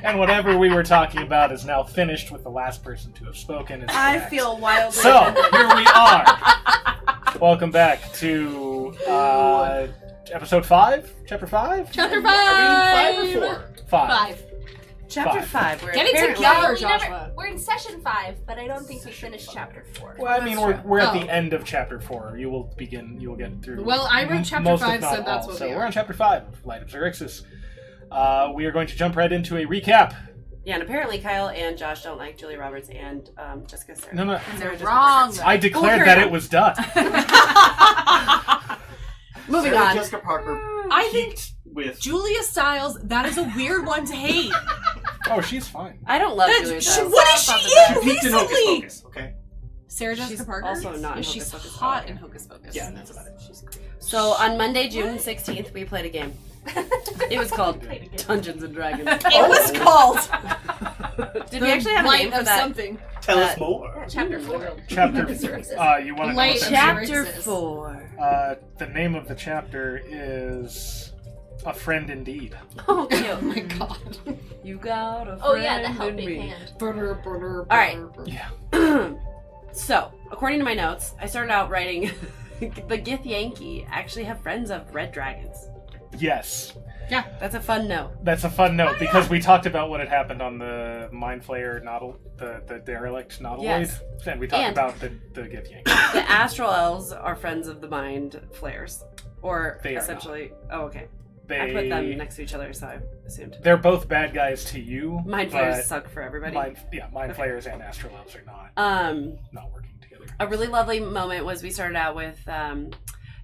And whatever we were talking about is now finished with the last person to have spoken. I feel wildly So, offended. here we are. Welcome back to episode 5? Chapter 5? Chapter 5! Are we in 5 or 4? 5. Chapter 5. We're Get it apparently- together, Joshua. We're in session 5, but I don't think we finished chapter 4. Well, I mean, That's we're at Oh. the end of chapter 4. You will get through. Well, I read chapter most, if 5, not so that's all. what So we we're are. on chapter 5 of Light of Xerxes. We are going to jump right into a recap. Yeah, and apparently Kyle and Josh don't like Julia Roberts and Jessica Sarah. No. Sarah Jessica Wrong. Roberts. I declared carry that on. it was done. Moving Sarah on. Jessica Parker I think peaked with Julia Stiles, that is a weird one to hate. Oh, she's fine. I don't love That's- Julia she- Stiles. what is That's she not in? the she peaked in Hocus recently. Pocus, okay? Sarah Jessica She's Parker? also not in She's Hocus Pocus. hot Okay. in Hocus Pocus. Yeah, that's about it. She's great. best. So on Monday, June 16th, we played a game. It was called Dungeons and Dragons. It was called Did we actually have a Light name for of that? something. Tell us more. Chapter 4. Chapter. You want to know Light what that Chapter Xerxes. 4. The name of the chapter is A Friend Indeed. Oh, cute. Oh my god. You got a friend Oh yeah, the in helping me. hand. All right. Yeah. So, according to my notes, I started out writing the Gith Yankee actually have friends of red dragons. Yes. That's a fun note. That's a fun note because we talked about what had happened on the Mind Flayer Nautil, the derelict Nautiloid. Yes. And we talked And- about the Gith Yankee. The Astral Elves are friends of the Mind Flayers. Or They are essentially. Oh, okay. They, I put them next to each other, so I assumed. They're both bad guys to you. Mind but Flayers suck for everybody. Mind Okay. Flayers and Astral Elves are not working together. A really lovely moment was we started out with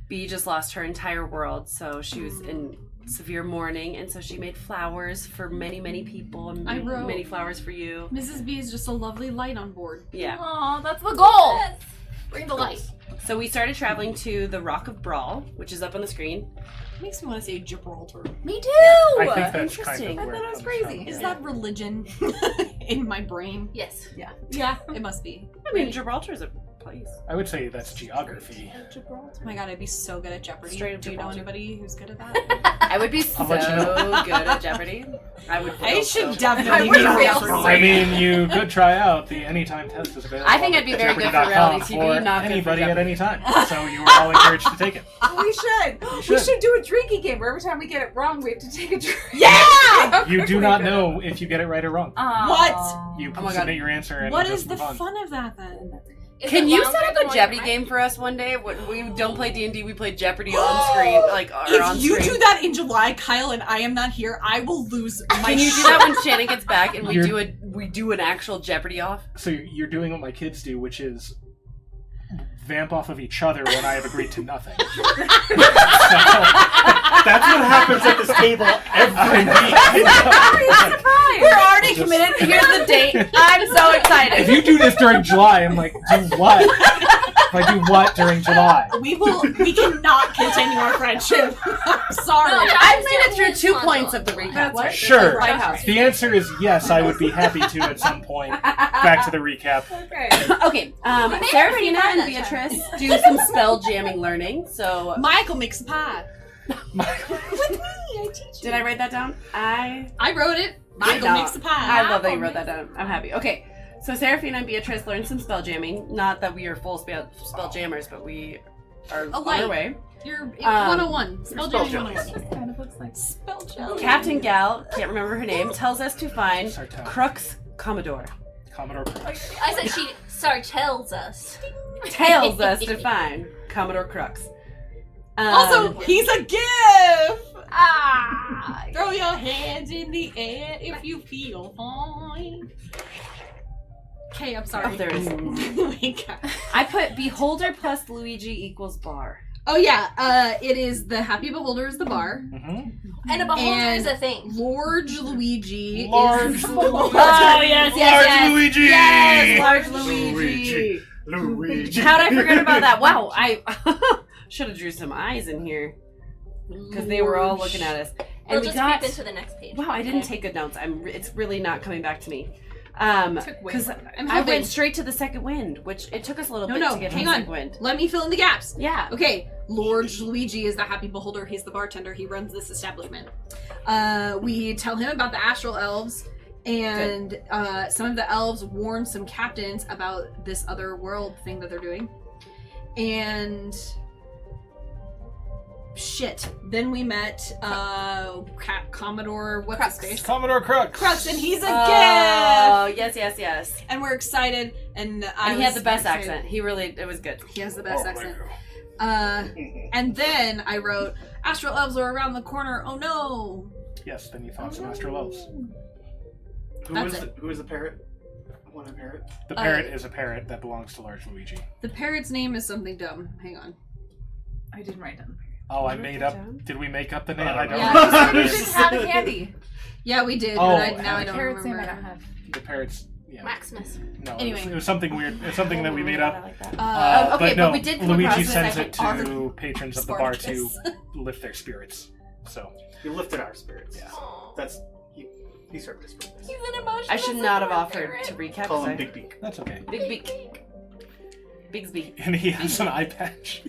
Bee just lost her entire world, so she was in severe mourning, and so she made flowers for many, many people, and I wrote- many flowers for you. Mrs. B is just a lovely light on board. Yeah. Aw, that's the goal. Bring the light. So we started traveling to the Rock of Brawl, which is up on the screen. Makes me want to say Gibraltar. Me too! I think that's kind Interesting. of where I thought it it was comes crazy. from. Is that religion in my brain? Yes. Yeah, it must be. I mean, Gibraltar is a place. I would say that's geography. Oh my god, I'd be so good at Jeopardy. Straight up Do you know Gibraltar. anybody who's good at that? I would be so I'll let you know. good at Jeopardy. I would. I feel should so- definitely would be a feel real so- I mean, you could try out the Anytime test is available. I think on I'd be very good for Jeopardy.com reality TV, for not good for anybody at Jeopardy. any time. So you are all encouraged to take it. We should. You We should do a drinking game where every time we get it wrong, we have to take a drink. Yeah! You do not know if you get it right or wrong. What? You Oh my submit your answer and What just is the move on. fun of that then? Can you set up a Jeopardy game for us one day? When we don't play D&D, we play Jeopardy on screen, like or on If you screen. do that in July, Kyle, and I am not here, I will lose my Can you do shit. that when Shannon gets back and You're- we do an actual Jeopardy off? So you're doing what my kids do, which is vamp off of each other when I have agreed to nothing. That's what happens at this table every week. We're already committed. Here's the date. I'm so excited. If you do this during July, I'm like, do what? If I do what during July? We cannot continue our friendship. I'm sorry. No, I've made it through 2 points of the recap. What? Sure. White House. The answer is yes, I would be happy to at some point. Back to the recap. Okay. Okay, made it Serafina pretty and fun that Beatrice do some spell jamming learning. So, Michael makes a pie. Oh With me, I teach you. did I write that down? I wrote it. Michael No. makes a pie. I love that you wrote that down. I'm happy. Okay, so Serafina and Beatrice learned some spell jamming. Not that we are full spell jammers, but we are on light. our way. You're 101. Spell spell jamming jamming. 101. Kind of looks like spell jamming. Captain Gal, can't remember her name, tells us to find Sartell. Crux Commodore. Commodore Crux. I said she tells us. Tells us to find Commodore Crux. Also, he's a gift. Throw your hands in the air if you feel fine. Okay, I'm sorry. Oh, there it is. Oh my God. I put Beholder plus Luigi equals bar. Oh yeah, it is the Happy Beholder is the bar. Mm-hmm. And a beholder And is a thing. Large Luigi Large is Luigi. Oh, yes, Large Luigi! Yes, large Luigi. Luigi. How'd I forget about that? Wow, I should have drew some eyes in here because they were all looking at us. And We'll we just got. creep into the next page. Wow, I didn't Okay. take good notes. It's really not coming back to me. Took way Because longer. I'm I hoping- went straight to the second wind, which it took us a little bit No, to get to hang the on. second wind. Let me fill in the gaps. Yeah. Okay, Lord Luigi is the Happy Beholder. He's the bartender. He runs this establishment. We tell him about the Astral Elves, And some of the elves warned some captains about this other world thing that they're doing. And shit. Then we met Commodore, what's his face? Commodore Crux. Crux, and he's a gift! Oh, yes. And we're excited, and And he had the best accent. It was good. He has the best accent. And then I wrote, Astral Elves are around the corner, oh no! Yes, then you found some Astral Elves. Who is the parrot? I want a parrot. The parrot is a parrot that belongs to Large Luigi. The parrot's name is something dumb. Hang on. I didn't write down. Oh, I made up. Did we make up the name? I don't Yeah. know. You didn't have it handy. Yeah, we did, Oh, but now I don't Parrot's name I remember. don't have. The parrot's. Yeah. Maximus. No, Anyway. it was something weird. It's something that we made up. I like that. Okay, but no, but we did come across Luigi this sends actually it to on patrons of the bar to Spartacus. lift their spirits. So, You lifted our spirits. Yeah. That's he served us purpose. He's an emotional. I should not have offered to recap. Call him I- Big Beak. that's okay. Big beak. Bigsby. And he has an eye patch.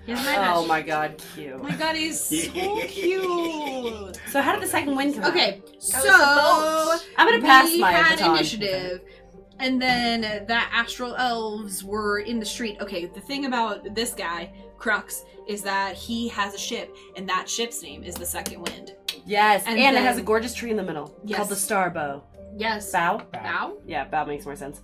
He has an eye Oh patch. my god, cute. Oh my god, he's so cute. So how did the second win come out? Okay, so I'm gonna pass we my had baton. initiative, and then the Astral Elves were in the street. Okay, the thing about this guy, Crux, is that he has a ship, and that ship's name is the Second Wind. Yes, And and it then- has a gorgeous tree in the middle Yes. called the Star Bow. Yes. Bow? Bow? Yeah, bow makes more sense.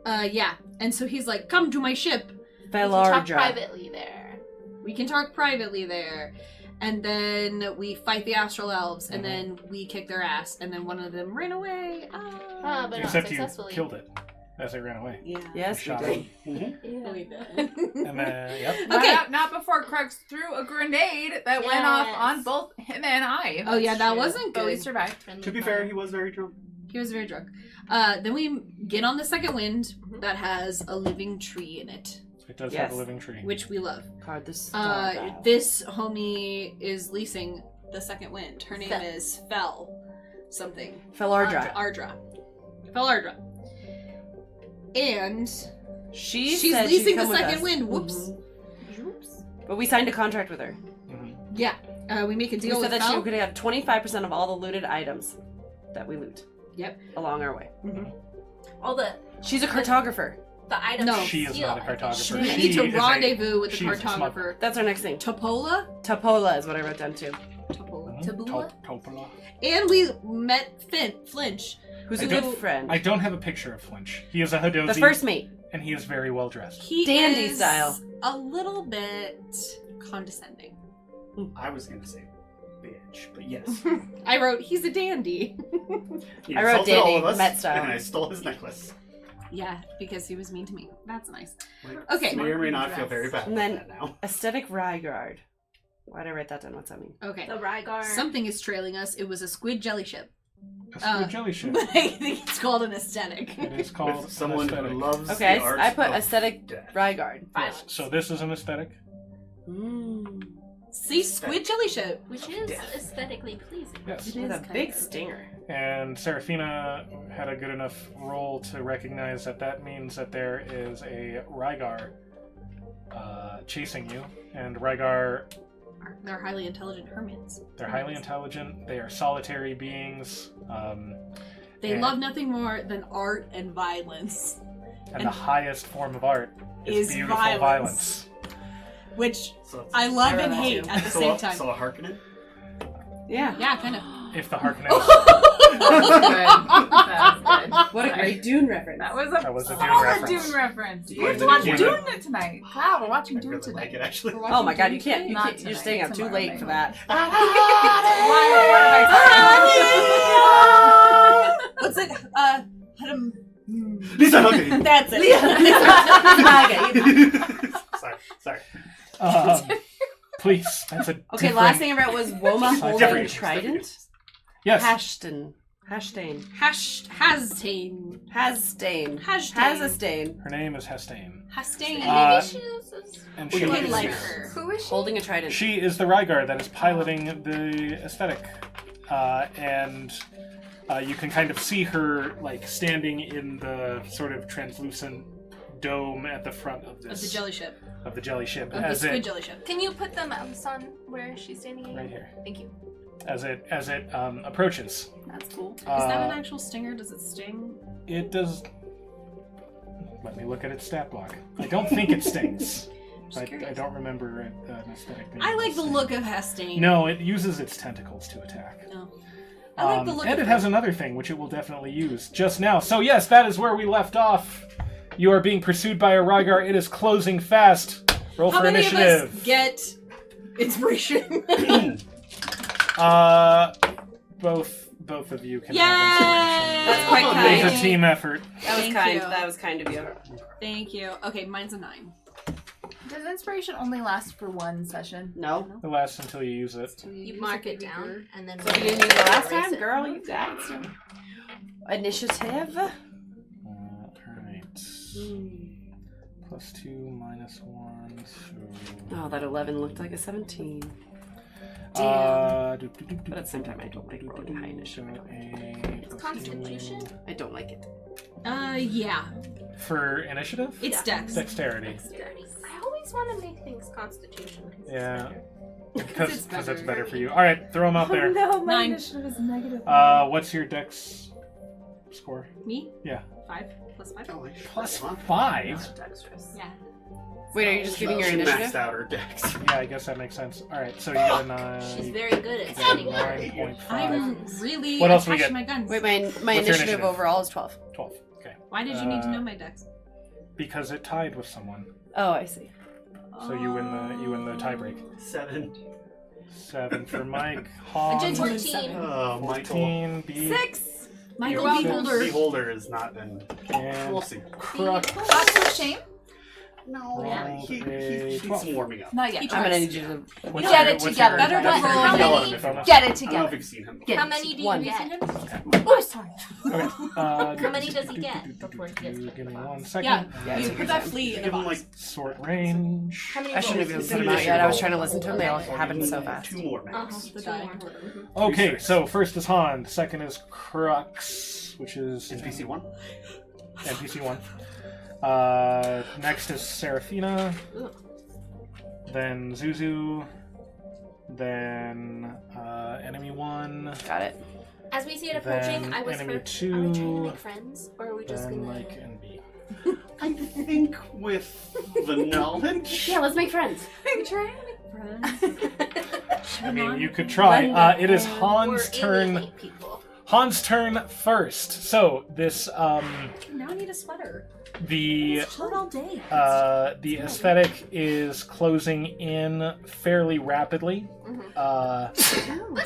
Yeah. And so he's like, come to my ship. Talk Velardra. privately there. We can talk privately there. And then we fight the Astral Elves, and then we kick their ass, and then one of them ran away. But not Except you successfully. killed it as it ran away. Yeah. Yes, we Shot did. it. Yeah. We did. And then, yep. Okay. Not before Crux threw a grenade that went off on both him and I. Oh yeah, that true. wasn't But we good. survived. To be fair, he was very drunk. He was very drunk. Then we get on the Second Wind that has a living tree in it, It does Yes. have a living tree. which we love. Card the Star Bow. This homie is leasing the Second Wind. Her name Fel. is Fel something. Velardra. Ardra. Fel. And She's she's said leasing she'd the come with Second us. Wind. Whoops. Oops. But we signed a contract with her. Mhm. Yeah. We make a We deal said with that Fel. she could have 25% of all the looted items that we loot. Yep. Along our way. All the She's a cartographer. items. No. She is not a cartographer. We She need to is a- rendezvous with the she's a cartographer. That's our next thing. Topola? Tapola is what I wrote down too. Topola. Mhm. Tabula? Topola. And we met Flinch. Who's I a good don't- friend. I don't have a picture of Flinch. He is a Hadozi, The first mate. and he is very well dressed. He Dandy is style. a little bit condescending. I was gonna say bitch, but yes. I wrote, he's a dandy. He I wrote insulted all Danny, of us, Met style. and I stole his necklace. Yeah, because he was mean to me. That's nice. Like, Okay. May or may not feel very bad And about then- that now. Aesthetic Rygard. Why'd I write that down? What's that mean? Okay. The Rygar. Something is trailing us. It was a squid jelly ship. A squid jelly ship. But I think it's called an aesthetic. It is called With someone an who aesthetic. loves Okay, the arts I put of aesthetic death. Rygard. Yes, so this is an aesthetic. See, squid jelly ship. Which is Death. aesthetically pleasing. Yes. It With is a kind big of. stinger. And Seraphina had a good enough role to recognize that that means that there is a Rygar chasing you. And Rygar, They're highly intelligent hermits. they're highly intelligent. They are solitary beings. They and- love nothing more than art and violence, And the highest form of art is is beautiful violence. violence. which So it's- I love and I wrote hate too. at the so same a- time. So a Harkonnen? Yeah. Yeah, kind of. If the Harkonnens, That was good. What a great Dune reference. That was That was a Dune solid reference. Dune reference. You Wait, have to watch Dune- Dune tonight. Wow, we're watching I Dune really tonight. like it, actually. We're Oh my watching god, Dune you can't. today? You Not can't you're tonight, staying up too tomorrow late night. for that. What's it? Lisa Huggins! That's it. Sorry. please, that's a Okay, different- last thing I wrote was Woma Jeffrey. holding trident. Yes. Hashton. Hashtane. Hastain. Hastain. Hashtane. Has a stain. Her name is Hestain. Hastain. Uh, Maybe And We she I can is, like her. Who is she? Holding a trident. she is the Rygar that is piloting the aesthetic. And you can kind of see her like standing in the sort of translucent dome at the front of this Of the jelly ship. of the jelly ship Of the as squid it jelly ship. Can you put them on the sun where she's standing? right here Thank you. as it approaches. That's cool. Is Uh, that an actual stinger? Does it sting? It does. Let me look at its stat block. I don't think it stings. I don't remember an aesthetic. I like the look of Hestain. No, it uses its tentacles to attack. No. I like the look and of it has another thing, which it will definitely use just now. So yes, that is where we left off. You are being pursued by a Rygar. It is closing fast. Roll How for many initiative. of us get inspiration? Both of you can Yay! have inspiration. That's quite It's kind. a team effort. That was Thank kind. you. That was kind of you. Thank you. Okay, mine's a 9. Does inspiration only last for one session? No. It lasts until you use it. You mark it down and then. So if you didn't use it last erase time, it. girl, you got it. So. Initiative. Alright. Plus 2, minus 1. So... Oh, that 11 looked like a 17. Damn. But at the same time, I don't like really high initiative. It's Constitution. I don't like it. Yeah. For initiative? It's Dex. Dexterity. I always want to make things Constitution. 'cause it's Yeah. better. Because it's better for you. Alright, throw them out there. No, my 9. initiative is negative. What's your dex score? Me? Yeah. 5 plus 5. Plus 5? Dexterous. Yeah. Wait, are you just giving your She initiative? maxed out her dex. Yeah, I guess that makes sense. Alright, so you got a 9. She's very good at You got a setting 9.5. I'm really What else we attached get? to my guns. Wait, my What's your initiative initiative? overall is 12. 12. Okay. Why did you need to know my Dex? Because it tied with someone. Oh, I see. So you win the tiebreak. 7. 7 for Mike. A Hans. gentleman 14. 7. Oh, Michael. 14. B. 6! Michael welcome. Beholder. Beholder is not in. And We'll see. Crux. That's no shame. No, Yeah. he needs 12. some warming up. Not yet. I'm gonna need you to. What's Get your- it what's together. your- Better what's roll. your How many- bonus? Get it I don't know together. if you've seen him. Get How it. many do One. you get? Oh, sorry. Okay. How many does he get before he gets Give me to 1 Yeah, second. you put that flea in a Give him box. like Sort range. How many I shouldn't have rolls? even put them out yet. I was trying to listen to them. They all happened so fast. 2 more max. The die. Okay, so first is Han, second is Crux, which is NPC 1. NPC 1. Next is Seraphina, then Zuzu, then enemy 1, Got it. As we see it approaching, then I whisper, enemy are we trying to 2, make friends? Or are we just then gonna... Mike and B. I think with the knowledge. Yeah, let's make friends. I'm trying to make friends. I mean, you could try. It is Han's Or turn. alienate people. Han's turn first. So this Now I need a sweater. the Chilling all day. the aesthetic is closing in fairly rapidly.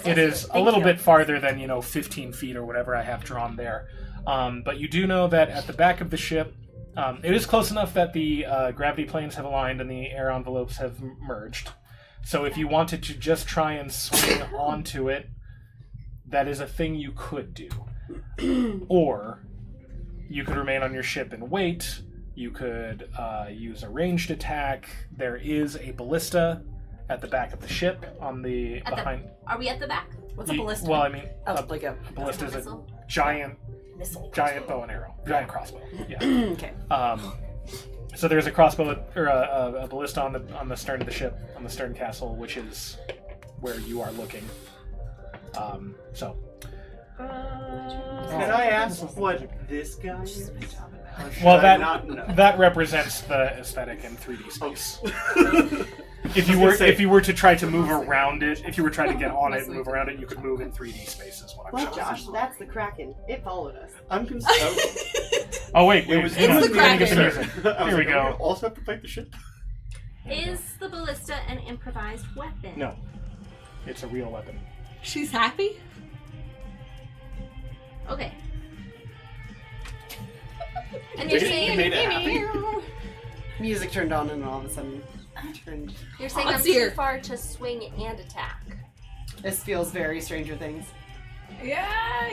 It is a little bit farther than 15 feet or whatever I have drawn there. But you do know that at the back of the ship, it is close enough that the gravity planes have aligned and the air envelopes have merged. So if you wanted to just try and swing onto it, that is a thing you could do. Or you could remain on your ship and wait. You could use a ranged attack. There is a ballista at the back of the ship on the At the- behind. Are we at the back? What's a ballista? Well, I mean, Oh, a like a. ballista is a Missile? giant Missile. bow and arrow, giant crossbow. Yeah. Okay. So there's a crossbow or a ballista on the stern of the ship, on the stern castle, which is where you are looking. So. Can I ask what this guy is? Or should Well, I not know? that represents the aesthetic in 3D space. Oh. If you were to try to move around it, if you were trying to get on it and move around it, you could move in 3D space. Is what I'm Well, showing. Josh, that's the Kraken. It followed us. I'm concerned. Oh wait, It was hang on, the we gotta get the Kraken. music. I was Here we like, go. "Oh, we also have to fight the ship. Is the ballista an improvised weapon? No, it's a real weapon. She's happy? Okay. And you're You saying made it happy. Music turned on and all of a sudden turned. you're saying Let's I'm hear. too far to swing and attack. This feels very Stranger Things. Yeah,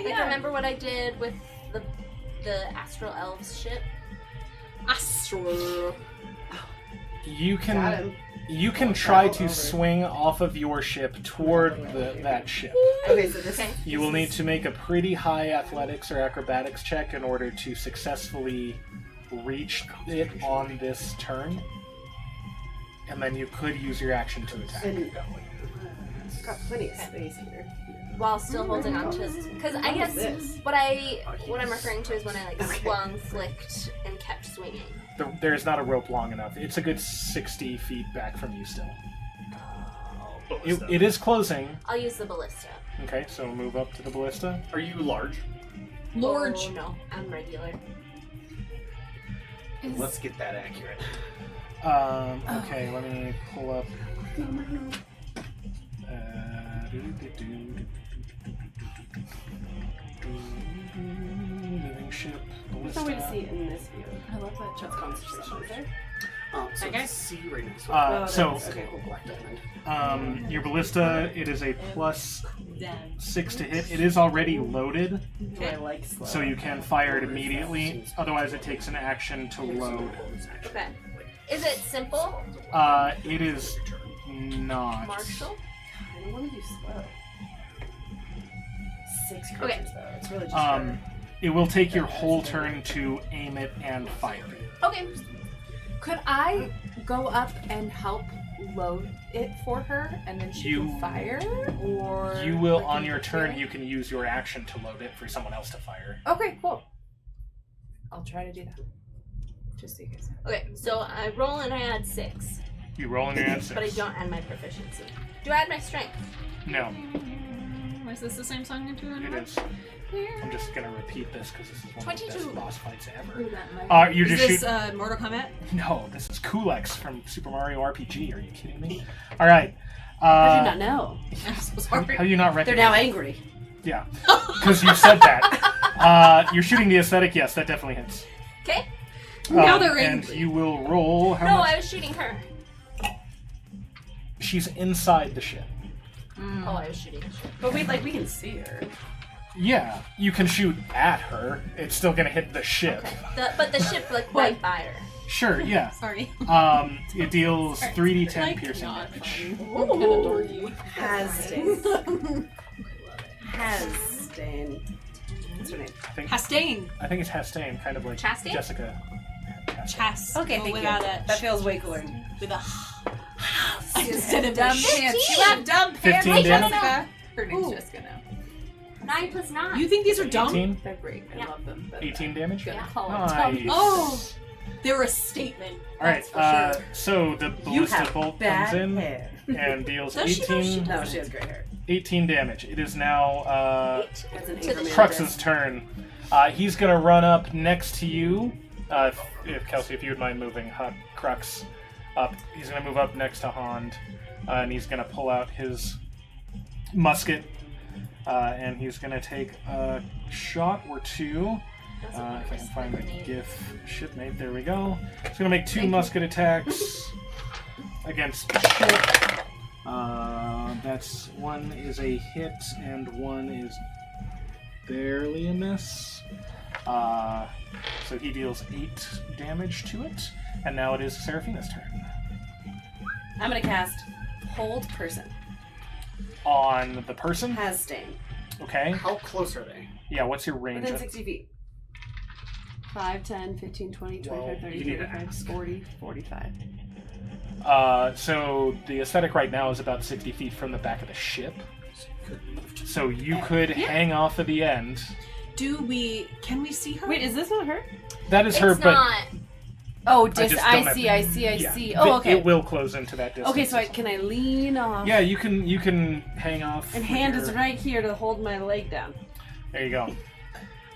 Like remember what I did with the Astral Elves ship? Astro. You Got can him. you can try to swing off of your ship toward that ship. Okay, so this. Okay. You will need to make a pretty high athletics or acrobatics check in order to successfully reach it on this turn. And then you could use your action to attack. And it's got plenty of space here. while still holding on to his. Because I guess what I'm referring to is when I like swung, flicked, and kept swinging. There's not a rope long enough. It's a good 60 feet back from you still. It is closing. I'll use the ballista. Okay, so move up to the ballista. Are you large? Large. Oh, no, I'm regular. Let's get that accurate. Okay, let me pull up. Moving ship. There's no way to see it in this view. I love that That's concentration there. So Okay. C right next to Okay, cool. Black Diamond. Your ballista, it is a +6 to hit. It is already loaded, Do I like slow? so you can fire it immediately. Otherwise, it takes an action to load. Okay. Is it simple, It is not. Marshall? I don't want to do slow. 6 Okay. creatures though. It's really just her. It will take your whole turn to aim it and fire it. Okay. Could I go up and help load it for her, and then she can fire? Or You will, like, on your interfere? turn, you can use your action to load it for someone else to fire. Okay, cool. I'll try to do that. Just so you guys know. Okay, so I roll and I add 6. You roll in your hand 6. But I don't add my proficiency. Do I add my strength? No, Is this the same song into it is. I'm just gonna repeat this because this is one of the 22. best boss fights ever. That might... You Is just this shoot. Mortal Kombat? No, this is Kulex from Super Mario RPG. Are you kidding me? All right. How do you not know? I'm so How sorry. do you not They're recognize? now angry. Yeah, because you said that. You're shooting the aesthetic. Yes, that definitely hits. Okay. Now they're And angry. you will roll. How No, much? I was shooting her. She's inside the ship. Oh, I was shooting her. But we can see her. Yeah, you can shoot at her. It's still gonna hit the ship. Okay. But the ship like right by her. Sure. Yeah. Sorry. It deals 3d10 Like, piercing not damage. Hastain. Hastain. What's her name? Hastain. I think it's Hastain, kind of like Chastain? Jessica. Chas. Okay, but thank without you. a That feels way cooler. with a instead of Dumb a pants. You have dumb pants, 15 damage? Jessica. Her name's Ooh. Jessica now. 9 plus 9. You think these are dumb? 18? They're great. I Yeah. love them. But 18 damage? Yeah. Nice. Oh, they're a statement. Alright, That's for sure. so the You ballista have bolt bad comes in hair. and deals Does she know she 18, No, she has great hair. 18 damage. It is now That's an To the Abraham Crux's turn. He's gonna run up next to you. If Kelsey, if you would mind moving Crux up. He's gonna move up next to Hond, and he's gonna pull out his musket, and he's gonna take a shot or two. If I can find the GIF shipmate, there we go. He's gonna make 2 musket attacks against the ship. That's one is a hit and one is barely a miss. So he deals 8 damage to it, and now it is Seraphina's turn. I'm gonna cast Hold Person. On the person, Hastain. okay. How close are they? Yeah, what's your range? Within 60 feet. 5, 10, 15, 20, 25, Well, 30, you need to 35, ask. 40, 45. So the aesthetic right now is about 60 feet from the back of the ship. So you could hang off at the end. Can we see her? Wait, is this not her? That is It's her, but not. Oh, just don't I have- see. yeah, Oh, okay. It will close into that distance. Okay, so can I lean off? Yeah, you can hang off. And with hand your- is right here to hold my leg down. There you go.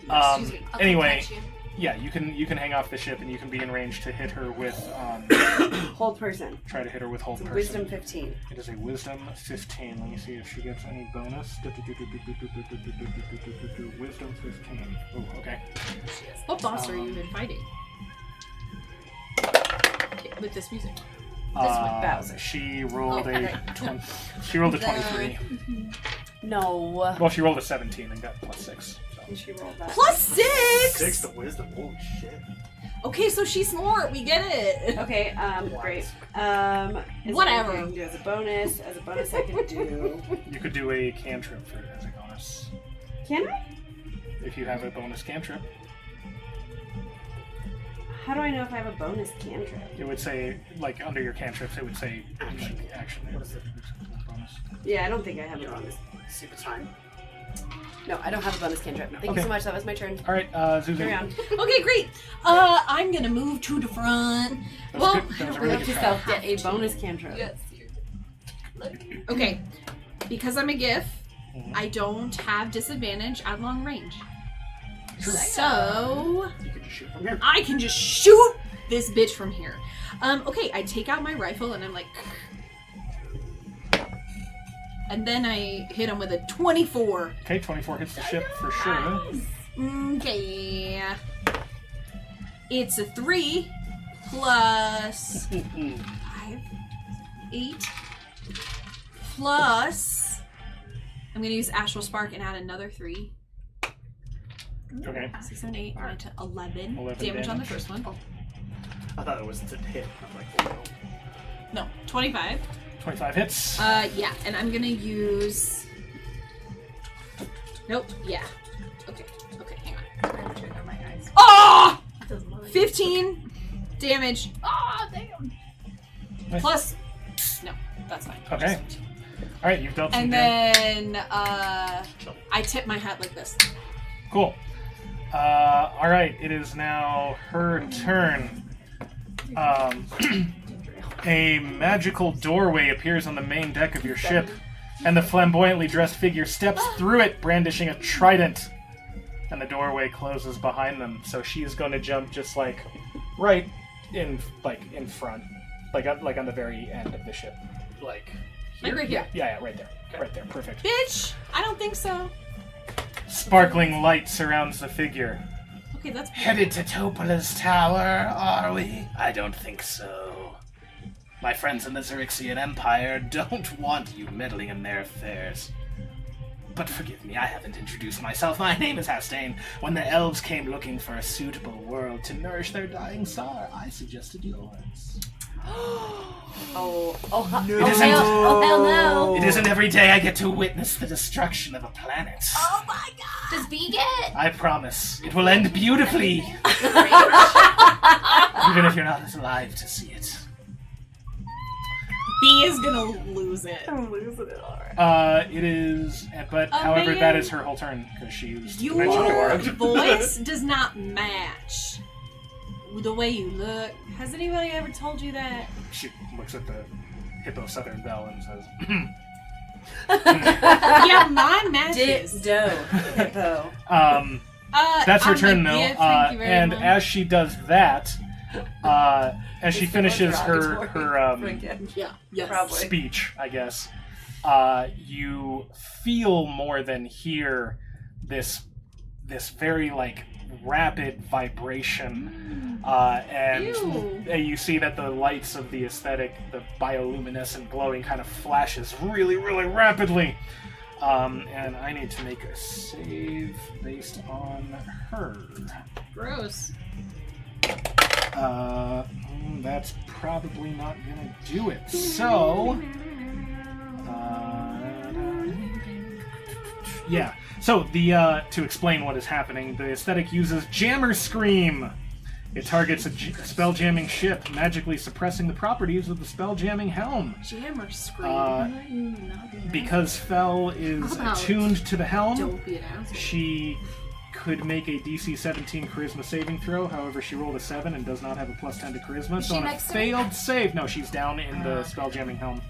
Excuse me. Okay, Anyway, catch you. yeah, you can hang off the ship, and you can be in range to hit her with. Hold person. Try to hit her with hold It's a person. wisdom 15. It is a wisdom 15. Let me see if she gets any bonus. Wisdom 15. Oh, okay. What boss are you even fighting? With this music. Bowser. She rolled Oh, a okay. 20. She rolled a 23. No. Well, she rolled a 17 and got +6. So. And she rolled that. +6! 6 to wisdom. Holy shit. Okay, so she's smart. We get it. Okay, great. Is Whatever. there anything I can do as a bonus? As a bonus, I could do. You could do a cantrip for as a bonus Can I? if you have a bonus cantrip. How do I know if I have a bonus cantrip? It would say, like, under your cantrips, it would say Action. like, action. What is it? Bonus. Yeah, I don't think I have a You know, bonus. see the time. No, I don't have a bonus cantrip. Thank Okay. you so much. That was my turn. All right, Zuzu. Carry on. Okay, great. I'm gonna move to the front. That was Well, good. That was a We really have good to try. self get a bonus cantrip. Yes. okay. Because I'm a GIF, Mhm. I don't have disadvantage at long range. True. So You could just shoot from here. I can just shoot this bitch from here. Okay, I take out my rifle and I'm like, and then I hit him with a 24. Okay, 24 hits the ship for sure. Okay. It's a 3 plus 5, 8 plus. I'm gonna use Astral Spark and add another 3. Okay. 6, 7, 8, 9, 10, 11. 11 damage on the damage. first one. I thought it was to hit. I'm like, oh no. No, 25. 25 hits. Yeah, and I'm gonna use. Nope. Yeah. Okay. Okay. Hang on. Oh! 15 damage. Oh, damn. Nice. Plus. No, that's fine. Okay. All right, you've dealt some And damage. then I tip my hat like this. Cool. All right, it is now her turn. A magical doorway appears on the main deck of your ship, and the flamboyantly dressed figure steps through it, brandishing a trident. And the doorway closes behind them, so she is going to jump just like right in front, like on the very end of the ship, like Like right here. Yeah, right there, right there, perfect. Bitch! I don't think so. Sparkling light surrounds the figure. Okay, that's. Headed to Topola's tower, are we? I don't think so. My friends in the Xerixian Empire don't want you meddling in their affairs. But forgive me, I haven't introduced myself. My name is Hastane. When the elves came looking for a suitable world to nourish their dying star, I suggested yours. Oh, It isn't, hell no. it isn't every day I get to witness the destruction of a planet. Oh my god! Does B get? I promise, it will end beautifully, even if you're not alive to see it. B is gonna lose it. I'm losing it alright. It is, but Oh, however, man. that is her whole turn because she used Your dimensional orb. voice does not match the way you look. Has anybody ever told you that? She looks at the hippo Southern Belle and says, Yeah, mine matches. Ditto. Hippo. "That's her I'm turn, a though." gift, thank you very And much. as she does that, as she finishes her Yeah, yes. Probably. speech, I guess, you feel more than hear this very like rapid vibration, and Ew. you see that the lights of the aesthetic, the bioluminescent glowing, kind of flashes really, really rapidly. And I need to make a save based on her. Gross. That's probably not gonna do it. So, yeah. So to explain what is happening, the aesthetic uses Jammer Scream. It targets a spell jamming ship, magically suppressing the properties of the spell jamming helm. Jammer scream. Because Fel is How about attuned to the helm, Don't be an asshole. she could make a DC 17 charisma saving throw. However, she rolled a 7 and does not have a plus 10 to charisma. Is So she on a next to me? failed save, no, she's down in the spell jamming helm.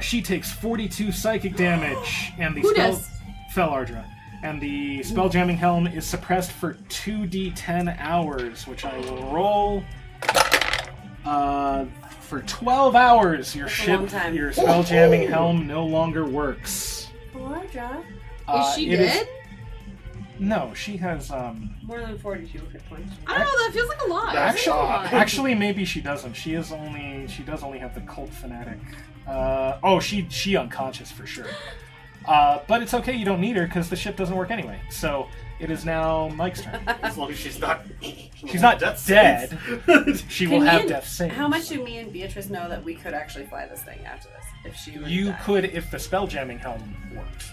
She takes 42 psychic damage, and the Who spell does? Fel Ardra. And the spell jamming helm is suppressed for 2d10 hours, which I will roll. For 12 hours, your That's a long ship, time. your spell jamming helm no longer works. Is she it dead? No, she has More than 42 hit points. I don't know. That feels like a lot. actually maybe she doesn't. She does only have the cult fanatic. She unconscious for sure. But it's okay, you don't need her because the ship doesn't work anyway. So it is now Mike's turn. As long as she's not. She's not Death dead. saves. She Can will me have and- death saves. How much do me and Beatrice know that we could actually fly this thing after this? If she were to You die? could if the spell jamming helm worked.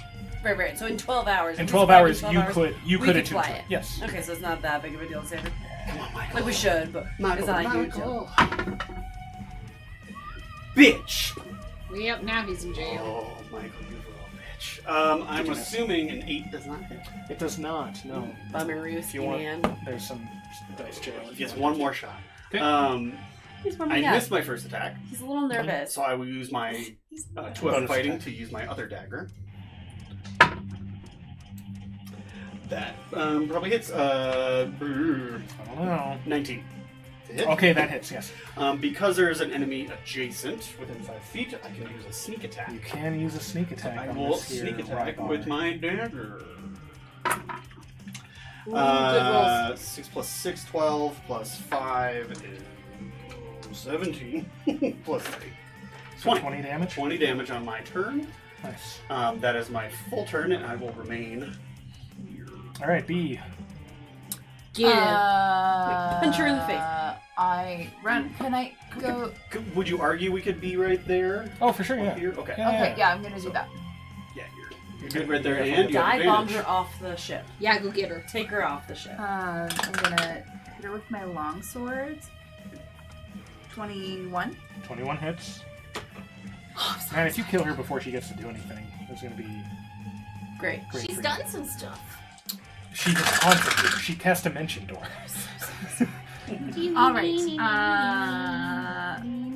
Right. So in 12 hours. In if 12 we survive hours, in 12 you hours, could we could attune fly to it. Yes. Okay, so it's not that big of a deal to save her. Like we should, but it's not a huge deal. Bitch! Yep, now he's in jail. Oh, Michael, you little damage. I'm assuming an 8 does not hit. It does not. No. Bummerooski, you want- man. There's some dice jail. He gets one more shot. Okay. He's I warming up. missed my first attack, He's a little nervous. so I will use my 2 Bonus fighting attack. to use my other dagger. That probably hits I don't know. 19. To hit. Okay, that hits. Yes. Because there is an enemy adjacent within 5 feet, I can use a sneak attack. You can use a sneak attack. I on will this here sneak attack rock with bar. my dagger. Ooh, good rolls. 6 plus 6, 12, plus 5 is 17, plus 3. So 20 damage. 20 damage on my turn. Nice. That is my full turn, and I will remain here. All right, B. Get him. Punch her in the face. I run. Can I go? Would you argue we could be right there? Oh, for sure. Yeah. Here? Okay. Yeah. Okay, yeah, I'm gonna do that. Yeah, you're good right there, and you have Dive bomb advantage. her off the ship. Yeah, go get her. Take her off the ship. I'm gonna hit her with my long sword. 21. 21 hits. Man, if you kill her before she gets to do anything, it's gonna be Great. great. She's for done you. some stuff. She just haunted you. She cast a dimension door. All right.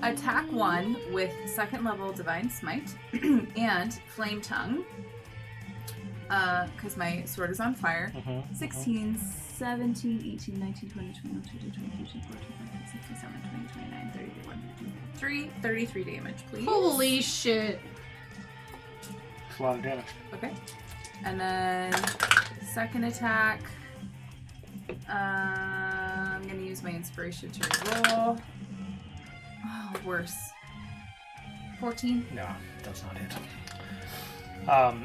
Attack 1 with 2nd level Divine Smite and Flame Tongue. Because my sword is on fire. 16, 17, 18, 19, 20, 21, 22, 23, 24, 25, 26, 27, 28, 29, 30, 31, 32, 33 damage, please. Holy shit. It's a lot of damage. Okay. And then second attack. I'm gonna use my inspiration to reroll. Oh, worse. 14. No, that's not it.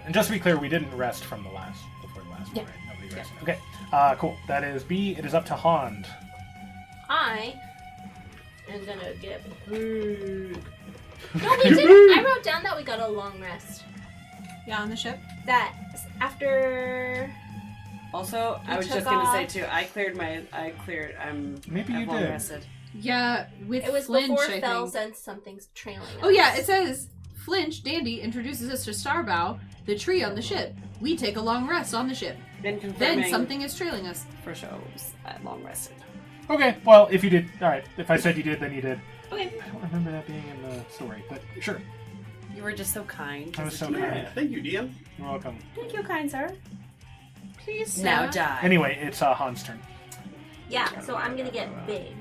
And just to be clear, we didn't rest from before the last one, Yeah. right? Nobody rested. Okay, cool. That is B. It is up to Hond. I am gonna get brewed. No, we didn't. I wrote down that we got a long rest. Yeah, on the ship. That after. Also, I You was took just gonna say off- too. I'm Maybe you I've long did. rested. Yeah, with It was Flinch, before I Fell think. said something's trailing us. Oh yeah, it says Flinch, Dandy, introduces us to Starbow, the tree on the ship. We take a long rest on the ship. Then confirming Then something is trailing us. for shows. I long rested. Okay, well, if you did, all right. If I said you did, then you did. Okay. I don't remember that being in the story, but sure. You were just so kind. I was so Yeah, kind. thank you, DM. You're welcome. Thank you, kind sir. Please. Now die. Anyway, it's Han's turn. Yeah, so I'm gonna get big.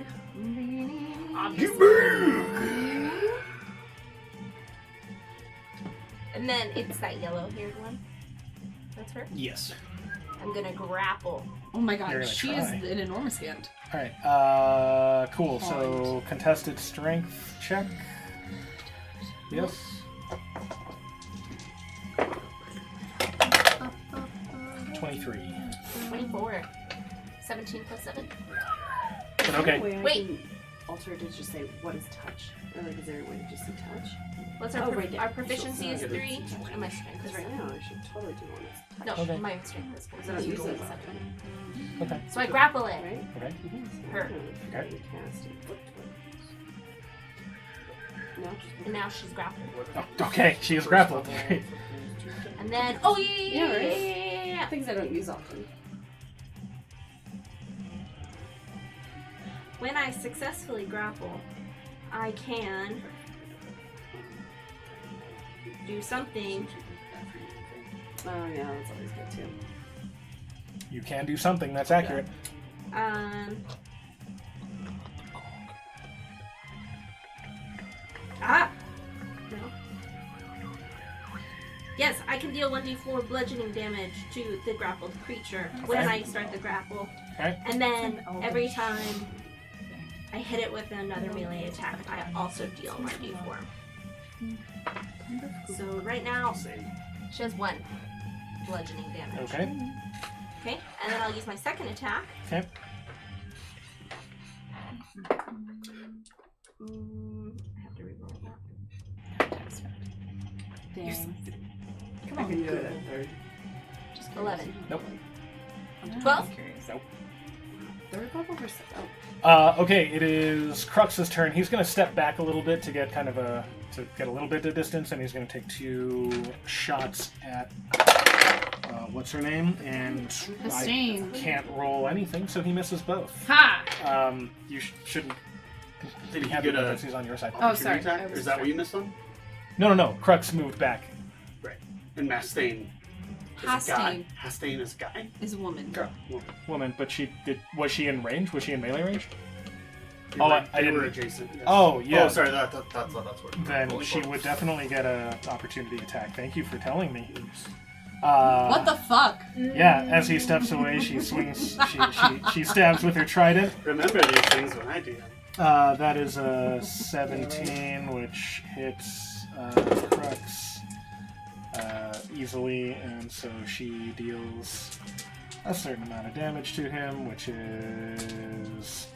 And then it's that yellow-haired one. That's her. Yes. I'm gonna grapple. Oh my You're god, gonna she try. is an enormous hand. All right. Cool. So contested strength check. Yes. 23. 24. 17 plus 7. But okay. Wait. Alter did just say, what is touch? Or like, is there a way to just say touch? What's Oh, our, right there. our proficiency is So- 3, and my strength Because is right now, I should totally do one that's touch. No, Okay. my strength is 4. Because I don't use it. 7. Okay. So I grapple it. Right? Okay. Her. Okay. Cast it. No, just And now she's grappled. Oh, okay. She is grappled. Great. And then, oh yeah, Yeah, right? yeah. things I don't use often. When I successfully grapple, I can do something. Oh yeah, that's always good too. You can do something. That's accurate. No. Yes, I can deal 1d4 bludgeoning damage to the grappled creature when Okay. I start the grapple. Okay. And then every time I hit it with another melee attack, I also deal 1d4. So right now, she has 1 bludgeoning damage. Okay. Okay, and then I'll use my second attack. Okay. I have to reroll that. Dang. Come on, I can do it at third. 11. Nope. 12? Nope. Third level versus... Oh. Okay, it is Crux's turn. He's going to step back a little bit to get kind of a little bit of distance, and he's going to take 2 shots at what's her name, and Hastane. I can't roll anything, so he misses both. Ha! You shouldn't. Did he have get it a he's on your side. Oh, sorry. attack? Is that what you missed on? No. Crux moved back. Right. And Mastane is a guy. Hastane Hastane is a guy. is a woman. Girl. Woman, but was she in range? Was she in melee range? They Oh, were, I they were didn't- adjacent. Yes. Oh, yeah. Oh, sorry. That's what. Then Holy she fuck. would definitely get an opportunity attack. Thank you for telling me. What the fuck? Yeah, as he steps away, she swings. She stabs with her trident. Remember these things when I do them. That is a 17, which hits Crux easily, and so she deals a certain amount of damage to him, which is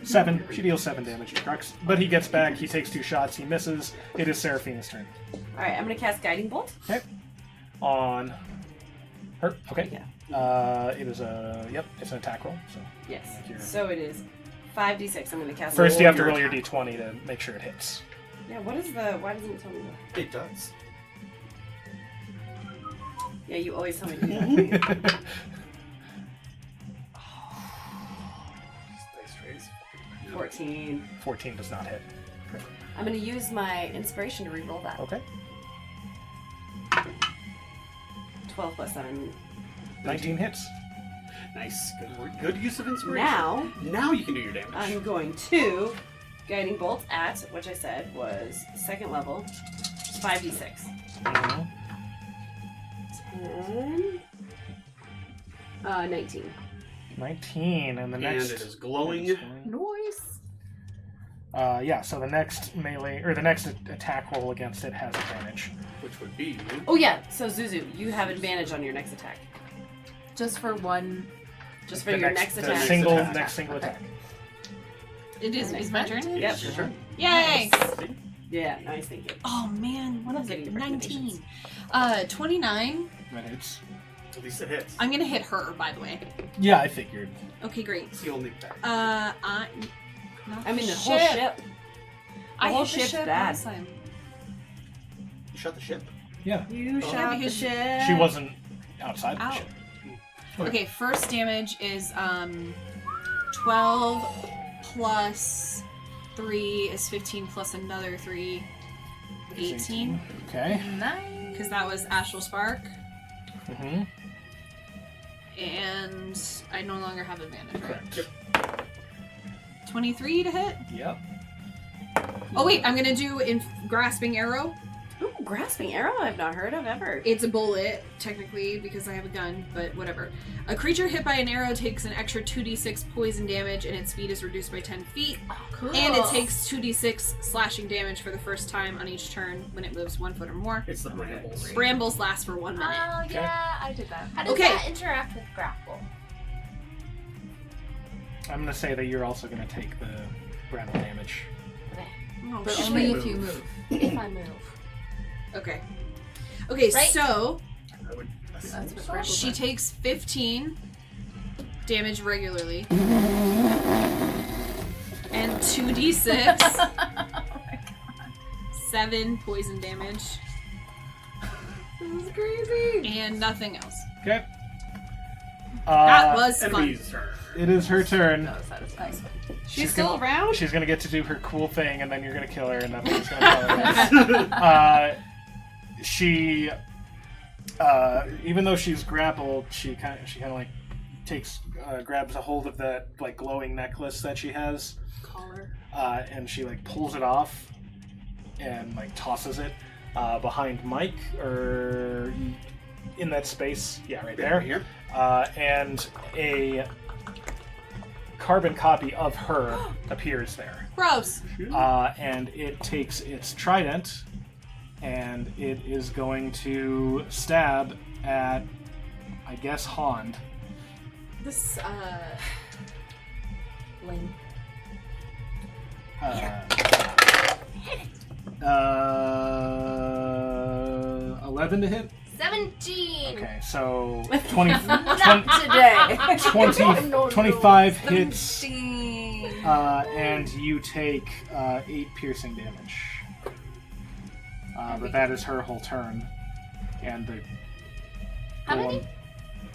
7. She deals 7 damage to Crux, but he gets back. He takes 2 shots. He misses. It is Seraphina's turn. All right, I'm going to cast Guiding Bolt. Okay. On her. Okay. Yeah. It is it's an attack roll. So Yes. Like your- So it is 5d6. I'm going to cast first, you have to your roll your attack. d20 to make sure it hits. Yeah, why doesn't it tell me that? It does. Yeah, you always tell me to do that. Dice trays. 14. 14 does not hit. I'm going to use my inspiration to re-roll that. Okay. 12 plus 7. 19 hits. Nice. Good work. Good use of inspiration. Now, you can do your damage. I'm going to Guiding Bolt at, which I said was 2nd level, 5d6. Mhm. 10, 19. 19, and the and next. it is glowing. Noise. Yeah. So the next melee or the next attack roll against it has advantage. Which would be. Oh yeah, so Zuzu, you have advantage on your next attack. Just for one. Just for The your next the attack. single attack. next single Okay. attack. It is my turn? Yep. It's your turn. Yay! Yeah, nice, thank you. Oh man, what Love is getting it? your 19. 29. That hits. At least it hits. I'm gonna hit her, by the way. Yeah, I figured. Okay, great. It's the only attack. I I mean, the whole ship. I whole hit the ship's ship bad. last time. You shot the ship. Yeah. You Oh. shot the because ship. She wasn't outside the Ow. ship. Okay, first damage is 12 plus 3 is 15 plus another 3, 18. Okay. Nice. Because that was Astral Spark. Mm-hmm. And I no longer have advantage, right? Correct. 23 to hit. Yep. Oh wait, I'm gonna do in Grasping Arrow. Ooh, grasping arrow I've not heard of ever. It's a bullet, technically, because I have a gun, but whatever. A creature hit by an arrow takes an extra 2d6 poison damage, and its speed is reduced by 10 feet. Cool. And it takes 2d6 slashing damage for the first time on each turn when it moves 1 foot or more. It's the brambles. Brambles last for 1 minute. Oh yeah, I did that. How does Okay. that interact with grapple? I'm gonna say that you're also gonna take the bramble damage. Oh, But shit. only if you move. If I move. Okay. Okay, Right. so I would. That's what grapple she does. takes 15 damage regularly. And 2d6, Oh my god. 7 poison damage, This is crazy. and nothing else. Okay. That was fun. Enemy's turn. It is her turn. That was satisfying. She's still gonna, around? She's gonna get to do her cool thing, and then you're gonna kill her, and nothing's gonna follow her. She, even though she's grappled, she kind of like grabs a hold of that like glowing necklace that she has, Collar. and she like pulls it off, and like tosses it behind Mike or in that space. Yeah, right there. Here. And a carbon copy of her appears there. Gross. And it takes its trident, and it is going to stab at, I guess, Hond. This, Lame. 11 to hit. 17. Okay, so 20, Not today. 25 hits, 16. and you take 8 piercing damage. But that is her whole turn. And the How golem, many?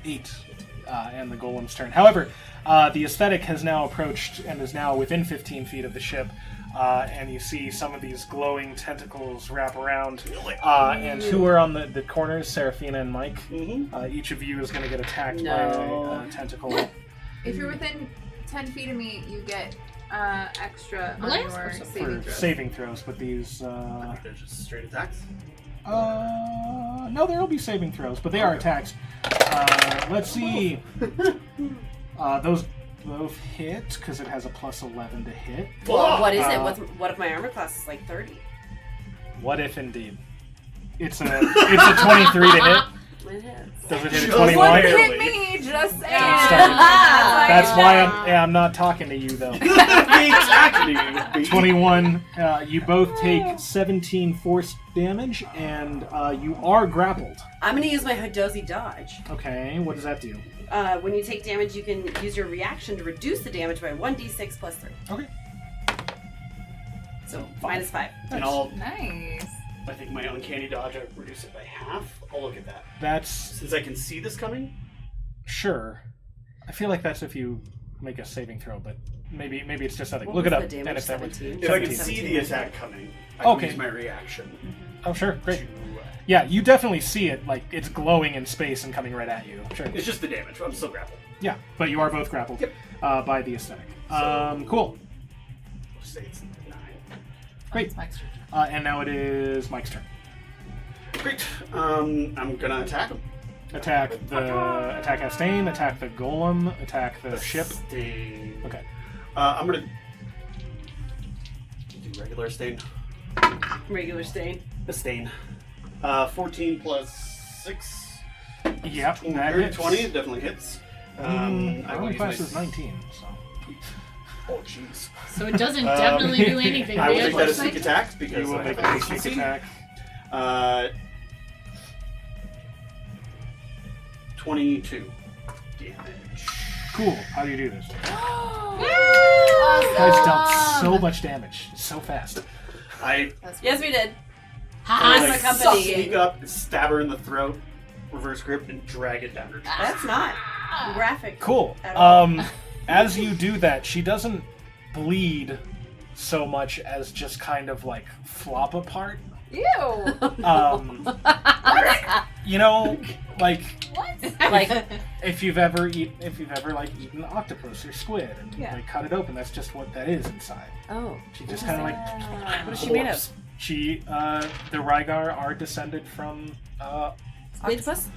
8. And the golem's turn. However, the aesthetic has now approached and is now within 15 feet of the ship. And you see some of these glowing tentacles wrap around. And who are on the corners? Seraphina and Mike. Each of you is going to get attacked by a tentacle. If you're within 10 feet of me, you get extra on Blast your or something? saving For throws. saving throws, but these... I think they're just straight attacks. No, there will be saving throws, but they are attacks. Let's see. Those both hit, because it has a plus 11 to hit. Well, what is it? What if my armor class is like 30? What if indeed? It's a 23 to hit. It hits. Does it hit a Just 21? What barely. hit me? Just saying. That's why I'm not talking to you though. Exactly. 21. You both take 17 force damage, and you are grappled. I'm gonna use my Hadozi dodge. Okay, what does that do? When you take damage, you can use your reaction to reduce the damage by 1d6 plus 3. Okay. So minus 5. And I'll, Nice. I think my uncanny dodge, I reduce it by half. I'll look at that. That's Since I can see this coming. sure. I feel like that's if you make a saving throw, but maybe it's just nothing. What Look it was up. the damage? And if that was 17? If I can see 17, the I attack think. coming, I can Okay. use my reaction. oh sure, great. to, Yeah, you definitely see it. Like it's glowing in space and coming right at you. Sure. it's just the damage. I'm still grappled. Yeah, but you are both grappled Yep. by the aesthetic. Cool. We'll say it's 9. Great. It's Mike's turn. And now it is Mike's turn. Great. I'm gonna attack him. Attack Astain, attack the golem, attack the ship. Stain. Okay. I'm gonna do regular stain. Regular stain. The stain. 14 plus 6. Yep, that hits. 20 it definitely hits. I will Only use my class is 19, so. Oh jeez. So it doesn't definitely do anything. I will man. make that a sneak attack because You will I make have a sneak decency. attack. 22 damage. Cool. How do you do this? You Awesome. guys dealt so much damage so fast. I Yes, we did. Ha, That's my company. sneak up, and stab her in the throat, reverse grip, and drag it down her chest. That's not graphic. Cool. At all. As you do that, she doesn't bleed so much as just kind of like flop apart. Ew. You know, like Like, if you've ever like eaten octopus or squid and Yeah. like cut it open, that's just what that is inside. oh. She just kind of like What is she made of? She, the Rygar are descended from Octopus?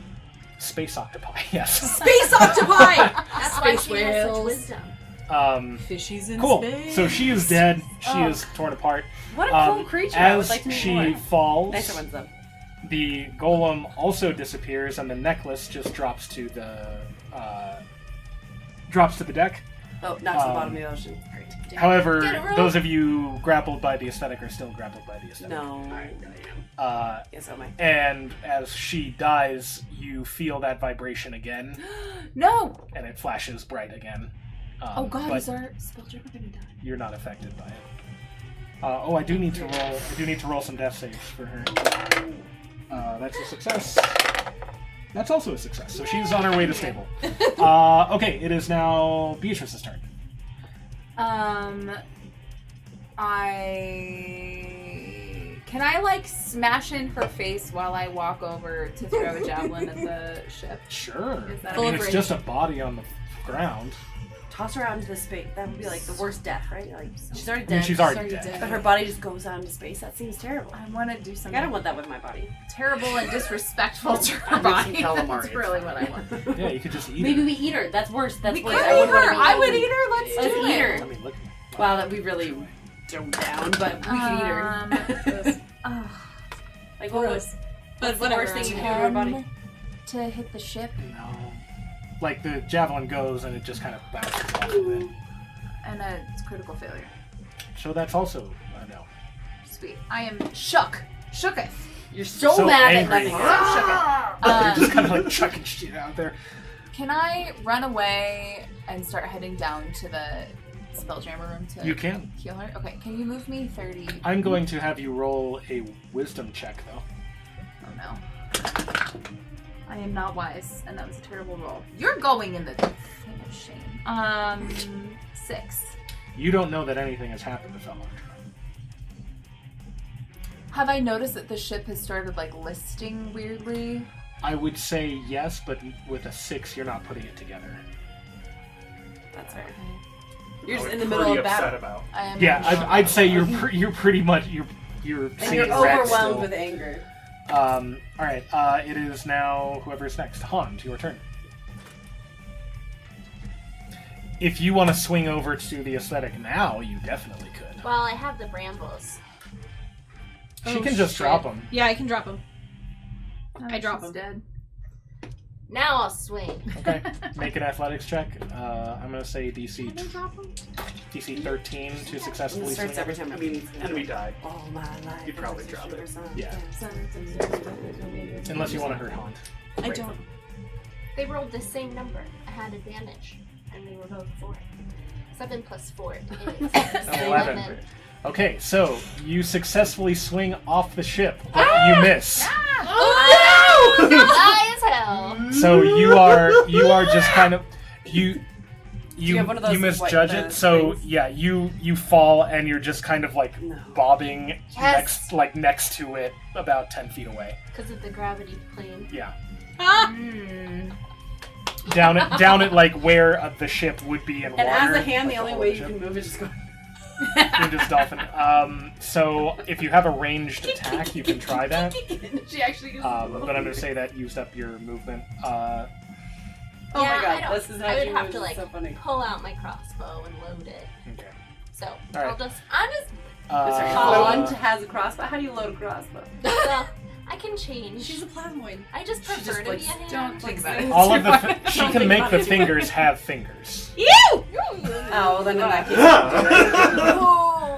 space octopi. Yes. Space octopi. That's why Space she has such whales. wisdom. Fishies in Cool. space. So she is dead. She is torn apart. What a cool creature. I would As like to meet she more. falls, Nicer ones, though. the golem also disappears, and the necklace just drops to the deck. Oh, not to the bottom of the ocean. Great. Get However, it, Ro. those of you grappled by the aesthetic are still grappled by the aesthetic. No. Yes, oh my. And as she dies, you feel that vibration again, No. and it flashes bright again. Oh God, but is our Spelljammer gonna die? you're not affected by it. I do need to roll. I do need to roll some death saves for her. That's a success. That's also a success. So she's on her way to stable. Okay, it is now Beatrice's turn. Can I like smash in her face while I walk over to throw a javelin at the ship? Sure. Is that I mean, full of it's rage? just a body on the ground. Toss her out into the space. That would be like the worst death, right? Like, she's already I mean, dead. she's already dead. But her body just goes out into space. That seems terrible. I want to do Like, something I don't want that with my body. terrible and disrespectful to her I'll body. get some calamari. That's really what I want. Yeah, you could just eat Maybe her. we eat her. That's worse. That's We could worse. eat I wouldn't wanna her. be I would eaten. eat her. Let's Let's do eat it. her. I mean, look. Wow, that we really don't down, but we can eat her. Like, what was But the worst thing you can do to her body? To hit the ship No. Like the javelin goes and it just kind of bounces off of it. and a critical failure. So that's also a no. Sweet. I am shooketh. You're so, So mad angry. at nothing. You're just kind of like chucking shit out there. Can I run away and start heading down to the Spelljammer room to You can. heal her? Okay, can you move me 30? I'm going to have you roll a wisdom check, though. Oh no. I am not wise, and that was a terrible roll. You're going in the thing of shame. 6. You don't know that anything has happened to Felmar. Have I noticed that the ship has started like listing weirdly? I would say yes, but with a 6, you're not putting it together. That's Okay. right. You're just We're in the middle pretty of upset battle. about. I am. Yeah, I'd say you're pretty much you're And seeing you're red overwhelmed still. with anger. All right. It is now whoever's next. Hans, your turn. If you want to swing over to the aesthetic now, you definitely could. Well, I have the brambles. She Oh, can just shit. drop them. Yeah, I can drop him. Oh, I drop she's him. dead. Now I'll swing. Okay. Make an athletics check. I'm gonna say DC 13 to successfully It starts swing. every time. I mean, enemy died. All my life. You'd probably drop it. Yeah. Unless you want to hurt Hans. I don't. They rolled the same number. I had advantage, and they were both 4. 7 plus 4 is 11. Okay, so you successfully swing off the ship, but you miss. High as hell. So you are just kind of you have one of those misjudge white, it. So things? yeah, you fall and you're just kind of like No. bobbing Yes. next to it, about 10 feet away. Because of the gravity plane. Yeah, Ah! down at like where the ship would be in water. And as a hand, like the only hull way of you the can ship. move is just go. You're just dolphin. So if you have a ranged attack, you can try that. She actually uses But I'm gonna say that used up your movement. Oh Yeah, my I god, don't- this is how I would she have moves. to It's like so funny. pull out my crossbow and load it. Okay. So right. I'm just Hans has a crossbow. How do you load a crossbow? well, I can change. She's a plasmoid. I just She prefer just, to like, be a hand. Don't think about it. All of the she Don't can think make about the it. fingers have fingers. Oh, well, then in that case.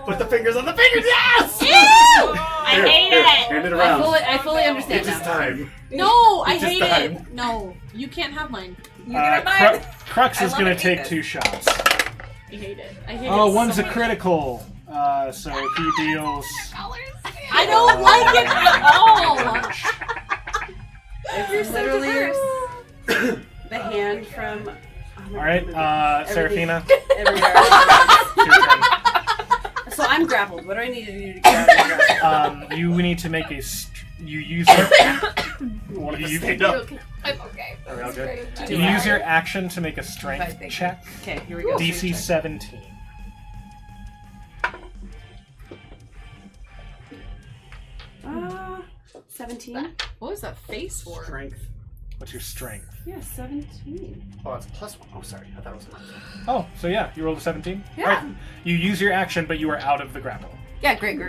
Put the fingers on the fingers, yes! I Here, hate here, it. hand it around. I fully understand It is now. time. No, I It's just hate time. it. No, you can't have mine. You can have mine. Crux I is love gonna it, take hate 2 shots. I hate it. I hate Oh, it one's so a much. critical. So he deals. I don't like it at all. It's literally the hand from. All right, Seraphina. Everywhere. Your turn. So I'm grappled. What do I need to do to get out of the grapple? You need to make a. You use your. you, Stand up. I'm okay. Are we all good? I'm You sorry. use your action to make a strength Thank you. check. Okay, here we go. DC 17. Uh, 17. What was that face for? Strength. What's your strength? Yeah, 17. Oh, it's a +1. Oh, sorry. I thought it was a Oh, so yeah, you rolled a 17? Yeah. All right. You use your action, but you are out of the grapple. Yeah, great.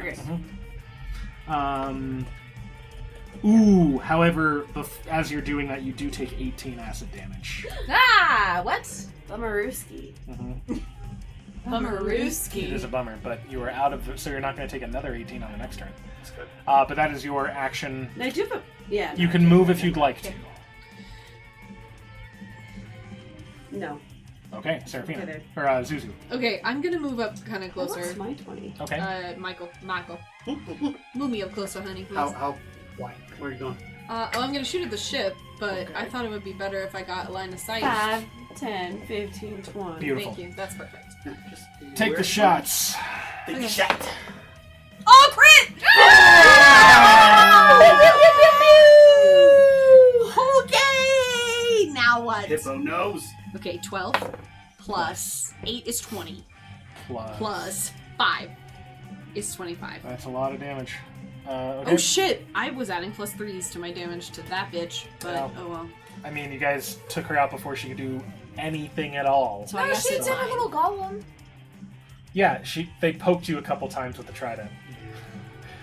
However, as you're doing that, you do take 18 acid damage. Ah, what? Bummerooski. It Bummerooski. is a bummer, but you are out of the, so you're not going to take another 18 on the next turn. That's good. But that is your action. And I do have a. Yeah. You can move if you'd like to. No. Okay, Seraphina. Okay, Or Zuzu. Okay, I'm gonna move up kind of What's closer. my 20? Okay. Michael. Move me up closer, honey, please. How wide? Where are you going? Well, I'm gonna shoot at the ship, but Okay. I thought it would be better if I got a line of sight. 5, 10, 15, 20. Beautiful. Thank you. That's perfect. Just Take the shots. Take the shot. Oh, crit! Okay! Now what? Hippo nose. Okay, 12 plus 8 is 20. Plus. Plus 5 is 25. That's a lot of damage. Okay. Oh shit! I was adding plus 3s to my damage to that bitch, but Wow. oh well. I mean, you guys took her out before she could do anything at all. So I guess she it's did a little golem. Yeah, they poked you a couple times with the trident.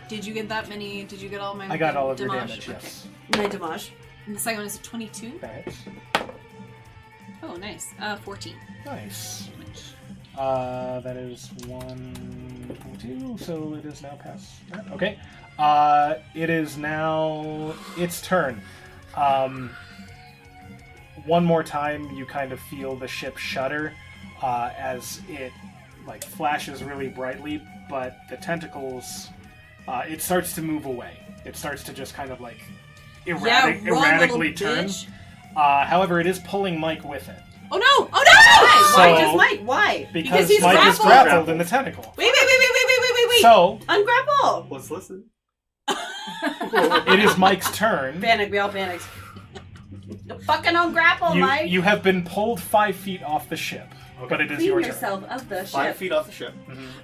Did you get that many? Did you get all my I got all of your damage? damage, yes. my damage. And the second one is a 22. Thanks. Oh, nice. 14. Nice. That is 1, So it is now past that. Okay. It is now its turn. One more time, you kind of feel the ship shudder as it like flashes really brightly, but the tentacles, it starts to move away. It starts to just kind of like erratically turn. Bitch. However, it is pulling Mike with it. Oh no! Oh no! Why So- does Mike? Why? Because he's Mike is grappled. grappled in the tentacle. Wait! So, Ungrapple! Let's listen. it is Mike's turn. Panic, we all panicked. Fucking ungrapple, Mike! You have been pulled 5 feet off the ship, but it is Clean your turn. yourself of the 5 ship. feet off the ship.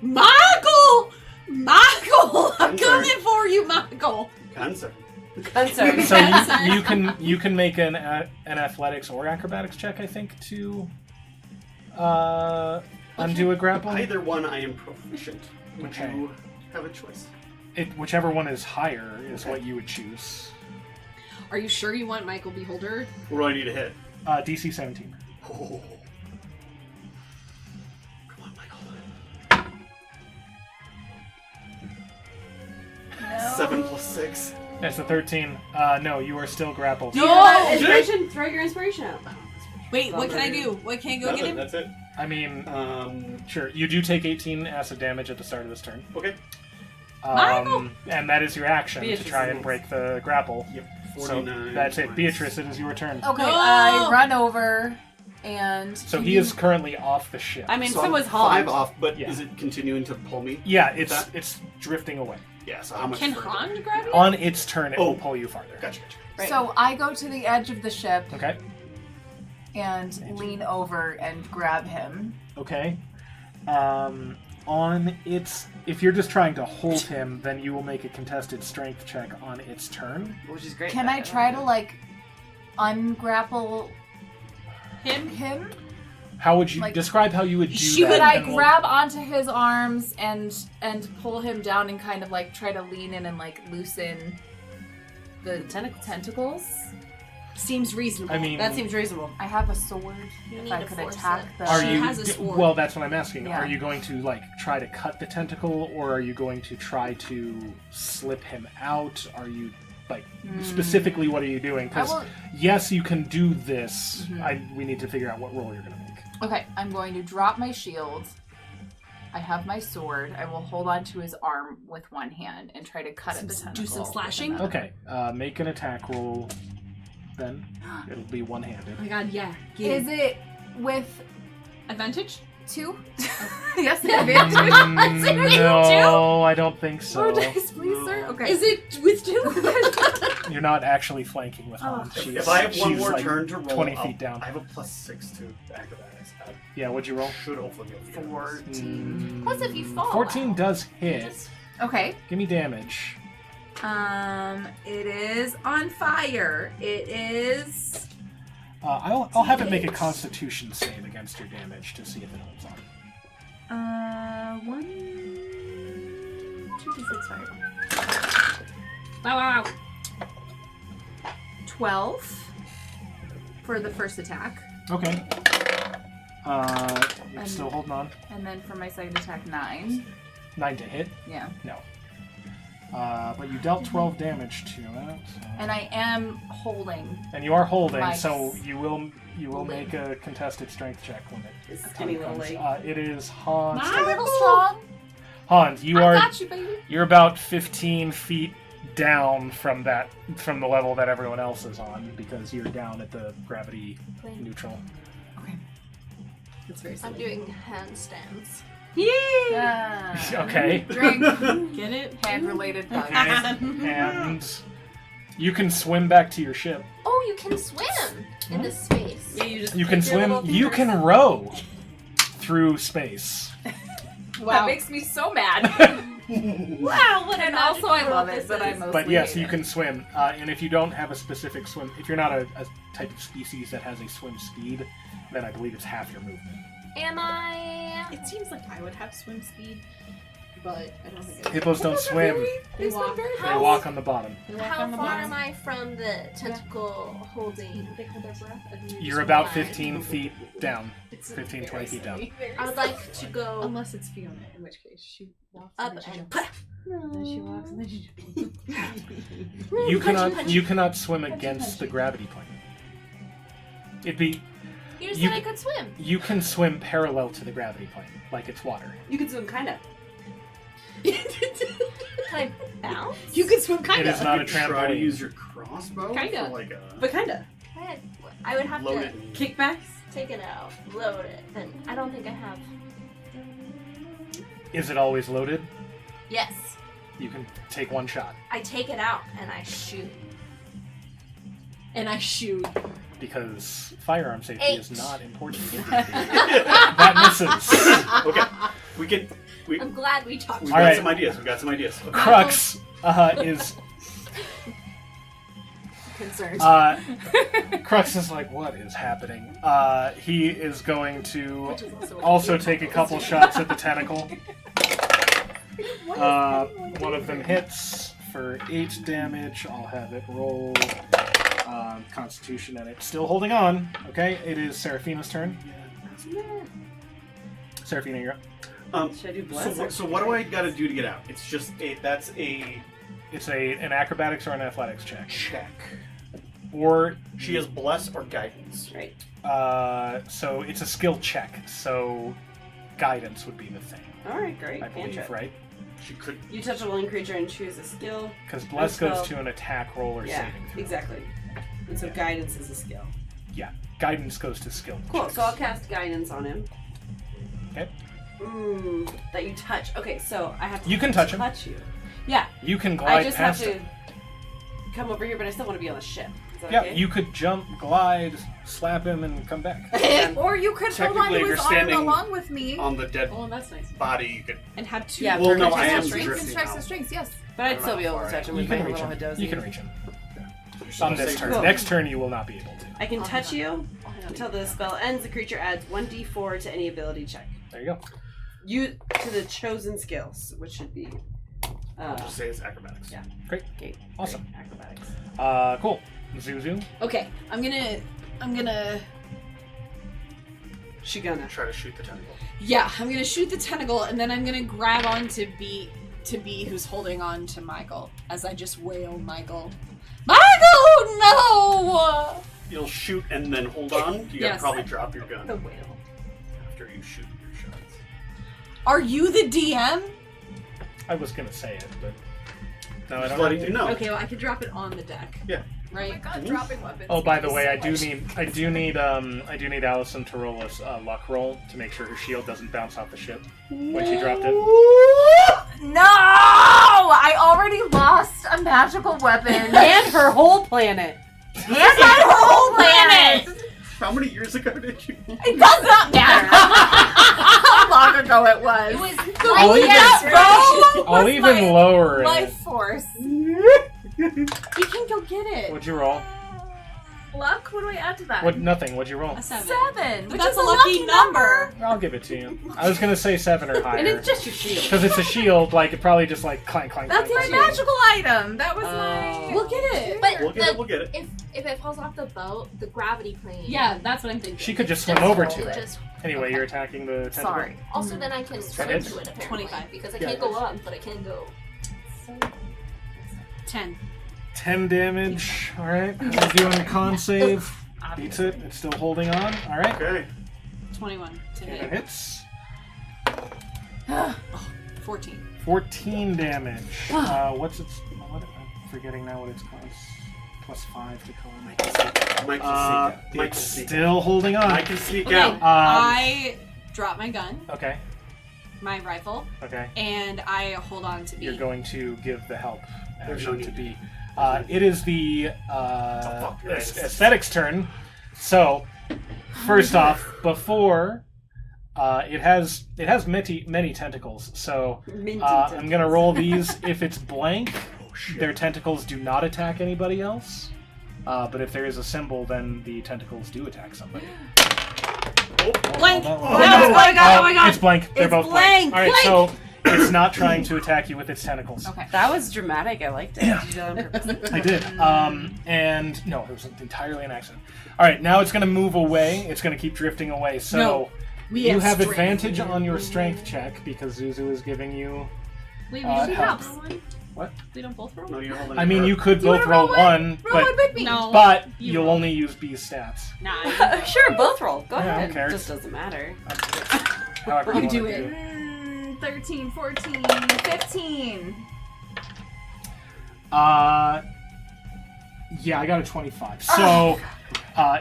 Michael! I'm I'm sorry. coming for you, Michael. Concern. Concerned. So you can make an athletics or acrobatics check, I think, to undo a grapple. Either one I am proficient. Would Okay. you have a choice? Whichever one is higher is what you would choose. Are you sure you want Michael Beholder? What do I need to hit? DC 17. Oh. Come on, Michael. 7 plus 6. That's a 13. No, you are still grappled. No! Inspiration, throw your inspiration out. Wait, what can I do? What can I go get him? That's it. I mean, sure. You do take 18 acid damage at the start of this turn. Okay. Michael! And that is your action Beatrice to try is and next. break the grapple. Yep. So 49 that's it. minus- Beatrice, it is your turn. Okay, No! I run over and. So can he you- is currently off the ship. I mean, So so I'm was 5 Hans. off, but Yeah. is it continuing to pull me? Yeah, That- it's drifting away. Yeah, so how much Can further? Han grab you? On its turn, it Oh. will pull you farther. Gotcha. Right. So I go to the edge of the ship Okay. and lean over and grab him. Okay. On its, if you're just trying to hold him, then you will make a contested strength check on its turn. Which is great. Can I try to like ungrapple him? How would you Like- describe how you would do Should that? Could I and we'll- grab onto his arms and pull him down and kind of like try to lean in and like loosen the tentacles? Seems reasonable. I mean, That seems reasonable. I have a sword. You If need I to could force attack it. the. are She you? has a sword. Well, that's what I'm asking. Yeah. Are you going to like try to cut the tentacle, or are you going to try to slip him out? Are you like specifically what are you doing? I Because will. yes, you can do this. Mhm. We need to figure out what roll you're going to make. Okay, I'm going to drop my shield. I have my sword. I will hold on to his arm with one hand and try to cut at the Do tentacle. some with slashing? another. Okay, make an attack roll. Then it'll be one-handed. Oh my god, yeah. Is it with Advantage? 2? Yes, advantage. No, I don't think so. More dice, please, sir. Okay. Is it with 2? You're not actually flanking with Oh. Han. She's, If I have one she's, more like, turn to roll, 20 I'll- feet down. I have a plus 6 to acrobatics. I Yeah, what'd you roll? should hopefully be able to get this. 14. Plus, if you fall. 14 out. does hit. Okay. Give me damage. It is on fire. It is. I'll have it make a Constitution save against your damage to see if it holds on. 1, 2d6 fire. Wow. 12 for the first attack, Okay. You're And- still holding on. and then for my second attack 9. 9 to hit. Yeah. No. But you dealt 12 damage to it. So. And I am holding. And you are holding, Nice. so you will make a contested strength check when it It's tiny little comes. leg. It is Hans. A little strong. Hans, you I are got you, baby. you're about 15 feet down from the level that everyone else is on because you're down at the gravity neutral. It's very I'm silly. doing handstands. Okay. Drink. Get it? Hand-related bugs. And you can swim back to your ship. Oh, you can swim in this space. Yeah, you just You can click your swim. little You fingers. can row through space. That makes me so mad. Wow, what And also I love it, but I mostly But yes, hate you it. can swim. And if you don't have a specific swim, if you're not a type of species that has a swim speed, then I believe it's half your movement. Am I? It seems like I would have swim speed. but I don't think I Hippos don't swim. They walk. They walk on the bottom. They walk How on the far bottom. am I from the tentacle holding? They hold their breath. And you You're just about fly. 15 feet down. 15, 20 feet down. I would like to go Unless it's Fiona, in which case she walks up and then she and jumps. Then she walks and then she jumps. You cannot swim against the gravity plane. It'd be You just You- said I could swim. you can swim parallel to the gravity plane, like it's water. You can swim kind of. Can I bounce? You can swim kind It of. is not a Try to trampoline. use your crossbow Kinda. for like a But kind of. I would have load to it. And Kickbacks? take it out, load it, and I don't think I have. Is it always loaded? Yes. You can take one shot I take it out and I shoot. And I shoot. because firearm safety 8. is not important. That misses. Okay, we can. I'm glad we talked. We All got right. some ideas. We got some ideas. Okay. Crux is Concerned. Crux is like, what is happening? He is going to Which is also also take a couple shots at the tentacle. One of them hits for 8 damage. I'll have it roll Constitution, and it's still holding on. Okay, it is Seraphina's turn. Seraphina, you're up. Should I do bless? So what do I got to do to get out? It's just that's a It's an acrobatics or an athletics check. check. Or She has bless or guidance. Right. so it's a skill check. So guidance would be the thing, Alright, great. I believe, Cantrip. right? She could. You touch a living creature and choose a skill. Because bless goes spell. to an attack roll or Yeah, saving throw. exactly. And so Yeah. guidance is a skill. Yeah, guidance goes to skill. Cool, checks. so I'll cast guidance on him. Okay. That you touch. Okay, so I have to You can touch him. touch you. You can I glide just have past to him. come over here, but I still want to be on the ship. Is that Yeah, okay? you could jump, glide, slap him, and come back. Or you could hold on Technically, to if his you're arm standing along with me. On the dead Oh, that's nice. body, you could. And have two. Yeah, Well, no, I Strength am and strength and drifting strength now. and strength, yes. But I'd still be able to Alright. touch him You with my can reach little him. Hadozi. You can reach him. So On this say- turn. Cool. Next turn, you will not be able to. I can touch you until the spell ends. The creature adds 1d4 to any ability check. There you go. You to the chosen skills, which should be. I'll just say it's acrobatics. Yeah. Great. Okay. Awesome. Great. Acrobatics. Cool. Zuzu. Okay, I'm gonna. Try to shoot the tentacle. Yeah, I'm gonna shoot the tentacle, and then I'm gonna grab on to B, who's holding on to Michael, as I just wail Michael. Michael, no! You'll shoot and then hold on. You gotta Yes. probably drop your gun The wail. after you shoot your shots. Are you the DM? I was gonna say it, but no, I Just don't letting have you to. know. Okay, well I can drop it on the deck. Yeah. Right. God, dropping weapons. Oh, by the is way, so I do much. need Allison to roll a luck roll to make sure her shield doesn't bounce off the ship when she dropped it. No! I already lost a magical weapon. And her whole planet. And my whole planet! How many years ago did you? It does not matter how long ago it was. It was I'll like even- that, Bow I'll was even lower my it. force. You can go get it. What'd you roll? Luck? What do I add to that? What? Nothing. What'd you roll? A 7. 7, But which that's is a lucky number. I'll give it to you. I was gonna say 7 or higher. And it's just your shield. Because it's a shield, like it probably just like clank, clank, That's clank, my clank. magical item. That was my. We'll get it. But We'll get it. We'll get it. if it falls off the boat, the gravity plane. Yeah, that's what I'm thinking. She could just swim over to it. Just, Anyway, you're attacking the tentacle. Sorry. also, then I can swim hit? to it apparently 25. because I Yeah, can't go that's- up, but I can go. 10. 10 damage. All right. We're doing a con save. Beats it. It's still holding on. All right. Okay. 21 to And it hit. hits. 14. 14 damage. What's its? What, I'm forgetting now what it's called. +5 to con. Mike can sneak out. Mike can sneak out. Still holding on. Mike can sneak Okay, out. I drop my gun, Okay. my rifle, Okay. and I hold on to B. You're going to give the help There's action no to need. be. It is the fuck, you're right. aesthetics turn. So, first off, before it has many tentacles. So I'm gonna roll these. If it's blank, their tentacles do not attack anybody else. But if there is a symbol, then the tentacles do attack somebody. Blank! Oh, Oh my god, oh my god! It's blank. They're It's both blank, All right, blank. so It's not trying to attack you with its tentacles. Okay. That was dramatic. I liked it. Did you do that on purpose? I did. And no, it was entirely an accident. All right, now it's going to move away. It's going to keep drifting away. So No, we you have strength. advantage on your strength check because Zuzu is giving you. Wait, Uh, we help. don't roll one? What? We don't both roll No, one? you're holding I mean, you could Do you both wanna roll roll one, Roll one with me. No. but You you'll roll. only use B's stats. Nah. Sure, both roll. Go Yeah, ahead. who cares? Just doesn't matter. However You you do wanna it. 13, 14, 15. Yeah, I got a 25. So,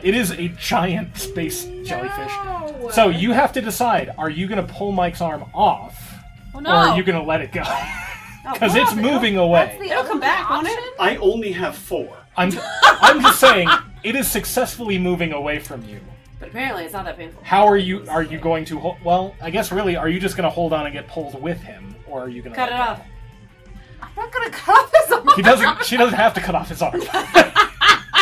it is a giant space jellyfish. No. So you have to decide: are you going to pull Mike's arm off, Oh or no. are you going to let it go? Because it's moving away. It'll come back, won't it? I only have 4. I'm just saying, it is successfully moving away from you. But apparently it's not that painful. How are you going to hold? Well, I guess really, are you just going to hold on and get pulled with him, or are you going to Cut it off. I'm not gonna cut off his arm. She doesn't have to cut off his arm.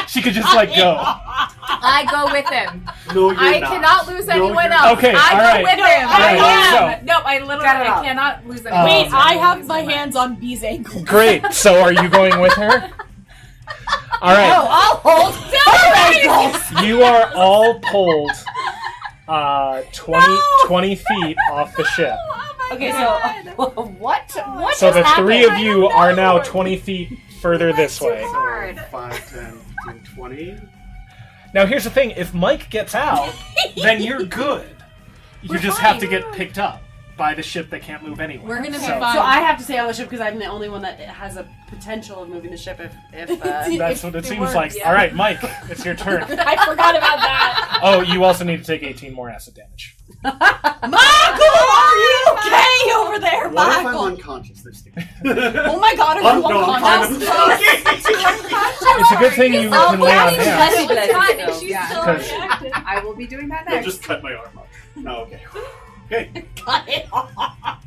She could just let go. I go with him. No, you're I not. cannot lose No, anyone you're else. Okay, I all go right. with him. All right, I am. No, I literally Cut it off. cannot lose anyone Wait, else. I will have lose my them. hands on B's ankle. Great. So are you going with her? All right. No, I'll hold her ankles. You are all pulled 20 feet off the ship. Okay, so what? What So just the three happened? of you are now 20 feet further this way. So 5, 10, 15, 20. Now here's the thing, if Mike gets out, then you're good. You just have to get picked up by the ship that can't move anywhere. We're gonna be So fine. So I have to stay on the ship because I'm the only one that has a potential of moving the ship if that's what it seems works, like. yeah. Alright, Mike, it's your turn. I forgot about that. Oh, you also need to take 18 more acid damage. Michael, are you okay over there, What if I'm Michael? unconscious this time? Oh my God, are you No, I'm unconscious? fine. It's a good thing you can lay on hands. Bless you, bless you. God, and she's Yeah. still Because- reactive. I will be doing that I'll next. just cut my arm off. No, okay. Okay. Cut it off.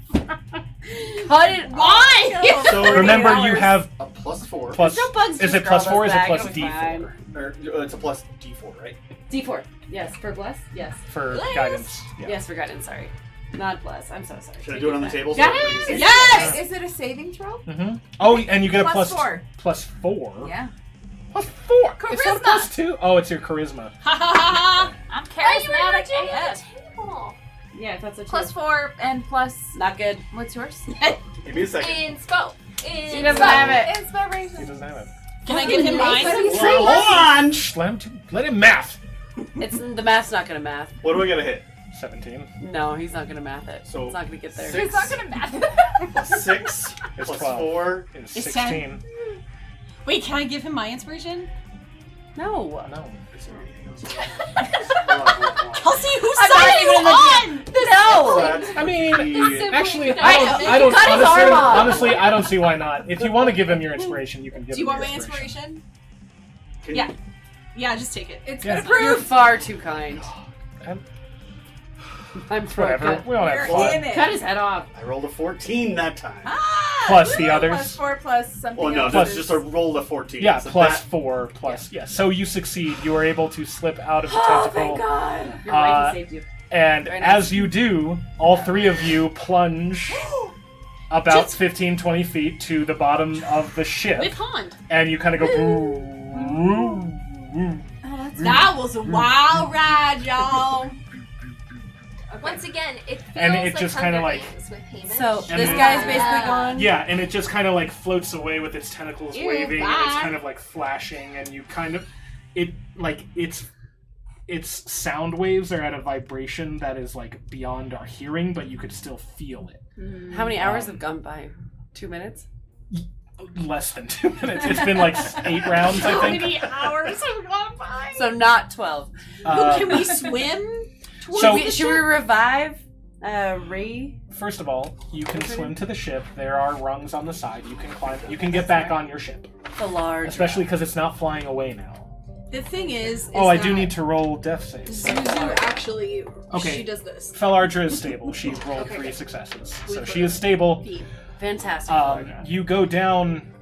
Cut it. Why? So Remember, you have a +4. plus. No bugs Is just it plus grab 4 or us is it back, plus it'll be D4 Or, it's a plus D4, right? D4. Yes, for bless. Yes. for Bless. guidance? Yeah. Yes, for guidance. Sorry, not bless. I'm so sorry. Should I Take do it on the back. table? Yes! everybody can see? Yes! Is it a saving throw? Mm-hmm. Oh, and you get a Plus plus 4. Plus 4? Yeah. Plus 4? It's not Charisma. plus 2? Oh, it's your charisma. Ha ha ha I'm Why are you charismatic doing AF. the table? Yeah, that's a Plus 4 and plus. Not good. What's yours? Give me a second. Inspo. She doesn't have it. He Inspiration. doesn't have it. Can I give him mine? Well, hold on! Let him math. It's the math's not gonna math. What do I gotta hit? 17. No, he's not gonna math it. So, it's not gonna get there. six. He's not gonna math it. Plus 6, It's plus 12. 4. It's It's 16. Wait, can I give him my inspiration? No. No. Is there anything else? Kelsey, whose I'm side not are you even in the- on? No. I mean, Simple actually, guy. I don't Cut his arm off. honestly, I don't see why not. If you want to give him your inspiration, you can give Do you him want your my inspiration? Can Yeah. you- Yeah, just take it. It's Yeah. been You're approved. far too kind. Um, I'm pro Whatever. cut. We all have You're fun. in it. Cut his head off. I rolled a 14 that time. Plus the Plus others. 4 plus something Well, no, else. that's is- just a roll of 14. Yeah, So plus that- 4, plus. Yeah, so you succeed. You are able to slip out of the Oh, tentacle. thank God. You're right, he saved you. And Very nice. as you do, all three of you plunge about 15, 20 feet to the bottom of the ship. With Pond. And you kind of go. "Woo, woo, woo." That was a wild ride, y'all. Once again, it feels And it like just Hunger kinda like- Games with Hamish. So And this then- guy's basically gone. Yeah, and it just kind of like floats away with its tentacles Ew, waving, and it's bye. kind of like flashing, and you kind of its sound waves are at a vibration that is like beyond our hearing, but you could still feel it. How many hours have gone by? 2 minutes? Less than 2 minutes. It's been like 8 rounds, I How think. many hours have gone by? So not 12. Can we swim? So- Should we revive Ray? First of all, you can swim to the ship. There are rungs on the side. You can climb. You can get back on your ship, The large. especially because it's not flying away now. The thing is Oh, I do that need to roll death saves. Zuzu actually, Okay. she does this. Fel Archer is stable. She rolled 3 successes, so she is stable. Fantastic. You go down.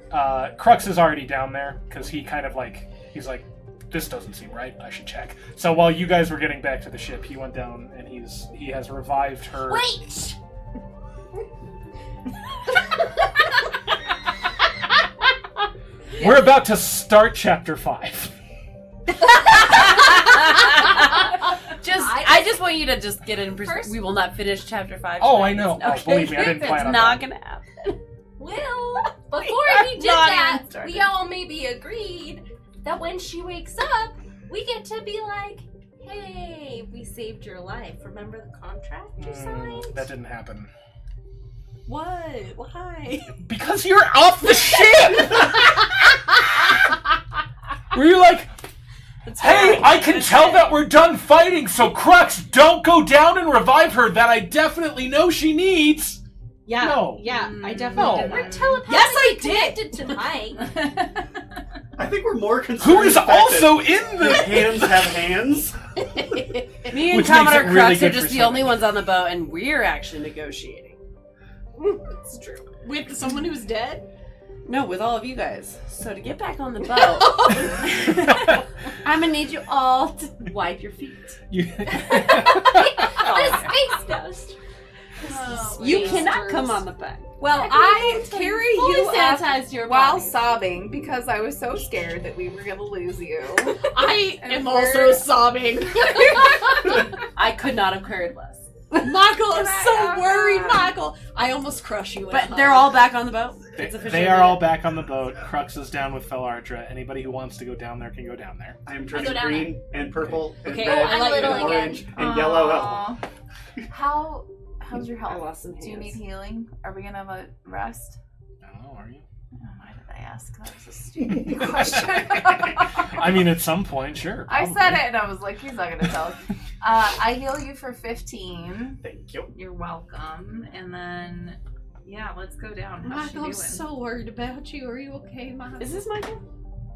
Crux is already down there because he kind of like he's like, this doesn't seem right. I should check. So while you guys were getting back to the ship, he went down and he has revived her. Wait! We're about to start chapter 5. I just want you to just get it in perspective. First- We will not finish chapter 5. Oh, tonight. I know. Okay. Oh, believe me, I didn't plan on It's not that. gonna happen. Well, before are he did not that, even started. we all maybe agreed that when she wakes up, we get to be like, hey, we saved your life. Remember the contract you signed? That didn't happen. What? Why? Because you're off the ship! Were you like, hey, I can tell that we're done fighting, so Crux, don't go down and revive her that I definitely know she needs. Yeah. No. Yeah, I definitely No. did We're that. telepathically Yes, I did. connected to Mike. I think we're more concerned. Who is with the fact also in that the the... hands have hands. Me and Which Commodore makes it really Crux are good just for the only swimming. ones on the boat, and we're actually negotiating. It's true. With someone who's dead? No, with all of you guys. So to get back on the boat, I'm gonna need you all to wipe your feet. You- The space ghost. You cannot come on the back. Well, I carry Fully you up sanitize your while body. sobbing because I was so scared that we were gonna lose you. I And am we're- also sobbing. I could not have cared less. Michael, I'm Can so I- worried, Michael. I almost crush you. in a But hug. they're all back on the boat. It's officially They are all back on the boat. Crux is down with Felardra. Anybody who wants to go down there can go down there. I am go turning down green and purple and Okay, red I like and littling orange and yellow. Aw. How's your I health? lost some Do you hands. need healing? Are we gonna have a rest? I don't know, are you? Oh, why did I ask? That was a stupid question. I mean, at some point, sure. I probably. said it and I was like, he's not gonna tell us. I heal you for 15. Thank you. You're welcome. And then, yeah, let's go down. How's she Michael, I'm doing? so worried about you. Are you okay, Michael? Is this Michael?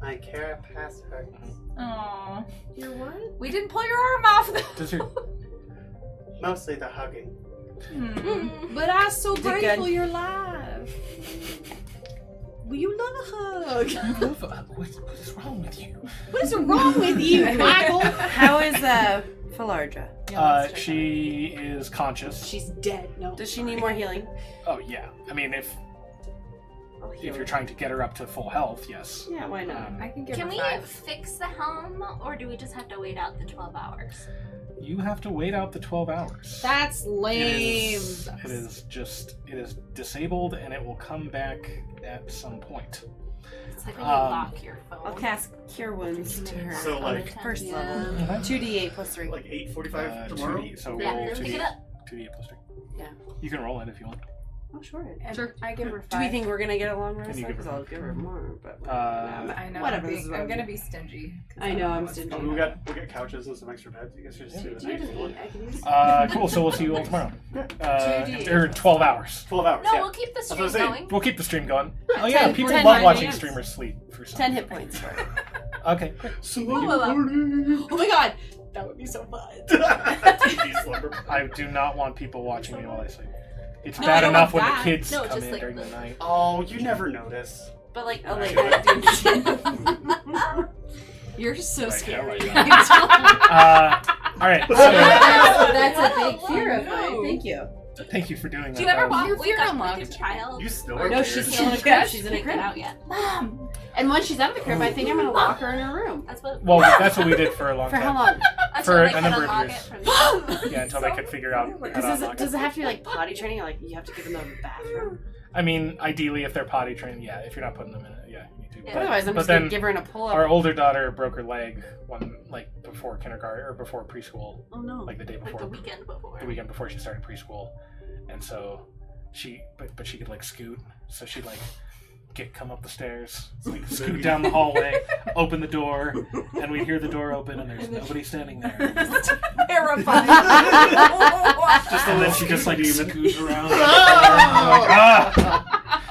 I care past her. Aw. You're what? We didn't pull your arm off though. Does your... Mostly the hugging. But I'm so did grateful good. you're alive. Will you love a hug? What is wrong with you? What is wrong with you, Michael? How is Felardra? She is conscious. She's dead. No. Does she need more healing? Oh, yeah. I mean, if you're trying to get her up to full health, yes. Yeah, why not? I can give Can her we 5. fix the helm, or do we just have to wait out the 12 hours? You have to wait out the 12 hours. That's It lame. is disabled, and it will come back at some point. It's like when you Um, lock your phone. I'll cast Cure Wounds to her So, on like- the first Yeah. level. 2d8 plus 3. Like 8:45 tomorrow. 2D, so Yeah, roll pick 2D8, it up. 2D8 plus 3. Yeah. You can roll it if you want. Oh, sure. Sure. I give her 5. Do we think we're gonna get a long rest? Can you give Because her- I'll give her more, but I know. Whatever, this is I'm what gonna I'm be stingy. 'cause I know, I'm what's stingy. going We on. got couches and some extra beds. You guys should just do Do the you have night an one. 8 I can use? Cool, so we'll see you all tomorrow. 2D8. Or 12 hours. 12 hours. No, yeah. we'll keep the what stream I'm saying. going. We'll keep the stream going. Oh yeah, 10 people 10 love watching minutes. streamers sleep for some 10 hit points. Okay, great. Oh my god. That would be so fun. I do not want people watching me while I sleep. It's No, I bad don't enough want when that. the kids No, come just in like during the- the night. Oh, you never notice. But like a late night. You're so Right, scary. yeah, all right. So, That's a big fear of mine. No. Thank you. thank you for doing that. Do you ever That was- wake up unlocked. like a child? You still Or are No, weird. she's She's still in a in crib. a She's in a Can't crib. get out yet. Mom! And once she's out of the crib, I think I'm gonna lock her in her room. That's what. Well, that's what we did for a long For how time. long? Until for they a can number of unlock years. it from Yeah, until they could figure out how to unlock Does it. it have to be like potty training? Or like you have to give them a bathroom? I mean, ideally, if they're potty trained, yeah. If you're not putting them in it, yeah, you need to. Yeah. But otherwise, I'm But just gonna then give her in a pull our up. older daughter broke her leg before kindergarten or before preschool, Oh no. like the day like before, the weekend before. the weekend before she started preschool, and so but she could like scoot, so she'd like come up the stairs, like scoot down the hallway, open the door, and we hear the door open, and there's nobody standing there. Terrifying. And then she just like scoots around.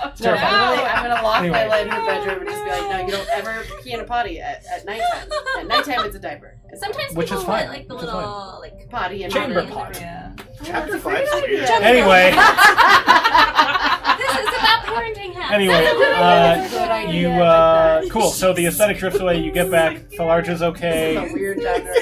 It's No, terrifying. I'm gonna lock Anyway. my leg in her bedroom and just be like, no, you don't ever pee in a potty at nighttime. At nighttime, it's a diaper. It's Sometimes Which people is fine. put like the Which is little like potty and Chamber potty. pot. Yeah. Chapter that's a great 5's weird. idea. Anyway, this is about parenting hacks. anyway, Good idea. you I like that. cool. So the aesthetic drifts away. You get back. Felardra's This is a okay. weird chapter.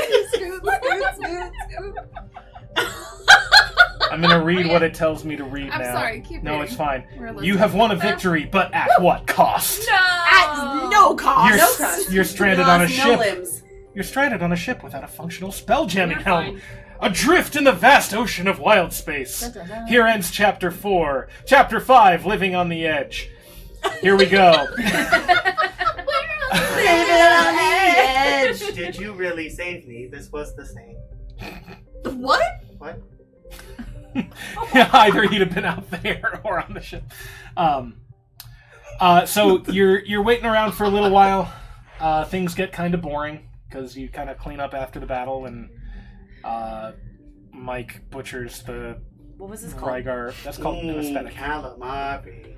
I gonna read what it tells me to read I'm now. sorry, keep No, reading. it's fine. We're You listening. have won a victory, but at what cost? No! At no cost. You're, No cost. you're stranded Lost on a no ship. limbs. You're stranded on a ship without a functional spelljamming You're helm. fine. Adrift in the vast ocean of wild space. Dun, dun, dun. Here ends Chapter 4. Chapter 5, Living on the Edge. Here we go. Did you really save me? This was the same. What? What? Either he'd have been out there or on the ship. So you're waiting around for a little while. Things get kind of boring because you kind of clean up after the battle, and Mike butchers the What was this called? Rygar. That's called an aesthetic. Calamari.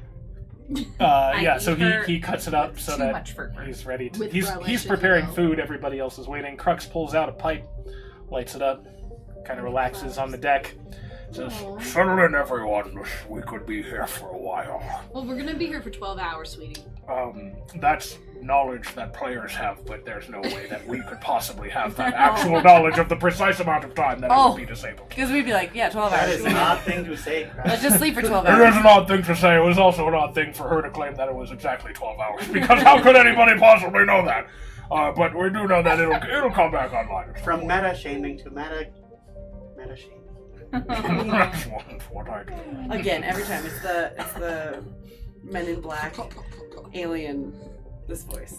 Yeah, I so eat her he cuts it up so Too much much for her. he's ready to. With He's relish, preparing if you will. food. Everybody else is waiting. Crux pulls out a pipe, lights it up, kind of relaxes on the deck. Says, Settle in, everyone. We could be here for a while. Well, we're gonna be here for 12 hours, sweetie. That's knowledge that players have, but there's no way that we could possibly have that actual knowledge of the precise amount of time that it would be disabled. Because we'd be like, yeah, 12 That hours. is an odd thing to say, Let's Crash. just sleep for 12 It is hours. an odd thing to say. It was also an odd thing for her to claim that it was exactly 12 hours, because how could anybody possibly know that? But we do know that it'll come back online. From meta shaming to meta shaming. That's what I do. Again, every time it's the Men in Black alien. This voice.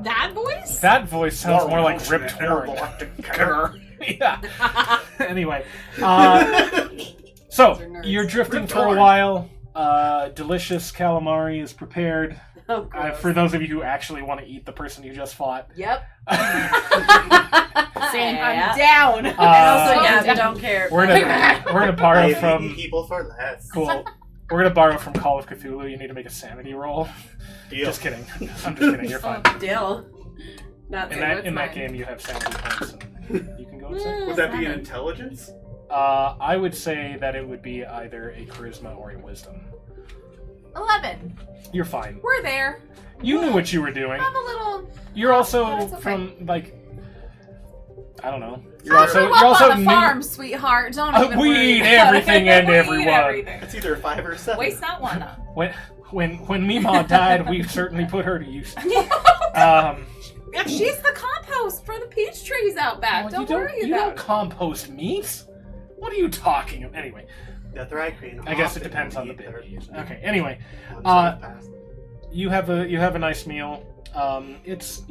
That voice? that voice sounds more like Rip Torn. Killer. Yeah. Anyway, so Those are nerds. you're drifting Rip for a Torn. while. Delicious calamari is prepared. Oh, gross. For those of you who actually want to eat the person you just fought. Yep. Same. Yeah. I'm down. And also, Uh, yeah, we don't care. we're gonna borrow I've from. eaten people for less. Cool. We're gonna borrow from Call of Cthulhu. You need to make a sanity roll. Deal. Just kidding. I'm just kidding. You're fine. Dill. Not In so that it's in that mine. game, you have sanity points, and you can go insane. Would that be an intelligence? I would say that it would be either a charisma or a wisdom. 11. You're fine. We're there. You knew what you were doing. I'm a little. You're also That's okay. from like. I don't know. You're I also grew you're up also on the new. farm, sweetheart. Don't even We worry eat about everything it. and We eat everyone. everything. It's either 5 or 7. Waste not, want not. When Meemaw died, we certainly put her to use. Yeah, she's the compost for the peach trees out back. Well, Don't worry you don't about it. compost meat. What are you talking about? Anyway, That's right, Queen. I guess it Often depends on the eat bit their you use. Okay. Anyway, ones uh, that pass. you have a nice meal. It's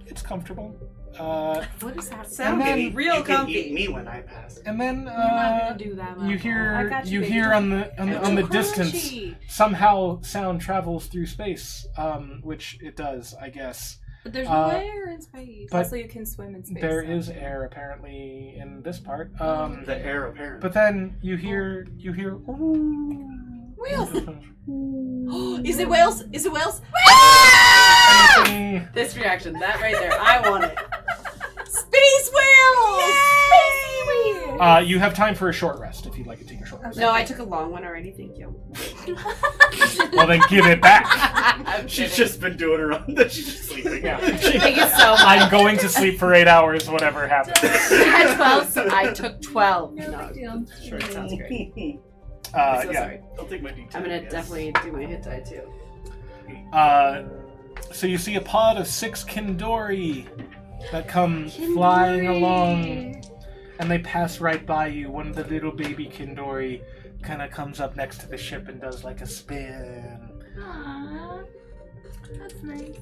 it's comfortable. What is that? Sound then You real can comfy. eat me when I pass. And then We're not gonna do that. you Michael. I hear got you baby. hear on the Too distance crunchy. somehow sound travels through space, which it does, I guess. But there's no Uh, air in space. but Also, you can swim in space. There so- is air apparently in this part. The heir apparent. But then you hear Whales. Is it whales? Is it whales? anything- This reaction, that right there, I want it. Space whales! You have time for a short rest if you'd like to take a short rest. No, I took a long one already, thank you. Well, then give it back. I'm She's kidding. just been doing her own. She's just sleeping. Yeah. Thank you so much. I'm going to sleep for 8 hours, whatever happens. I had 12, so I took 12. No No, big deal. sure, it sounds great. Uh, So yeah. sorry. I'll take my D10. I'm gonna yes. definitely do my hit die too. So you see a pod of 6 Kindori that come flying along, and they pass right by you. One of the little baby Kindori kind of comes up next to the ship and does like a spin. Aww. That's nice.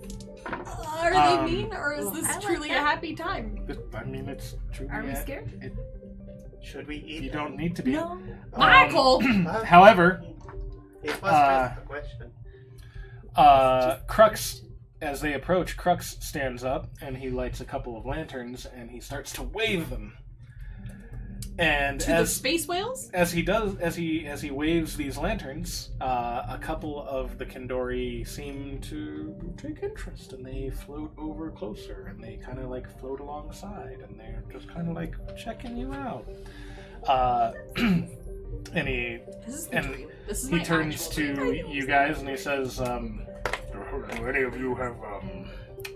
Are Um, they mean, or is this I like truly a that. happy time? I mean, it's true. Are we scared? Should we eat? You don't need to be. No. Michael! However, It was just a question. Crux, as they approach, Crux stands up and he lights a couple of lanterns and he starts to wave them. And To the as space whales? he waves these lanterns, a couple of the Kindori seem to take interest and they float over closer and they kind of like float alongside and they're just kind of like checking you out. And he This is the And dream. This is he my turns actual to dream. you guys and he says, Do any of you have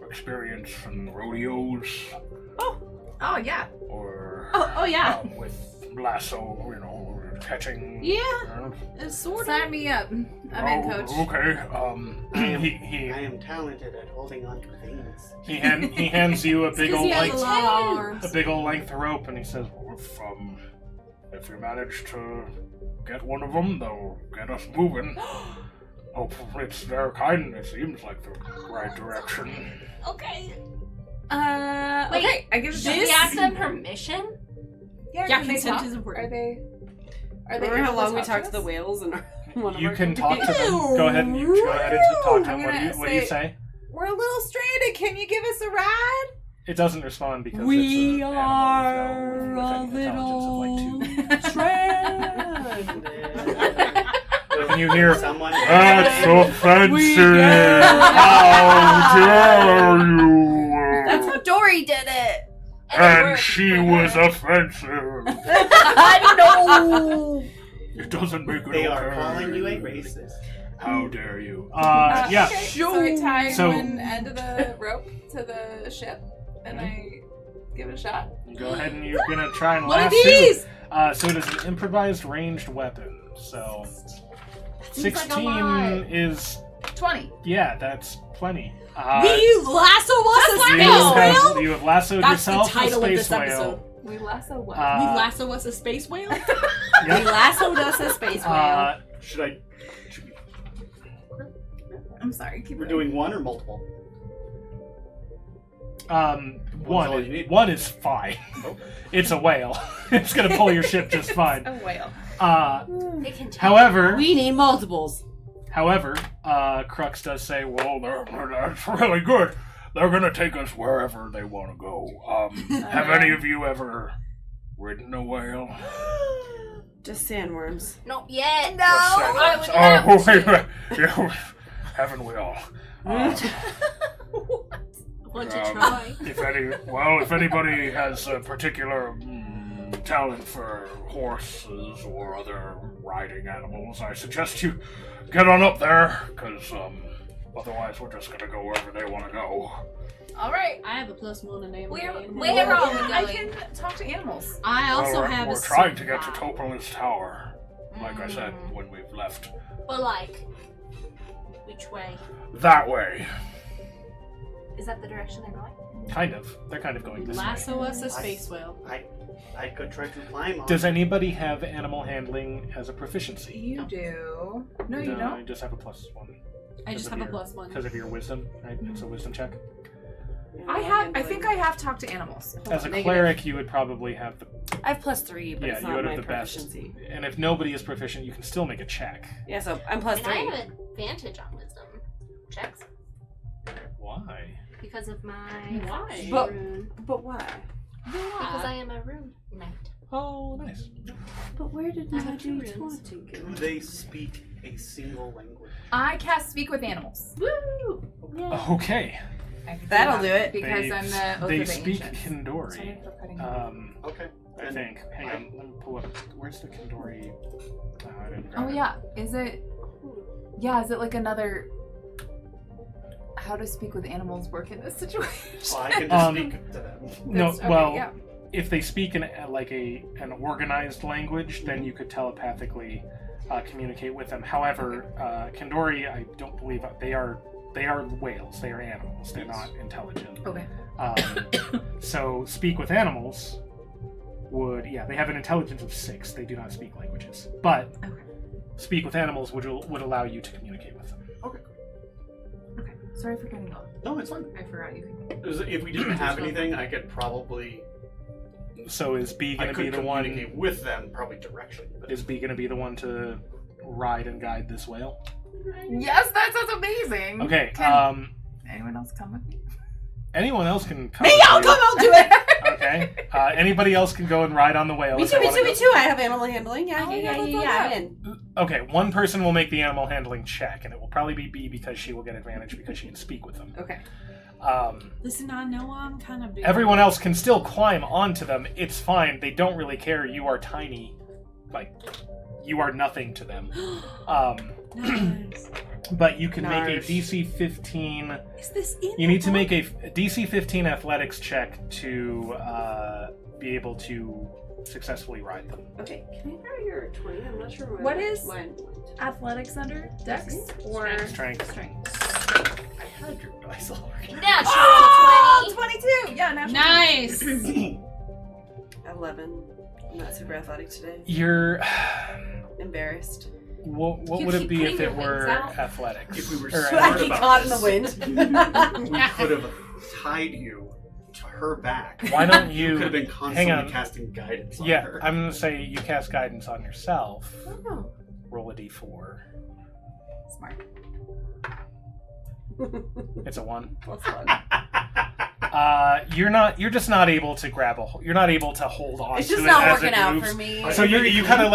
experience in rodeos Oh, yeah. or Oh yeah. with lasso? catching. Yeah. It's sort of. Sign me up. I'm in, coach. Okay. I am talented at holding on to things. He hands you a big Because old he has length, a lot of arms. a big old length of rope, and he says, if you manage to get one of them, they'll get us moving. Hopefully, it's their kind. It seems like the right direction. Okay. Wait, Okay, I give it Should we ask them permission? Yeah, Yeah, can they consent talk? is important. Are they Remember how able long we talk talked to the us? whales and one of You our can talk to companions? them. Go ahead and talk to I'm them. gonna What do you say? We're a little stranded. Can you give us a ride? It doesn't respond because We it's are a a stranded. little And you hear, Someone. "That's offensive! We How dare you!" That's how Dory did it. And she was offensive. I know. It doesn't make it They okay. are calling you a racist. How dare you? Yeah. Okay, so I tie So- one end of the rope to the ship, and I give it a shot. Go ahead and you're gonna try and One of lasso. these! So it is an improvised ranged weapon. So Seems like a 16 lot. is 20. that's plenty. We lasso us a You space have, whale? you have lassoed That's the yourself title a of space this episode. whale. We lasso what? We Uh, lasso us a space whale? Yep. We lassoed us a space whale. Should I? I'm sorry. Keep We're it. doing one or multiple? One all you need. one is fine. Oh. It's a whale. It's gonna pull your ship just fine. A whale. They can tell. However, We need multiples. Crux does say, "Well, that's really good. They're gonna take us wherever they want to go." Have any of you ever ridden a whale? Just sandworms. Not yet. Just I would saying. love to. Yeah, haven't we all? Want to Um, try? If anybody has a particular talent for horses or other riding animals, I suggest you get on up there, because otherwise we're just gonna go wherever they want to go. All right. I have a +1 in name. Where are we I going? can talk to animals. I also Well, have a we're trying to get to survive. Topoli's tower, like I said when we've left. But like, which way? That way, Is that the direction they're going? kind of. They're kind of going this way. Lasso us a space whale. I could try to climb on. Does anybody have animal handling as a proficiency? You do. No, you I don't. just have a +1. I just have a +1. Because of your wisdom, right? It's a wisdom check. I think I have talked to animals. As a Negative. cleric, you would probably have the I have +3, but yeah, it's you not would my have the best. proficiency. And if nobody is proficient, you can still make a check. Yeah, so I'm And I +3. have advantage on wisdom checks Why? because of my Why? But why? because I am a rune knight. Oh, nice. But where did I have 2 runes. Do they speak a single language? I cast speak with animals. Woo! Okay. I can That'll that do it. because They- I'm the oath They of the speak ancients. Kindori. Sorry for cutting Okay. I And think. Hang on, let me pull up. Where's the Kindori? I didn't grab Oh it. yeah, is it? Yeah, is it like another? How to speak with animals work in this situation? Well, I can just Um, speak to them. No, That's- okay, well, yeah. if they speak in an organized language, then you could telepathically communicate with them. However, Kindori, I don't believe they are whales. They are animals. They're not intelligent. Okay. So speak with animals they have an intelligence of 6. They do not speak languages, but Okay. speak with animals would allow you to communicate with them. Okay. Sorry for cutting off. No, it's fine. I forgot you could. If we didn't have anything, I could probably. So is B I going to be could the one? communicate with them, probably directly. But Is B going to be the one to ride and guide this whale? Yes, that sounds amazing. Okay. Can anyone else come with me? Anyone else can come. Me, with I'll you. come, I'll do it! Okay. Anybody else can go and ride on the whale. Me if too, they me wanna too, go. me too. I have animal handling. Yeah, Oh, yeah, yeah, yeah, let's yeah, go yeah. there. I'm in. Okay, one person will make the animal handling check, and it will probably be B because she will get advantage because she can speak with them. Okay. Listen, I know I'm kind of big. Everyone else can still climb onto them. It's fine. They don't really care. You are tiny. Like, you are nothing to them. Nice. But you can make a Nice. DC 15. Is this in You need to make a DC 15 athletics check to be able to successfully ride them. Okay, can I borrow your 20? I'm not sure What is mine. athletics under? Dex or Strength. strength? I had your dice already. Natural Oh, 20. 22! Yeah, natural. Nice. 11. I'm not super athletic today. You're. Embarrassed. What You would it keep be if putting it your wings were out. athletics? If we were Or smart I get about caught in the this, wind. we could have tied you to her back. Why don't You you? could have been Hang constantly on. casting guidance on Yeah, her. I'm gonna say you cast guidance on yourself. Oh. Roll a d4. Smart. It's a 1. Plus 1. You're just not able to grab you're not able to hold on It's to just it not as working it out moves. for me. So you kind of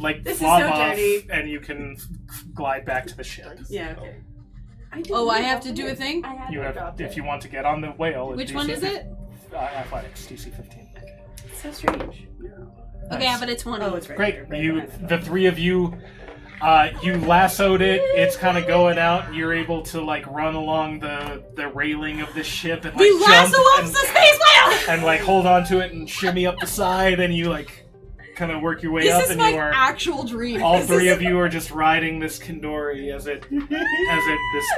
like This is flop so off dirty. and you can glide back to the ship. Yeah, okay. Oh, I have to do a thing? I had You to have, adopt if it. you want to get on the whale. Which it's one DC is it? Athletics, DC 15. So strange. Okay, I have it at 20. Oh, it's right Great. here, right You, behind the three of you, you lassoed it. It's kind of going out. You're able to like run along the railing of the ship and like We jump lasso up and, the space whale! and like hold on to it and shimmy up the side, and you like kind of work your way up, This is and my you are actual dream. all This three is- of you are just riding this Kindori as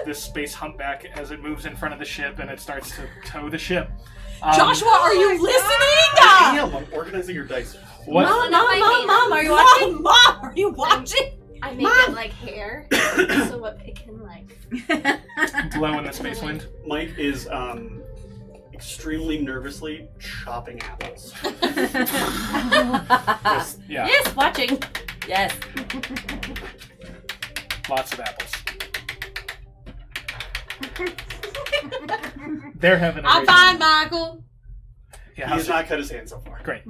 this space humpback as it moves in front of the ship and it starts to tow the ship. Joshua, are you listening? Damn, I'm organizing your dice. What? Mom, are you watching? Mom, are you watching? I make it like hair, so it can like. Blow in the space wind. Mike is extremely nervously chopping apples. Yeah, Yes, watching. Yes. lots of apples. They're having a I'm great fine, time. Michael. Yeah, He how's has not cut his hand so far. great.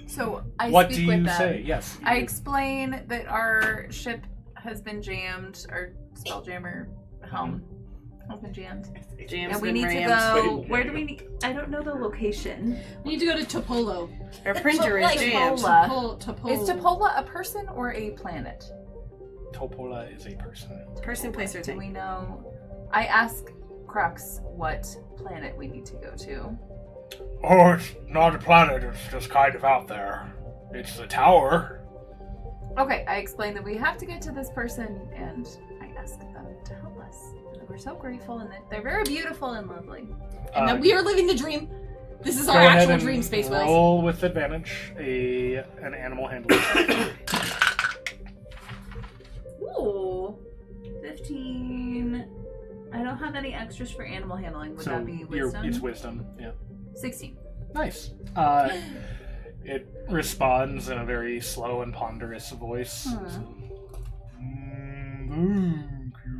So I What speak do with you them. say? Yes. I explain that our ship has been jammed, our Spelljammer helm has been jammed. James And we need to go. Where do we need? I don't know the location. We need to go to Topolo. Our printer is Like jammed. Topola. Topolo. Is Topola a person or a planet? Topola is a person. Person, place, or Do thing. we know? I ask Crux what planet we need to go to. Oh, it's not a planet. It's just kind of out there. It's the tower. Okay, I explain that we have to get to this person, and I ask them to help us. And we're so grateful, and that they're very beautiful and lovely. And that we are living the dream. This is Go our ahead actual and dream, Space Whales. roll with advantage an animal handling check. Ooh, 15. I don't have any extras for animal handling. Would that be wisdom? It's wisdom. Yeah. 16. Nice. It responds in a very slow and ponderous voice.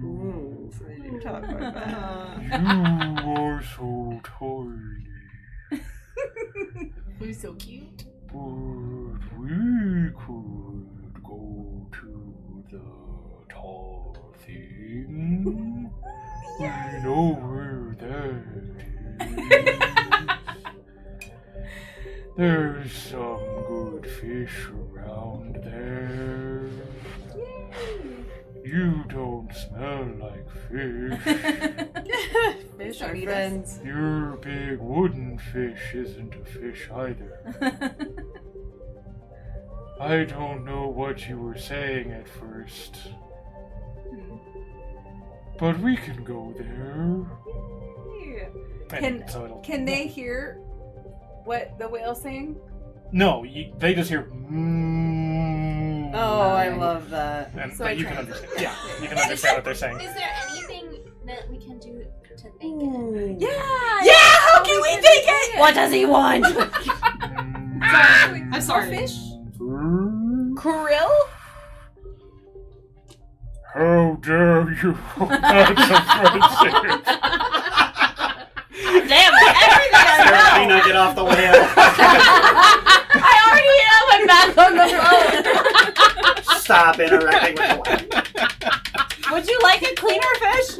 Ooh, so they didn't talk like that. You are so tiny, You're so cute. but we could go to the tall thing. We know where that is. There's some good fish around there. You don't smell like fish. Fish are Eat us. friends. Your big wooden fish isn't a fish either. I don't know what you were saying at first. But we can go there. And so it'll- Can they hear what the whale's saying? No, they just hear. Oh, I love that. And, So but I you can translate. understand. Yeah, you can understand what they're saying. Is there anything that we can do to make it? Yeah! Yeah, how can we think it? What does he want? I'm sorry. Fish? Krill? How dare you? That's offensive. Damn it! Everything I know. Serafina, get off the whale. I already have my back on the phone. Stop interacting with the whale. Would you like a cleaner fish?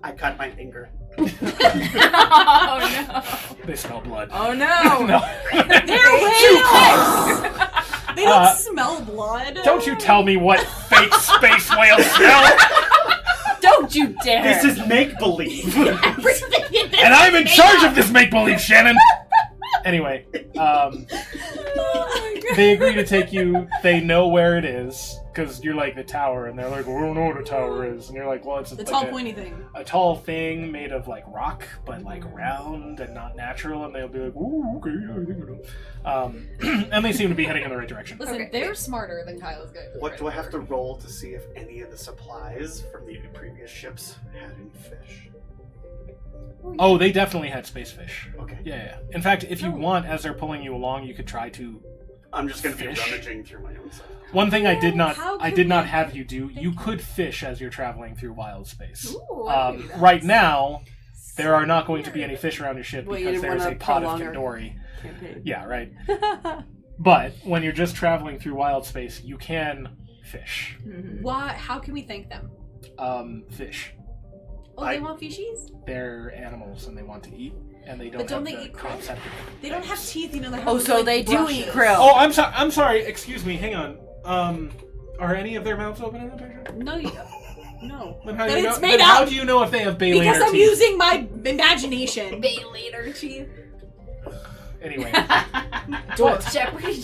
I cut my finger. Oh no. They smell blood. Oh no. No. They're whales! They don't smell blood. Don't you tell me what fake space whales smell. Don't Don't you dare! This is make-believe. Everything in this And I'm in is charge made of this make-believe, Shannon! Anyway, they agree to take you. They know where it is, because you're like the tower, and they're like, we don't know what a tower is. And you're like, well, it's The like tall pointy thing. a tall thing made of like rock, but like round and not natural. And they'll be like, ooh, okay, yeah, I think I know. And they seem to be heading in the right direction. Listen, Okay. they're smarter than Kyla's good. What do I have to roll to see if any of the supplies from the previous ships had any fish? Oh, they definitely had space fish. Okay. Yeah. In fact, if you want, as they're pulling you along, you could try to. I'm just going to be Fish? rummaging through my own stuff. One thing I did not, how I can did not we- have you do. You could fish as you're traveling through wild space. Ooh, I can do that. Right now, there are not going to be any fish around your ship Well, you because didn't there's a wanna pot of prolong our Kandori. campaign. Yeah, right. But when you're just traveling through wild space, you can fish. Why? How can we thank them? Fish. Oh, they want fishies? They're animals and they want to eat, and they don't But don't have they the eat krill? concept of They don't have teeth, you know. They have Oh, so like, they do brushes. eat krill. Oh, I'm sorry. Excuse me. Hang on. Are any of their mouths open in the picture? No, no. Then how, But do you it's know, made then how up. do you know if they have baleen Because or I'm teeth? using my imagination. Bay later, chief. Anyway, Jeopardy.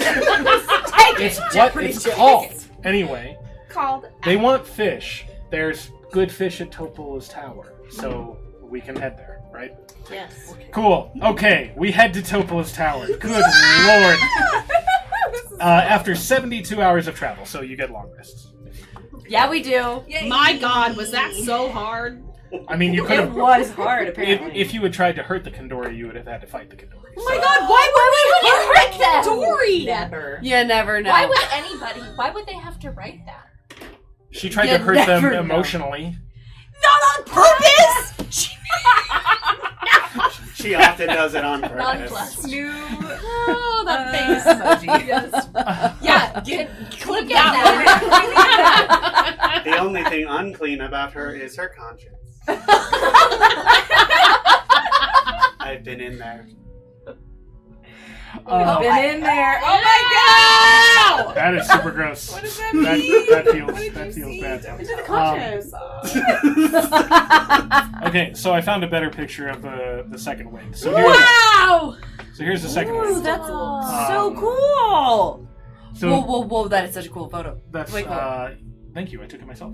it's what it's called. Anyway, Called. they want fish. There's good fish at Topola's Tower, so we can head there, right? Yes. Cool. Okay, we head to Topola's Tower. Good lord. After 72 hours of travel, so you get long rests. Yeah, we do. My God, was that so hard? I mean, you could It have. was hard, apparently. If you had tried to hurt the Kandori, you would have had to fight the Kandori. Oh my God, why would we hurt them? Dory? Never. You never know. Why would anybody? Why would they have to write that? She tried to You hurt them never know. emotionally. Not on purpose. She often does it on purpose. Nonplussed. New Oh, that face. emoji. Yes. Yeah, Clip that that. The only thing unclean about her is her conscience. I've been in there. Been in there. Oh my God! That is super gross. What does that mean? That What feels did you bad. see? Into the conscious. Okay, so I found a better picture of the second wing. So Wow! here's the second Ooh, wing. that's so cool. So Whoa, that is such a cool photo. that's Wait, cool. thank you. I took it myself.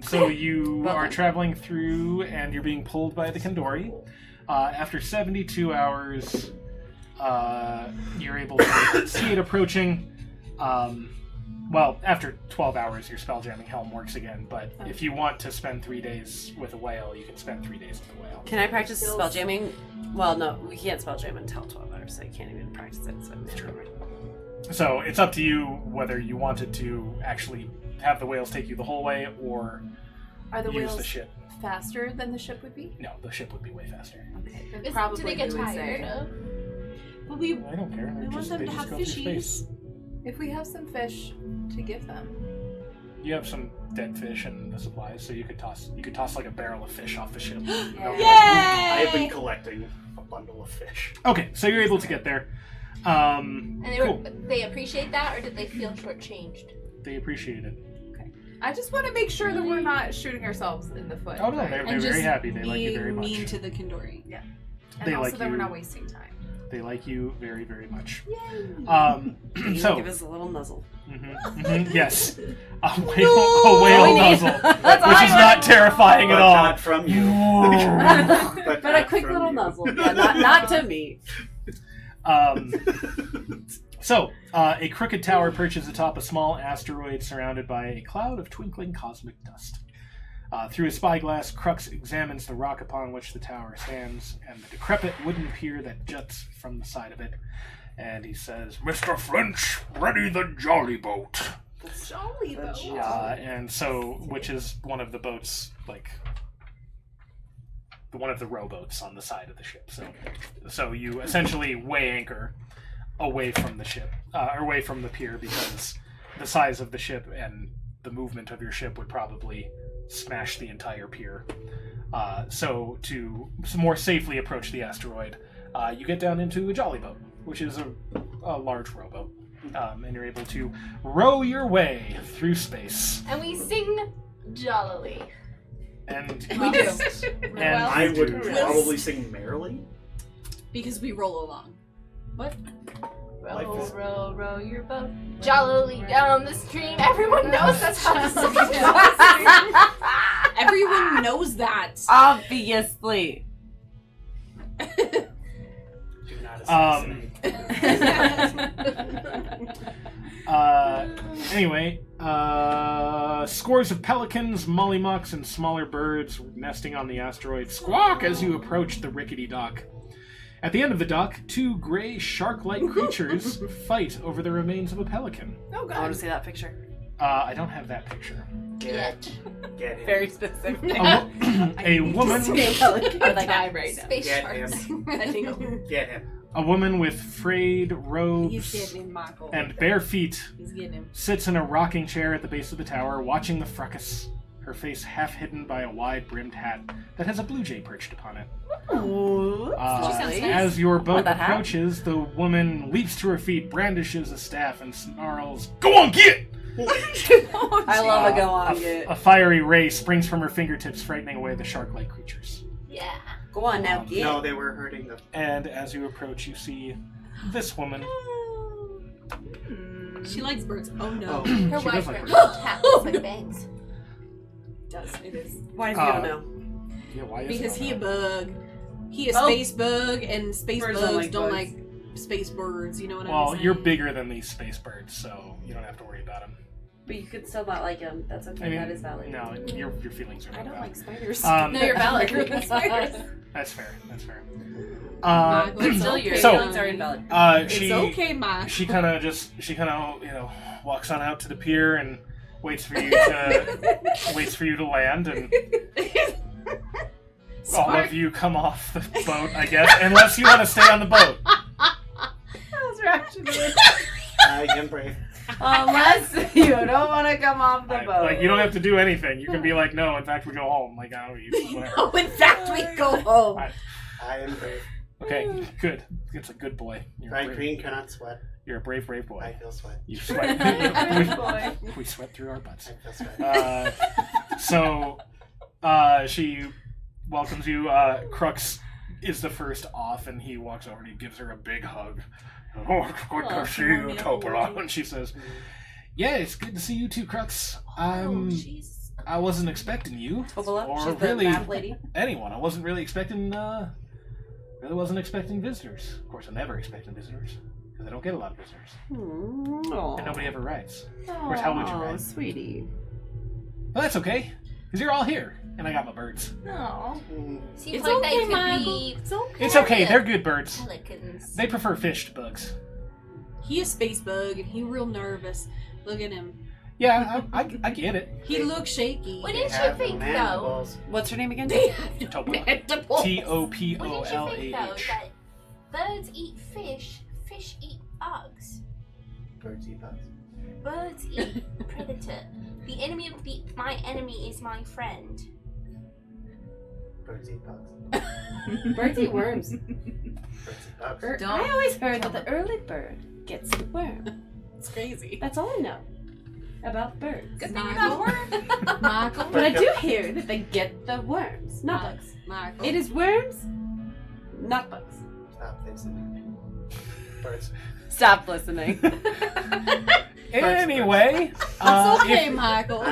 So you Well are done. traveling through, and you're being pulled by the Kandori. After 72 hours, you're able to see it approaching. Well, after 12 hours, your spelljamming helm works again. But if you want to spend 3 days with a whale, you can spend 3 days with a whale. Can I practice spelljamming? Well, no, we can't spelljam until 12 hours, so I can't even practice it. So It's true. So it's up to you whether you wanted to actually have the whales take you the whole way or Are the use whales the ship. faster than the ship would be? No, the ship would be way faster. Okay. then Do probably they get we would tired? say, But we I don't care. We want them they to just have go through fishies. space. if we have some fish to give them. You have some dead fish and the supplies, so you could toss like a barrel of fish off the ship. I have been collecting a bundle of fish. Okay, so you're able to get there. And Cool. they appreciate that, or did they feel shortchanged? They appreciate it. I just want to make sure that we're not shooting ourselves in the foot. Oh no, right? they're and very just happy. They like you very being mean much. to the Kandori. And they also like that we're you. not wasting time. They like you very, very much. you So give us a little nuzzle. yes, a whale nuzzle, That's all which I is want. not terrifying But at all. not from you. But a not quick from little you. nuzzle. Yeah, not to me. A crooked tower perches atop a small asteroid surrounded by a cloud of twinkling cosmic dust. Through a spyglass, Crux examines the rock upon which the tower stands and the decrepit wooden pier that juts from the side of it. And he says, "Mr. French, ready the jolly boat." Jolly though. Which is one of the boats, like one of the rowboats on the side of the ship. So you essentially weigh anchor away from the ship, away from the pier, because the size of the ship and the movement of your ship would probably smash the entire pier. So to more safely approach the asteroid, you get down into a jolly boat, which is a large rowboat. And you're able to row your way through space. And we sing jollily. And We do. And I you would do. probably sing merrily. Because we roll along. What? Life Row, is- row, row your boat jollily down the stream. Everyone knows that's how the song goes. Everyone knows that. Obviously. Do not assassinate. Anyway, scores of pelicans, mollymucks, and smaller birds nesting on the asteroid squawk as you approach the rickety dock. At the end of the dock, two gray shark-like creatures fight over the remains of a pelican. I want to see that picture. I don't have that picture. Get him. Very specific. A woman, Are they Die not? right now. Space Get sharks. Get him. a woman with frayed He's robes getting him, Michael. and bare feet He's getting him. sits in a rocking chair at the base of the tower, watching the fracas. Her face half hidden by a wide-brimmed hat that has a blue jay perched upon it. She sounds nice. As your boat Want that hat? approaches, the woman leaps to her feet, brandishes a staff, and snarls, "Go on, get!" I love a go on, get. A fiery ray springs from her fingertips, frightening away the shark-like creatures. Yeah. Go on now, get. No, they were hurting the. And as you approach, you see this woman. She likes birds. Oh no. Oh. Her She white does like hair birds. taps like bangs. Does it is. Why do you don't know? Yeah, why is Because that? he a bug. He a Oh. space bug, and space Birds bugs don't don't like like space birds. You know what I'm Well, saying? you're bigger than these space birds, so you don't have to worry about them. But you could still not like him. That's okay. I mean, that is valid. No, your feelings are I not don't valid. like spiders. Um, No, you're valid. Spiders. That's fair. That's fair. Michael, it's Still, okay. your So- feelings are invalid. She It's okay, Mike. she kind of walks on out to the pier and waits for you to land, and all of you come off the boat, I guess, unless you want to stay on the boat. I am brave. Unless you don't want to come off the boat. Like you don't have to do anything. You can be like, no, in fact, we go home. Like I don't whatever. Oh, in fact, we go home. I am brave. Okay, good. It's a good boy. You're a Bright brave, green cannot sweat. you're a brave boy. I feel sweat. You sweat. boy. we sweat through our butts. I feel sweat. So she welcomes you. Crux is the first off, and he walks over and he gives her a big hug. Oh, it's good to see you, Topera. And she says, "Yeah, it's good to see you too, Crux. I wasn't expecting you, Topola? or She's the really math lady. anyone. I wasn't really expecting. Really wasn't expecting visitors. Of course, I'm never expecting visitors because I don't get a lot of visitors, and nobody ever writes. Of course, how would you Oh, write? sweetie. Well, that's okay, because you're all here, and I got my birds. No. Mm. Seems It's like okay, they could Michael. be It's okay. It's okay. They're good birds. pelicans. They prefer fish to bugs. He a space bug, and he real nervous. Look at him. Yeah, I get it. He looks shaky. What They did you have think, though? mandibles. What's her name again? They have no Topola. mandibles. What did you think, though, Topolah. that birds eat fish, fish eat bugs, Birds eat bugs. birds eat predator. The enemy of my enemy is my friend. Birds eat bugs. Birds eat worms. Birds eat bugs. I always heard that the early bird gets the worm. It's crazy. That's all I know about birds. Good thing you're Michael. not worm. Michael. But I do hear that they get the worms, not bugs. Michael. It is worms, not bugs. Stop listening. Birds. Stop listening. Anyway, It's okay, Michael.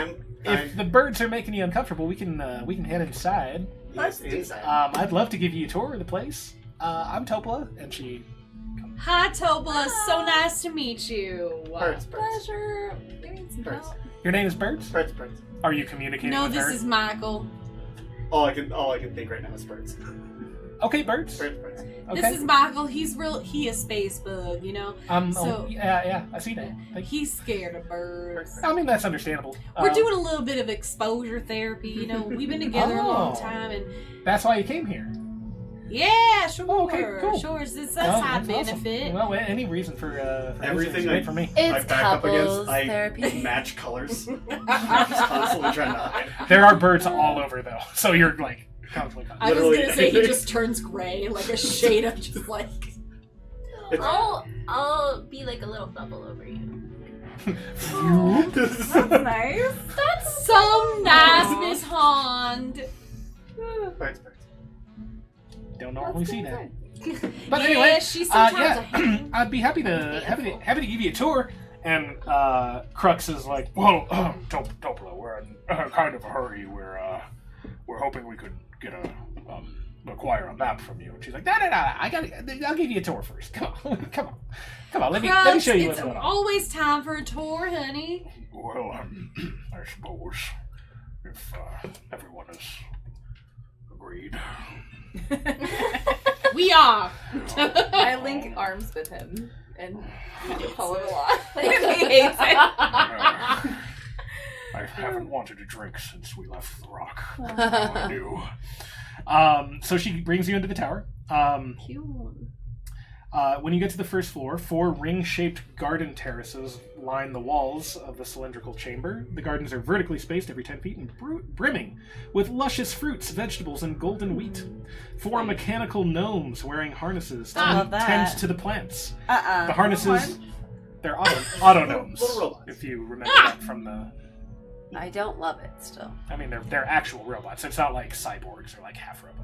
if the birds are making you uncomfortable, we can head inside. Yes, inside. I'd love to give you a tour of the place. I'm Topola, and she. Hi, Topola. So nice to meet you. Birds, birds. Pleasure. Birds. Your name is Birds. Birds, birds. Are you communicating No, with this her? is Michael. All I can think right now is birds. Okay, Birds. Birds, birds. Okay. This is Michael. He a space bug, you know? so- yeah, I see that. He's scared of birds. I mean, that's understandable. We're doing a little bit of exposure therapy, you know. We've been together a long Oh. time, and That's why you came here. yeah, sure, Oh, okay, cool. sure. It's a Oh, side that's awesome. benefit. Well, any reason for Everything is great for me. I It's back up against. couples I therapy. match colors. Just constantly trying to hide. There are birds all over though, so you're like constantly. I was Literally gonna say he anything. just turns gray, like a shade of just like. It's- I'll be like a little bubble over you. That's nice. That's so nice, Miss Hond. Birds. Don't normally see that. But Yeah, anyway, she's sometimes a yeah, hand. I'd be happy to give you a tour. And Crux is like, well, don't blow. We're in kind of a hurry. We're hoping we could get acquire a map from you. And she's like, no. I'll give you a tour first. Come on. Let me show you what's It's going on. always time for a tour, honey. Well, I suppose if everyone has agreed. We are. I link arms with him and follow a lot. He hates it. I haven't wanted a drink since we left the rock. I knew. So she brings you into the tower. Cute. When you get to the first floor, 4 ring-shaped garden terraces line the walls of the cylindrical chamber. The gardens are vertically spaced every 10 feet and brimming with luscious fruits, vegetables, and golden wheat. 4 mechanical gnomes wearing harnesses love that. tend to the plants. Uh-uh. The harnesses, they're auto gnomes, Little robots. if you remember that from the... I don't love it still. I mean, they're actual robots. It's not like cyborgs or like half robot.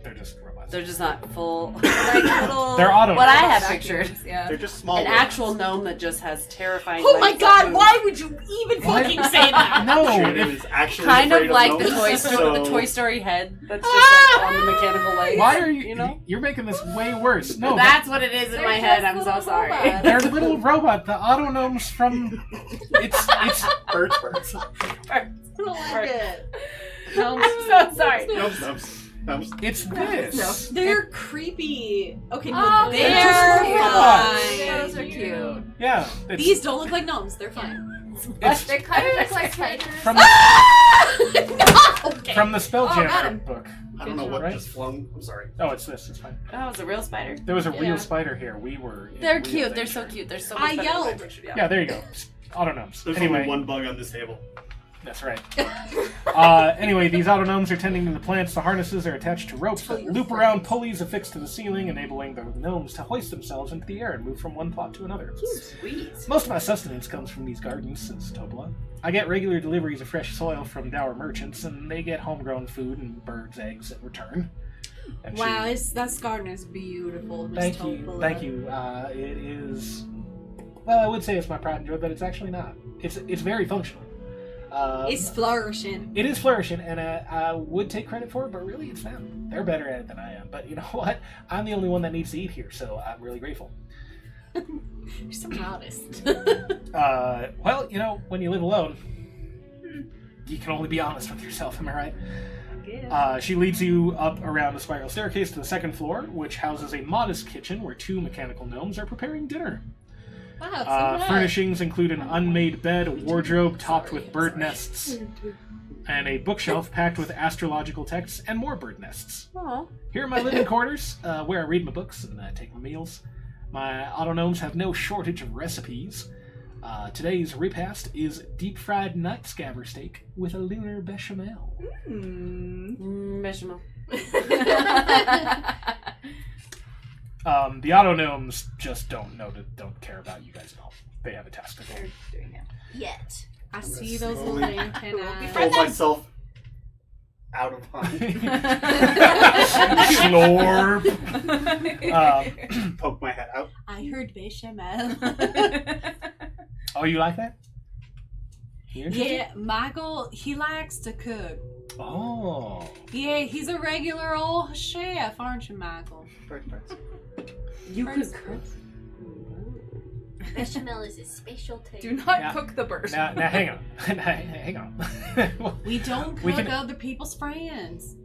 They're just robots. They're just not full. Like little. They're auto What I gnomes. have pictured. Yeah. They're just small. An robots. actual gnome that just has terrifying. Oh my legs that god, move. why would you even fucking say that? No, Shannon is actually Kind of afraid like the gnomes, the so- Toy Story head that's just like on the mechanical legs. why are you? You know? You're making this way worse. No, That's what it is in They're my head. just I'm so little sorry. robots. they're little robot. The auto gnomes from. It's Birds. I don't like it. I'm so sorry. Gnomes. it's this. They're creepy. Okay, no, Oh, they're they're fine. Those are cute. Yeah, it's, These don't look like gnomes. They're fine. it's They kind of look like spiders. from the, Okay. from the Oh, got Spelljammer him. book. I don't know what Right? just flung. I'm sorry. Oh, it's this. It's fine. Oh, it's a real spider. There was a Yeah. real spider here. We were. in They're real cute. They're so danger. cute. They're so I much better than yelled. pictured. Yeah, there you go. Auto gnomes. There's Anyway, only one bug on this table. that's right. Anyway, these auto gnomes are tending to the plants. The harnesses are attached to ropes that loop around pulleys affixed to the ceiling, enabling the gnomes to hoist themselves into the air and move from one plot to another. Sweet. Most of my sustenance comes from these gardens, says Topola. I get regular deliveries of fresh soil from dour merchants, and they get homegrown food and birds' eggs in return. And Wow, she- this garden is beautiful. Miss Thank you. Topola. Thank you. It is... Well, I would say it's my pride and joy, but it's actually not. It's very functional. It's flourishing. It is flourishing, and I would take credit for it, but really it's them. They're better at it than I am. But you know what? I'm the only one that needs to eat here, so I'm really grateful. You're so modest. Well, you know, when you live alone, you can only be honest with yourself, am I right? She leads you up around a spiral staircase to the second floor, which houses a modest kitchen where 2 mechanical gnomes are preparing dinner. Wow, it's so nice. Furnishings include an unmade bed, a wardrobe topped with bird nests, and a bookshelf packed with astrological texts and more bird nests. Aw. Here are my living quarters, where I read my books and take my meals. My auto gnomes have no shortage of recipes. Today's repast is deep-fried night scaver steak with a lunar bechamel. Bechamel. The auto gnomes just don't care about you guys at all. They have a task to do. Yet. I see those Slowly little antennae. Pull myself out of hunt. Slorp. Poke my head out. I heard bechamel. Oh, you like that? You interested? Yeah, Michael, he likes to cook. Oh. Yeah, he's a regular old chef, aren't you, Michael? Birds. You could cook. Bechamel is a specialty. Do not Yeah. cook the bird. Now hang on. Hang on. We don't We cook can- other people's friends.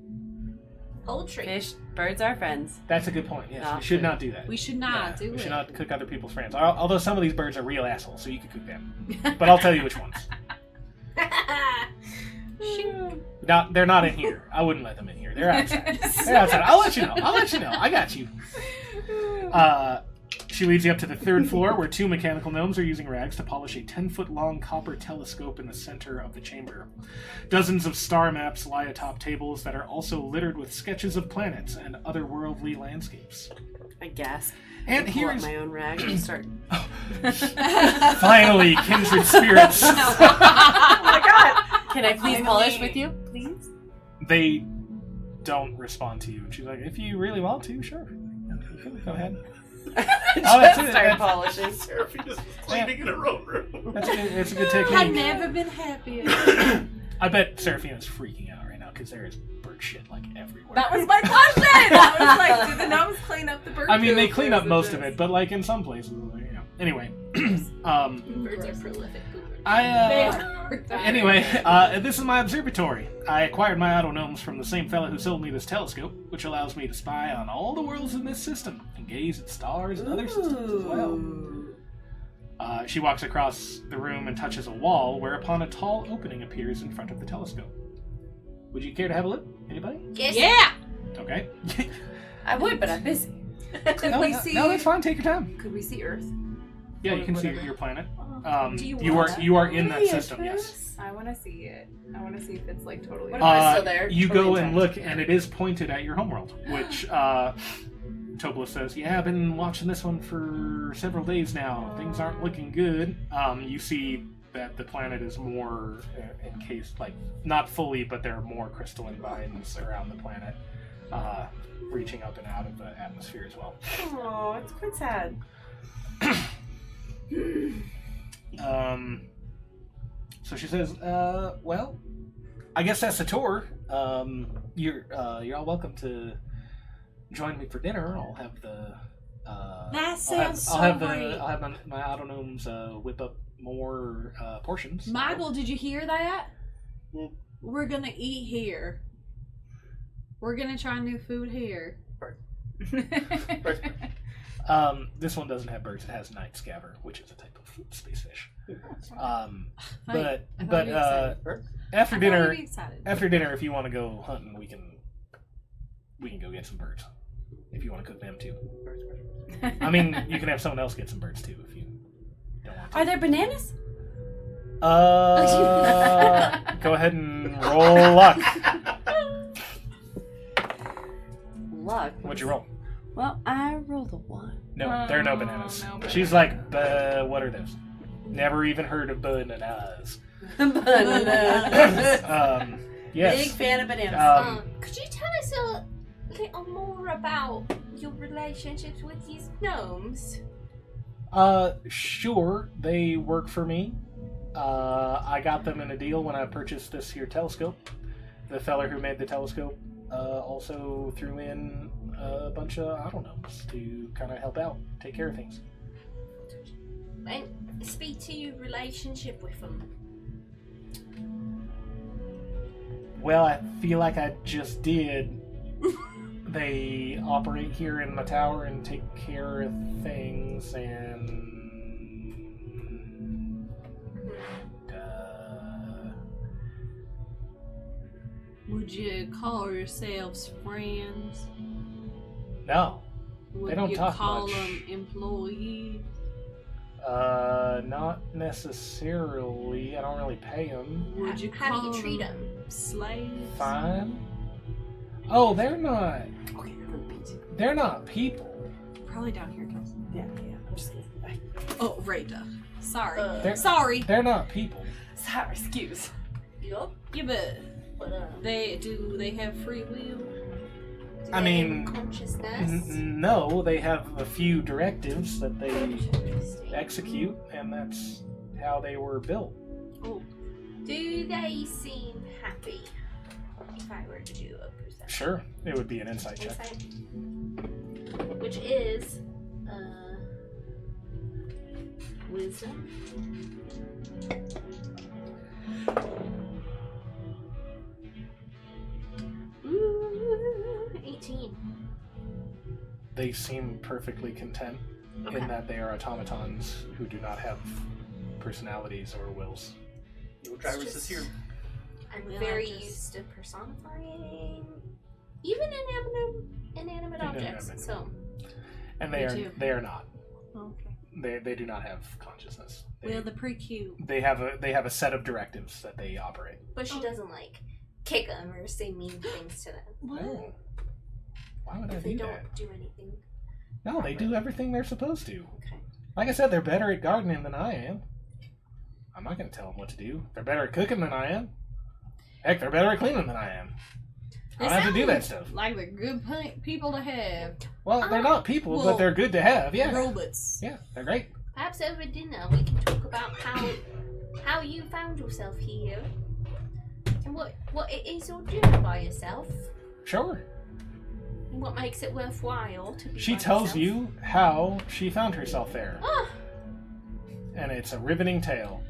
Poultry. Fish, birds are friends. That's a good point. Yes, Not we should food. not do that. We should not do we it. should not cook other people's friends. Although some of these birds are real assholes, so you could cook them. But I'll tell you which ones. No, they're not in here. I wouldn't let them in here. They're outside. They're outside. I'll let you know. I got you. She leads you up to the 3rd floor, where 2 mechanical gnomes are using rags to polish a 10-foot-long copper telescope in the center of the chamber. Dozens of star maps lie atop tables that are also littered with sketches of planets and otherworldly landscapes. I guess. And Pull here up is my own rag and start. finally kindred spirits. Oh my god! Can I please polish with you, please? They don't respond to you. And she's like, if you really want to, sure. You can go ahead. That's it. Start polishing. Seraphine is cleaning in her own room. It's a good I've technique. never been happier. I bet Seraphina's freaking out right now because there is bird shit like everywhere. That was my question! I was like, do the gnomes clean up the bird I mean, they poop, clean or up is most just- of it, but like in some places, you know. Anyway, Birds are prolific poopers. Anyway, this is my observatory. I acquired my auto gnomes from the same fella who sold me this telescope, which allows me to spy on all the worlds in this system and gaze at stars and other systems as well. She walks across the room and touches a wall, whereupon a tall opening appears in front of the telescope. Would you care to have a look? Anybody? Yes. Yeah! Okay. I would, but I'm busy. Could we see? No, that's fine. Take your time. Could we see Earth? Yeah, you can see Whatever. your planet. Do you You want are in that system. Yes. I want to see it. I want to see if it's like totally. What about still there? You Totally go and intact. look, and it is pointed at your homeworld, which Tobler says, yeah, I've been watching this one for several days now. Things aren't looking good. You see that the planet is more encased, like, not fully, but there are more crystalline vines around the planet, reaching up and out of the atmosphere as well. Oh, it's quite sad. So she says, well, I guess that's the tour. You're all welcome to join me for dinner. I'll have the That sounds I'll have great. I'll have my autonomes whip up more portions. Michael, did you hear that? Hmm. We're gonna eat here. We're gonna try new food here. This one doesn't have birds. It has night scaver, which is a type of space fish. Hey, I thought But you'd be excited. after I thought dinner, you'd be excited. after dinner, if you want to go hunting, we can go get some birds. If you want to cook them too. I mean, you can have someone else get some birds too if you don't want to. Are there bananas? Go ahead and roll luck. Luck. What'd you roll? Well, I rolled a 1. No, there are no bananas. no bananas. She's like, what are those? Never even heard of bananas. Bananas. Yes. Big fan of bananas. Could you tell us a little more about your relationships with these gnomes? Sure. They work for me. I got them in a deal when I purchased this here telescope. The feller who made the telescope also threw in a bunch of autonomes to kind of help out, take care of things. And speak to your relationship with them. Well, I feel like I just did. They operate here in my tower and take care of things, and Would you call yourselves friends? no, Would don't you talk call much. them employees? not necessarily. I don't really pay them. Would you How call do you treat them them? slaves? Fine. Oh, they're not. Okay, I'm gonna beat you. They're not people. Probably down here, Kelsey. Yeah, I'm just kidding. Oh, right. Sorry. They're- Sorry. They're not people. Sorry, excuse. Yup. Yeah, but But they have free will. do I they mean, have consciousness. No, they have a few directives that they Interesting. execute, and that's how they were built. Oh, Do they seem happy? If I were to do a perception. Sure, it would be an insight check. Insight. Which is wisdom. Ooh, 18. They seem perfectly content Okay. in that they are automatons who do not have personalities or wills. No drivers this year. I'm Well, very I just- used to personifying even inanimate objects. Inanimate. So And Me they too. are not. Okay. They do not have consciousness. Well, they're pretty cute. They have a set of directives that they operate. But she doesn't like kick them or say mean things to them. No. Why would I If they do don't that? do anything. No, they do everything they're supposed to. Okay. Like I said, they're better at gardening than I am. I'm not going to tell them what to do. They're better at cooking than I am. Heck, they're better at cleaning than I am. I don't have to do that stuff. Like the good people to have. Well, they're not people, well, but they're good to have. Yeah. Robots. Yeah, they're great. Perhaps over dinner we can talk about how you found yourself here and what it is you're doing by yourself Sure. and what makes it worthwhile to be. She by tells yourself. you how she found herself there. Ah, And it's a riveting tale.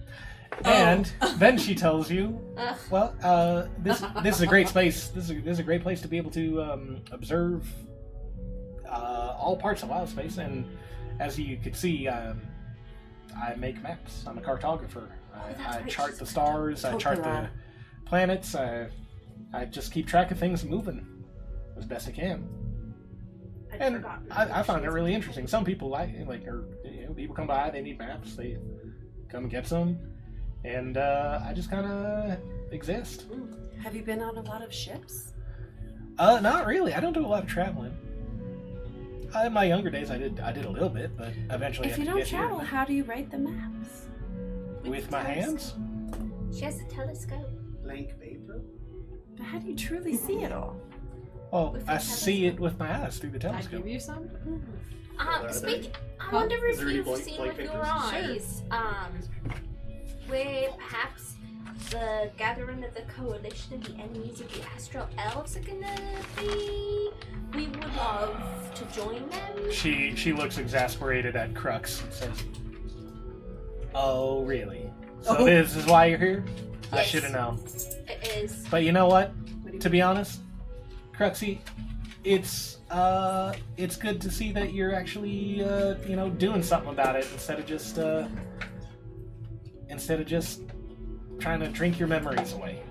Oh. And then she tells you, ugh. well, this is a great space. This is a great place to be able to observe all parts of wild space. And as you could see, I make maps. I'm a cartographer. that's I right, chart she's the a stars. I chart the Topola. planets. I just keep track of things moving as best I can. I'd And forgotten I that find she it was- really interesting. Some people people come by, they need maps, they come and get some, and I just kind of exist. Have you been on a lot of ships? Not really. I don't do a lot of traveling. In my younger days, I did a little bit, but eventually, If I you had don't to get travel, how do you write the maps? here with my hands. She has a telescope. Blank paper. But how do you truly see it all? Well, With I the see it with my eyes through the I telescope. give you some. Are Speak. I Huh? wonder Is if there any you've blank- seen blank with your papers? eyes, where perhaps the gathering of the coalition of the enemies of the astral elves are gonna be. We would love to join them. She looks exasperated at Crux and says, "Oh, really? So this is why you're here? I Yes. should have known. It is. But you know what? To be honest, Cruxy, it's good to see that you're actually doing something about it instead of just trying to drink your memories away.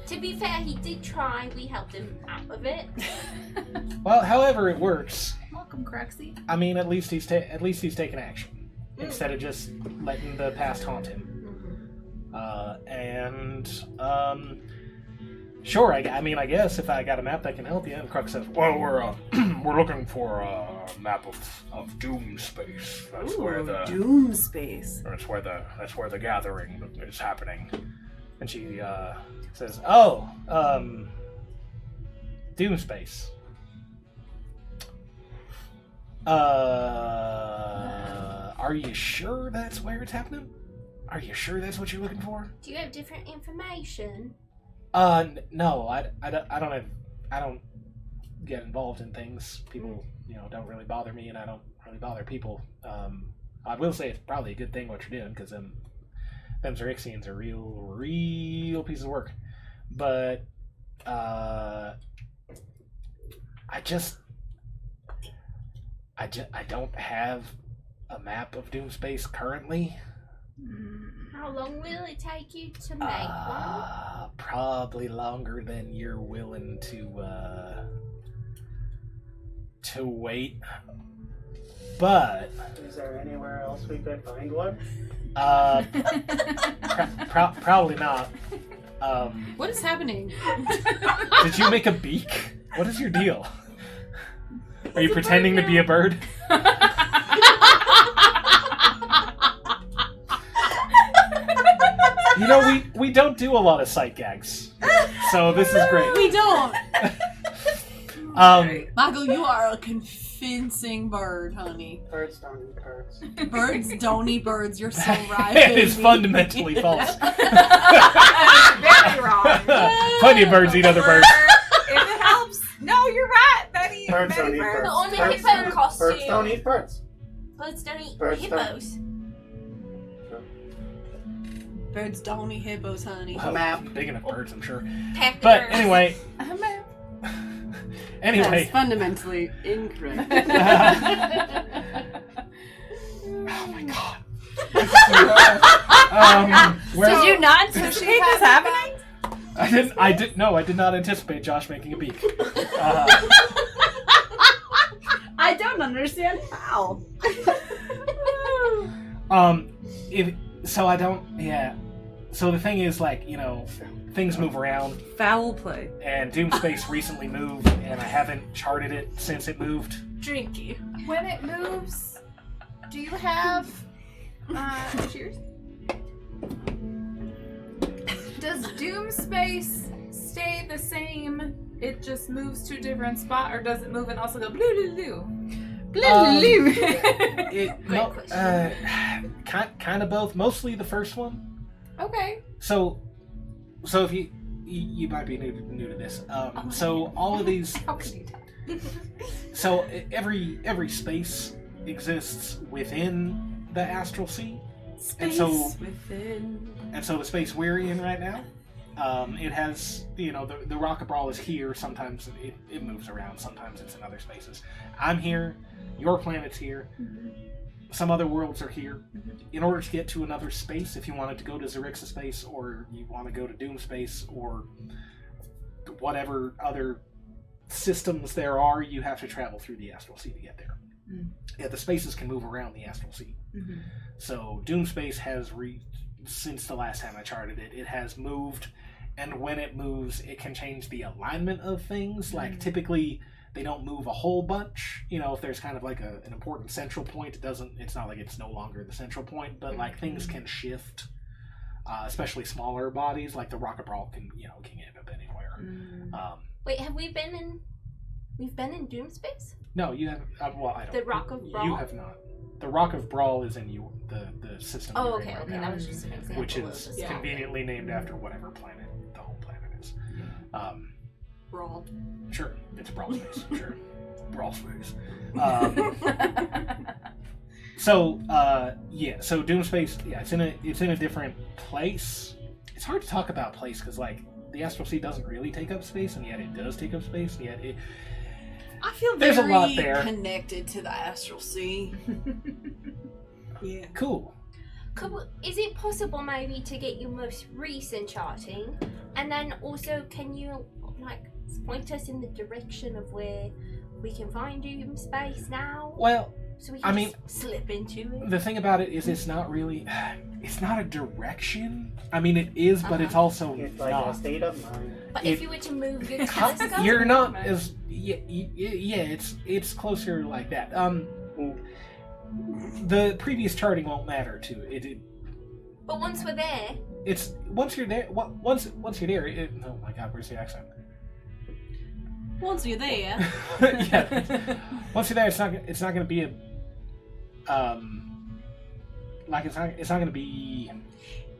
To be fair, he did try. We helped him out of it. Well, however it works, Welcome, Cruxy. I mean, at least he's taking action instead of just letting the past haunt him. Sure. I guess if I got a map that can help you, and Crux says, "Well, we're looking for a map of Doom Space. That's where the Doom space. that's where the gathering is happening." And she says, "Oh, Doom Space. Are you sure that's where it's happening? Are you sure that's what you're looking for?" Do you have different information? No, I don't get involved in things. People, don't really bother me, and I don't really bother people. I will say it's probably a good thing what you're doing, because them Xerixians are real piece of work. But, I don't have a map of Doom Space currently. How long will it take you to make one? Probably longer than you're willing to wait. But Is there anywhere else we could find one? probably not. What is happening? Did you make a beak? What is your deal? Are you pretending to be a bird? We don't do a lot of sight gags, so this is great. We don't. Michael, you are a convincing bird, honey. Birds don't eat birds. Birds don't eat birds. You're so right. It is baby. fundamentally false. Very wrong. Plenty of birds eat other birds. If it helps. No, you're right. Betty. Birds don't eat Betty birds. But on the Birds hippo don't- costume. Birds don't eat birds. Birds don't eat Birds don't. hippos. Birds don't eat hippos, honey. Well, Map. big enough birds, I'm sure. Peckers. But anyway, That's fundamentally incorrect. Oh my god. Did you not anticipate this happening? I did not anticipate Josh making a beak. I I don't understand how. So the thing is, like, you know, things move around, Foul play. and Doomspace recently moved, and I haven't charted it since it moved. Drinky. When it moves, do you have cheers? Does Doom Space stay the same? It just moves to a different spot, or does it move and also go blue blue blue? Kind of both. Mostly the first one. Okay. So if you might be new to this. So all of these. How could you tell? So every space exists within the astral sea, and so the space we're in right now, it has, you know, the Rocket Brawl is here. Sometimes it moves around. Sometimes it's in other spaces. I'm here. Your planet's here. Some other worlds are here. In order to get to another space, if you wanted to go to Zerixa space, or you want to go to Doom space, or whatever other systems there are, you have to travel through the astral sea to get there. Yeah, the spaces can move around the astral sea. So Doom space has since the last time I charted it, it has moved, and when it moves, it can change the alignment of things. Like, typically they don't move a whole bunch. You know, if there's kind of like an important central point, it's not like it's no longer the central point, but like things can shift, especially smaller bodies. Like the Rocket Brawl can end up anywhere. Wait, have we been in? We've been in Doom space? No, you haven't. Well, I don't. The Rock of Brawl? You have not. The Rock of Brawl is in the system. Oh, you're okay, in right okay. now, That was just an example. which is of the conveniently named after whatever planet the whole planet is. Brawl. Sure, it's Brawl Space. Sure, Brawl Space. So Doom Space, yeah, it's in a different place. It's hard to talk about place because, like, the astral sea doesn't really take up space, and yet it does take up space, and yet I feel There's a very lot there. connected to the astral sea. Yeah. cool. Is it possible maybe to get your most recent charting, and then also can you like point us in the direction of where we can find Doom space now? Well, So we can I mean, slip into it. the thing about it is it's not a direction. I mean, it is, but it's also It's like not. a state of mind. But if you were to move your telescope, You're not as it's closer like that. The previous charting won't matter to it. but once we're there, It's once you're there. Once you're there. Oh my God, where's the accent? Once you're there. Yeah. Once you're there, it's not going to be a like it's not going to be.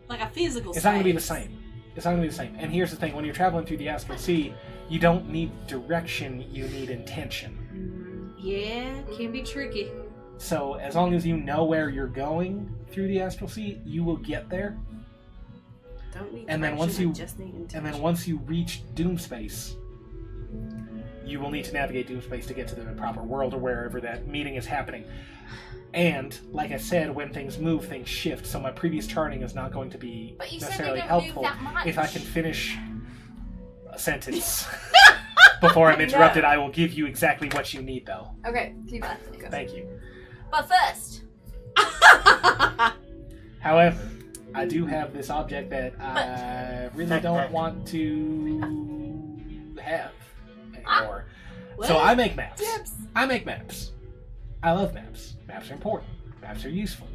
Like a physical It's not going to be the space. same. It's not going to be the same. And here's the thing: when you're traveling through the astral sea, you don't need direction; you need intention. Yeah, can be tricky. So as long as you know where you're going through the astral sea, you will get there. Don't need And then direction, once you- I just need intention. And then once you reach Doom space, you will need to navigate Doom space to get to the proper world or wherever that meeting is happening. And like I said, when things move, things shift. So my previous charting is not going to be but you said they necessarily don't helpful move that much. if I can finish a sentence before I'm interrupted. I will give you exactly what you need, though. Okay, keep that. Thank you. But first, However, I do have this object that I really don't want to have anymore. So I make maps. I make maps. I love maps. Maps are important. Maps are useful.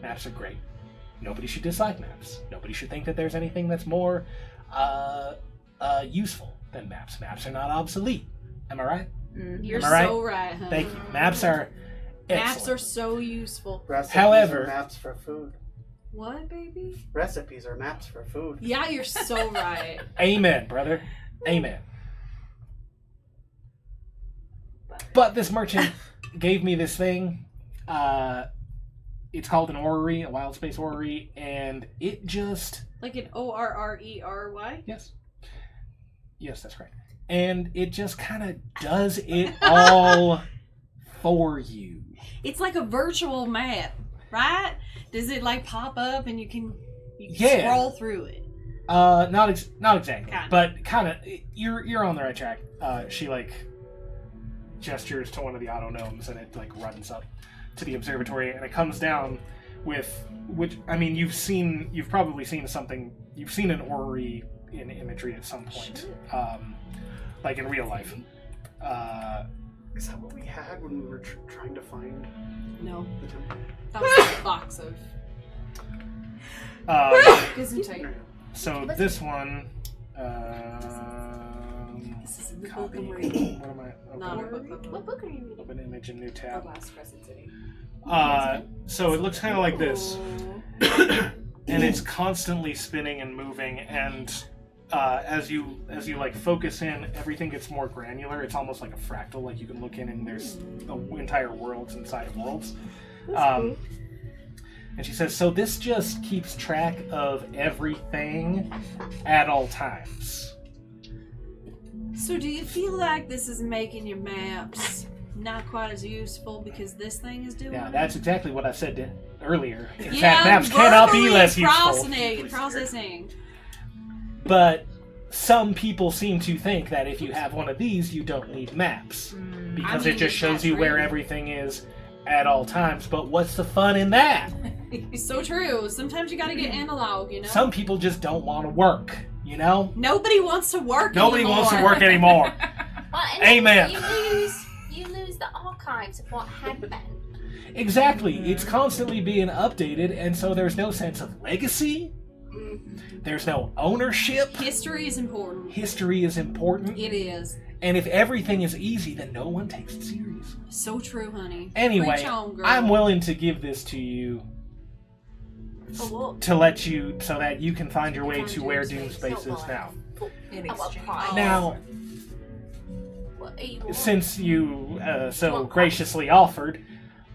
Maps are great. Nobody should dislike maps. Nobody should think that there's anything that's more useful than maps. Maps are not obsolete. Am I right? You're Am I right? so right, huh? Thank you. Maps are excellent. Maps are so useful. Recipes However- are maps for food. What, baby? Recipes are maps for food. Yeah, you're so right. Amen, brother. Amen. But this merchant gave me this thing. It's called an orrery, a wild space orrery, and it just... Like an ORRERY? Yes. Yes, that's right. And it just kind of does it all for you. It's like a virtual map, right? Does it like pop up and you can Yeah. scroll through it? Not exactly, Kinda. but kind of. You're on the right track. She like gestures to one of the auto gnomes, and it like runs up to the observatory, and it comes down with you've probably seen something. You've seen an orrery in imagery at some point, like in real life. Is that what we had when we were trying to find No, the temple? that was a box of Gesundheit. So this one. This is in the book Copy. I'm reading. What am I? Not a Open, book. What book are you reading? open image in new tab. Last Crescent City. So it looks kind of like this, and it's constantly spinning and moving. And as you like focus in, everything gets more granular. It's almost like a fractal. Like you can look in, and there's entire worlds inside of worlds. And she says, so this just keeps track of everything at all times. So do you feel like this is making your maps not quite as useful because this thing is doing Now, it? that's exactly what I said earlier. In Yeah, fact, maps cannot be verbally less useful. processing. But some people seem to think that if you have one of these, you don't need maps. Because I mean, it just shows that's you where true. everything is at all times. But what's the fun in that? So true. Sometimes you gotta get analog, you know? Some people just don't want to work, you know? Nobody wants to work Nobody anymore. wants to work anymore. Well, and then Amen. You lose the archives of what had been. Exactly. It's constantly being updated, and so there's no sense of legacy. There's no ownership. History is important. History is important. It is. And if everything is easy, then no one takes it serious. So true, honey. Anyway, Preach on, girl. I'm willing to give this to you For what? to let you, so that you can find your way Find to where Doomspace, Doomspace not is mine. now. In At what exchange. price? Now, What are you since you so What graciously offered,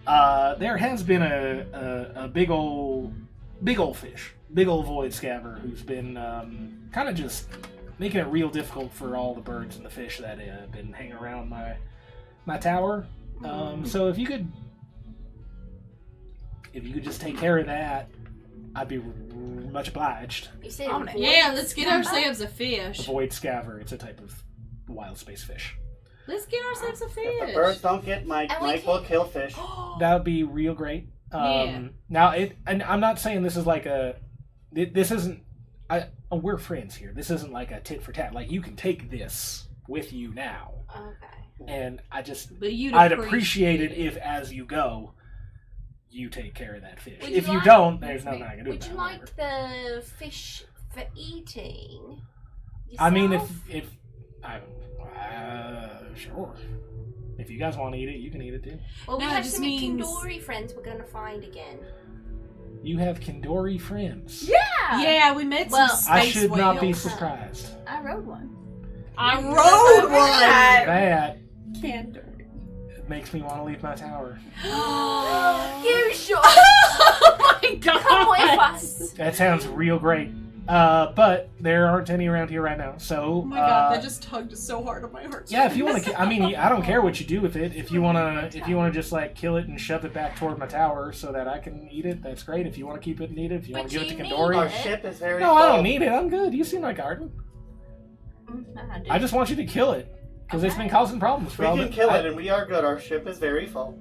there has been a big old fish, big old void scabber who's been kind of just making it real difficult for all the birds and the fish that have been hanging around my tower. So if you could just take care of that, I'd be much obliged. You said On it. Yeah, let's get Scabber? ourselves a A fish. void scabber, it's a type of wild space fish. Let's get ourselves a If fish. the birds don't get Mike, And we Mike will can- kill fish. That would be real great. Yeah. Now, and I'm not saying this is like this isn't. We're friends here. This isn't like a tit for tat. Like you can take this with you now, Okay. and I'd But appreciate it if, as you go, you take care of that fish. Would If you you like- don't, there's nothing I can do. Would you about it. like the fish for eating? I mean, yourself? if sure. If you guys want to eat it, you can eat it too. Well, we No, it have just some means- Kindori friends we're gonna find again. You have Kindori friends. Yeah, we met Well, some space I should not be whales. surprised. I rode one. I rode one. That Candor. makes me want to leave my tower. You should Oh my god! come with us. That sounds real great. But there aren't any around here right now. So, Oh my god, that just tugged so hard on my heart. yeah, if you want to, I mean, I don't care what you do with it. If you wanna just like kill it and shove it back toward my tower so that I can eat it, that's great. If you want to keep it and eat it, if you want But to give it to you need Kindori, Our it. ship is very no, full. I don't need it. I'm good. You see my garden. Mm, I just want you to kill it because it's been causing problems for We all can the. kill it, and we are good. Our ship is very full.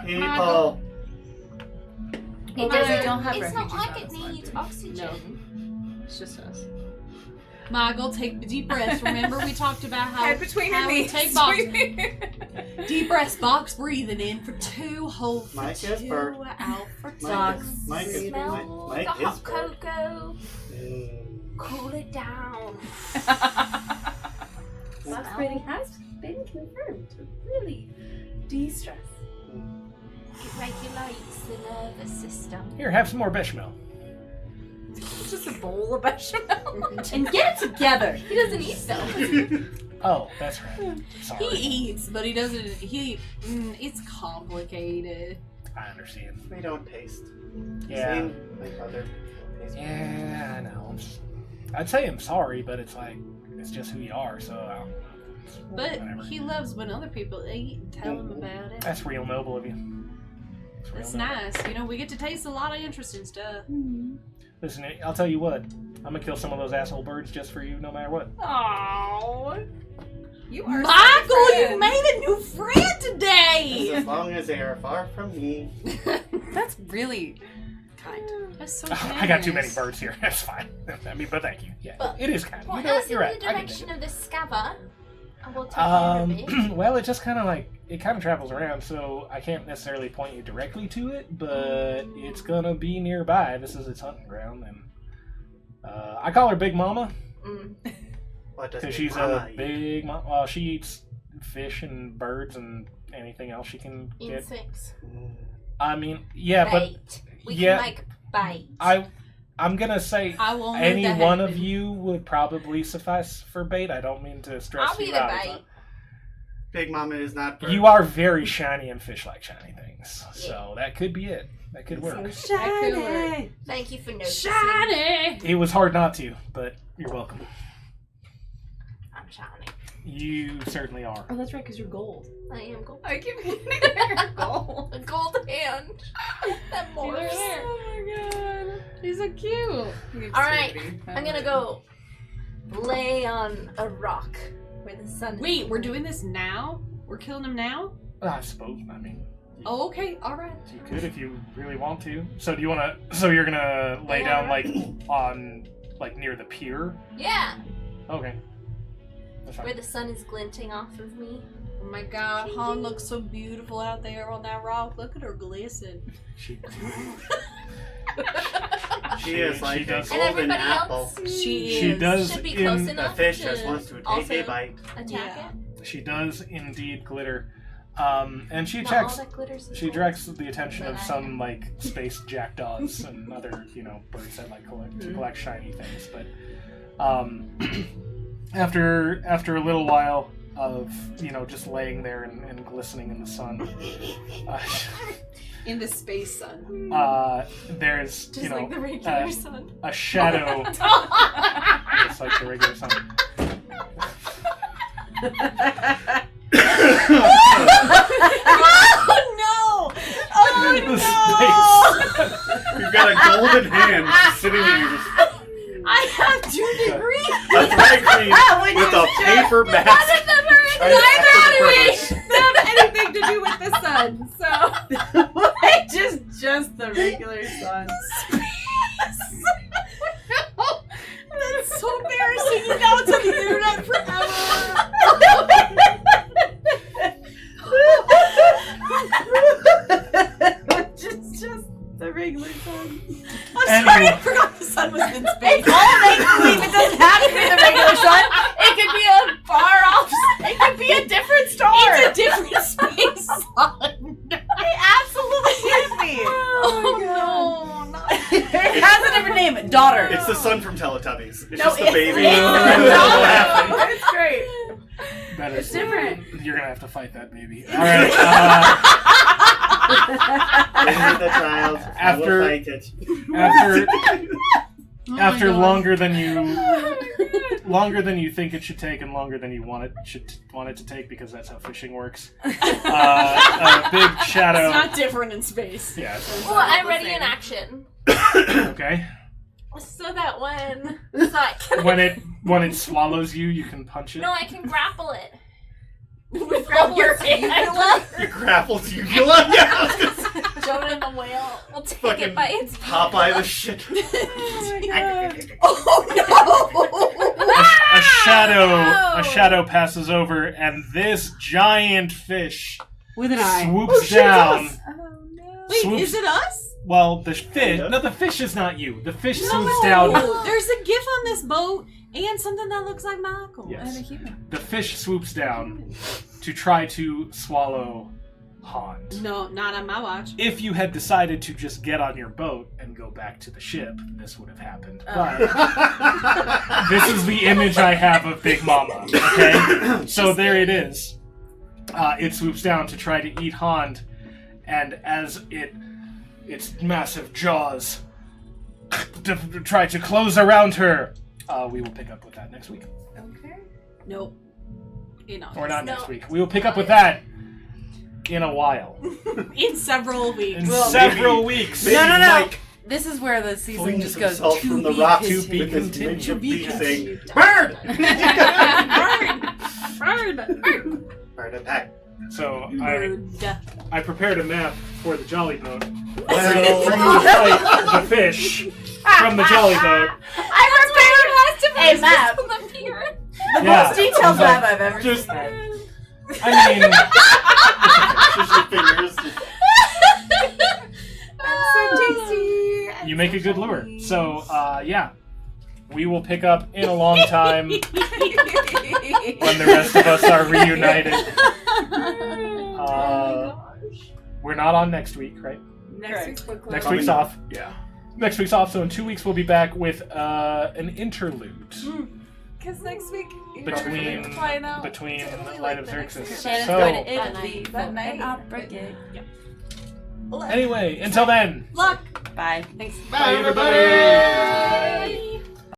People. It Well, doesn't. we don't have it's not refugees like on it this one, needs do we? oxygen. It's just us. Michael, take the deep breaths. Remember we talked about how, Head between your how we knees. take box deep breaths, box breathing in for 2 whole for Mike is 2 burnt. out for 2. Mike is Smell Mike the is hot burnt. cocoa. Mm. Cool it down. Box breathing has been confirmed to really de-stress. It regulates the nervous system. Here, have some more bechamel. It's just a bowl of bechamel. And get it together. He doesn't eat them. Oh, that's right. He Sorry, eats, but he doesn't. It's complicated. I understand. We don't taste. Yeah. Same like other people taste. Yeah, I know. I'd say I'm sorry, but it's like it's just who you are. So, But whatever. he loves when other people eat and tell him about it. That's real noble of you. It's real That's noble. nice. You know, we get to taste a lot of interesting stuff. Listen, I'll tell you what. I'm gonna kill some of those asshole birds just for you, no matter what. Oh, You are Michael, you made a new friend today. As long as they are far from me. That's really kind. That's so I got too many birds here. That's fine. I mean, but thank you. Yeah, But it is kind. Well, You know what? as You're in right. the I can dig direction it. of the scabba, I will take care of it. Well, it just kind of like it kind of travels around, so I can't necessarily point you directly to it, but it's gonna be nearby. This is its hunting ground, and I call her Big Mama What does because Big she's Mama a eat? big mama. Well, she eats fish and birds and anything else she can get. Insects. I mean, yeah, Bait. We yeah, can make bait. I'm gonna say I won't any let that one of happen. you would probably suffice for bait. I don't mean to stress I'll be you the out. bait. Big Mama is not bird. You are very shiny and fish-like shiny things, so that could be it. That could work. Shiny. Thank you for noticing. Shiny. It was hard not to, but you're welcome. I'm shiny. You certainly are. Oh, that's right, because you're gold. I am gold. I keep getting gold. A gold hand. That morphs. Oh my god. He's so cute. Alright, I'm gonna go lay on a rock where the sun is. Wait, we're doing this now? We're killing him now? I suppose. I mean, Oh, okay, alright. you could if you really want to. So do you want to? So you're gonna lay down like on like near the pier? Yeah, Okay. That's where fine. the sun is glinting off of me. Oh my god, Han looks so beautiful out there on that rock. Look at her glisten. She, She is like she a does. And golden everybody apple. else She does should be close in. The enough fish to just wants to take also a bite. attack Yeah. it. She does indeed glitter. And she Not checks. all that glitters is She gold. directs the attention of But I some am. like space jackdaws and other, birds that like collect shiny things. But after a little while of just laying there and glistening in the sun, In the space sun. there's Just like the regular uh, sun. a shadow, just like the regular sun. Oh no! Oh The no! You've got a golden hand sitting there just I have 2 degrees! a drag queen with a paper mask. Neither do we have anything to do with the sun, so just the regular sun. that's so embarrassing. You know it's on the internet forever. just the regular sun. I'm sorry, I forgot the sun was in space. All make believe it doesn't have to be the regular sun. It could be a far off. It could be a different star. It's a different space sun. It absolutely can be. Oh no, not It has a different name. Daughter. It's the son from Teletubbies. It's No, just the it's- baby. it's and the they're daughter. laughing. It's great. That is It's different. You're gonna have to fight that baby. All right. This is the child. I will After- fight it. After longer than you think it should take, and longer than you want it to take, because that's how fishing works. A big shadow. It's not different in space. Yeah. Well, I'm ready in action. Okay. So that when When it swallows you, you can punch it. no, I can grapple it. With your hand. You grappled uvula? Yeah, I was gonna say. Jonah the whale will take Fucking it by its Popeye the shit. A shadow passes over, and this giant fish With an eye. swoops down. Oh no. Wait, Swoops- is it us? Well, the fish. Kinda. No, the fish is not you. The fish No, swoops down. There's a gif on this boat and something that looks like Michael. Yes. And a human. The fish swoops down to try to swallow Hans. No, not on my watch. If you had decided to just get on your boat and go back to the ship, this would have happened. But this is the image I have of Big Mama. Okay, so there it is. It swoops down to try to eat Hans, and as its massive jaws try to close around her, we will pick up with that next week, Okay. Nope. or not No. next week. We will pick up with that in a while, In several weeks. in several weeks. Maybe No. Mike This is where the season Flings just goes himself to from the be rocks continued. with his ninja beat saying, Burn! Burn attack. So Rude. I prepared a map for the jolly boat. Well, Where you fight the fish from the jolly boat. I Hey, map. The Yeah. most detailed map I've ever Just- seen. I mean, just your fingers. So tasty. you make a good lure. So, yeah. We will pick up in a long time when the rest of us are reunited. We're not on next week, right? Next week's book club. Next week's off. Yeah. Next week's off, so in 2 weeks we'll be back with an interlude Because next week between flying out. between to Italy, Light like, of the next Xerxes. week. Shannon's So going to Italy that for night. an opera gig. anyway, until then. Luck. Bye. Thanks. Bye, everybody. Bye.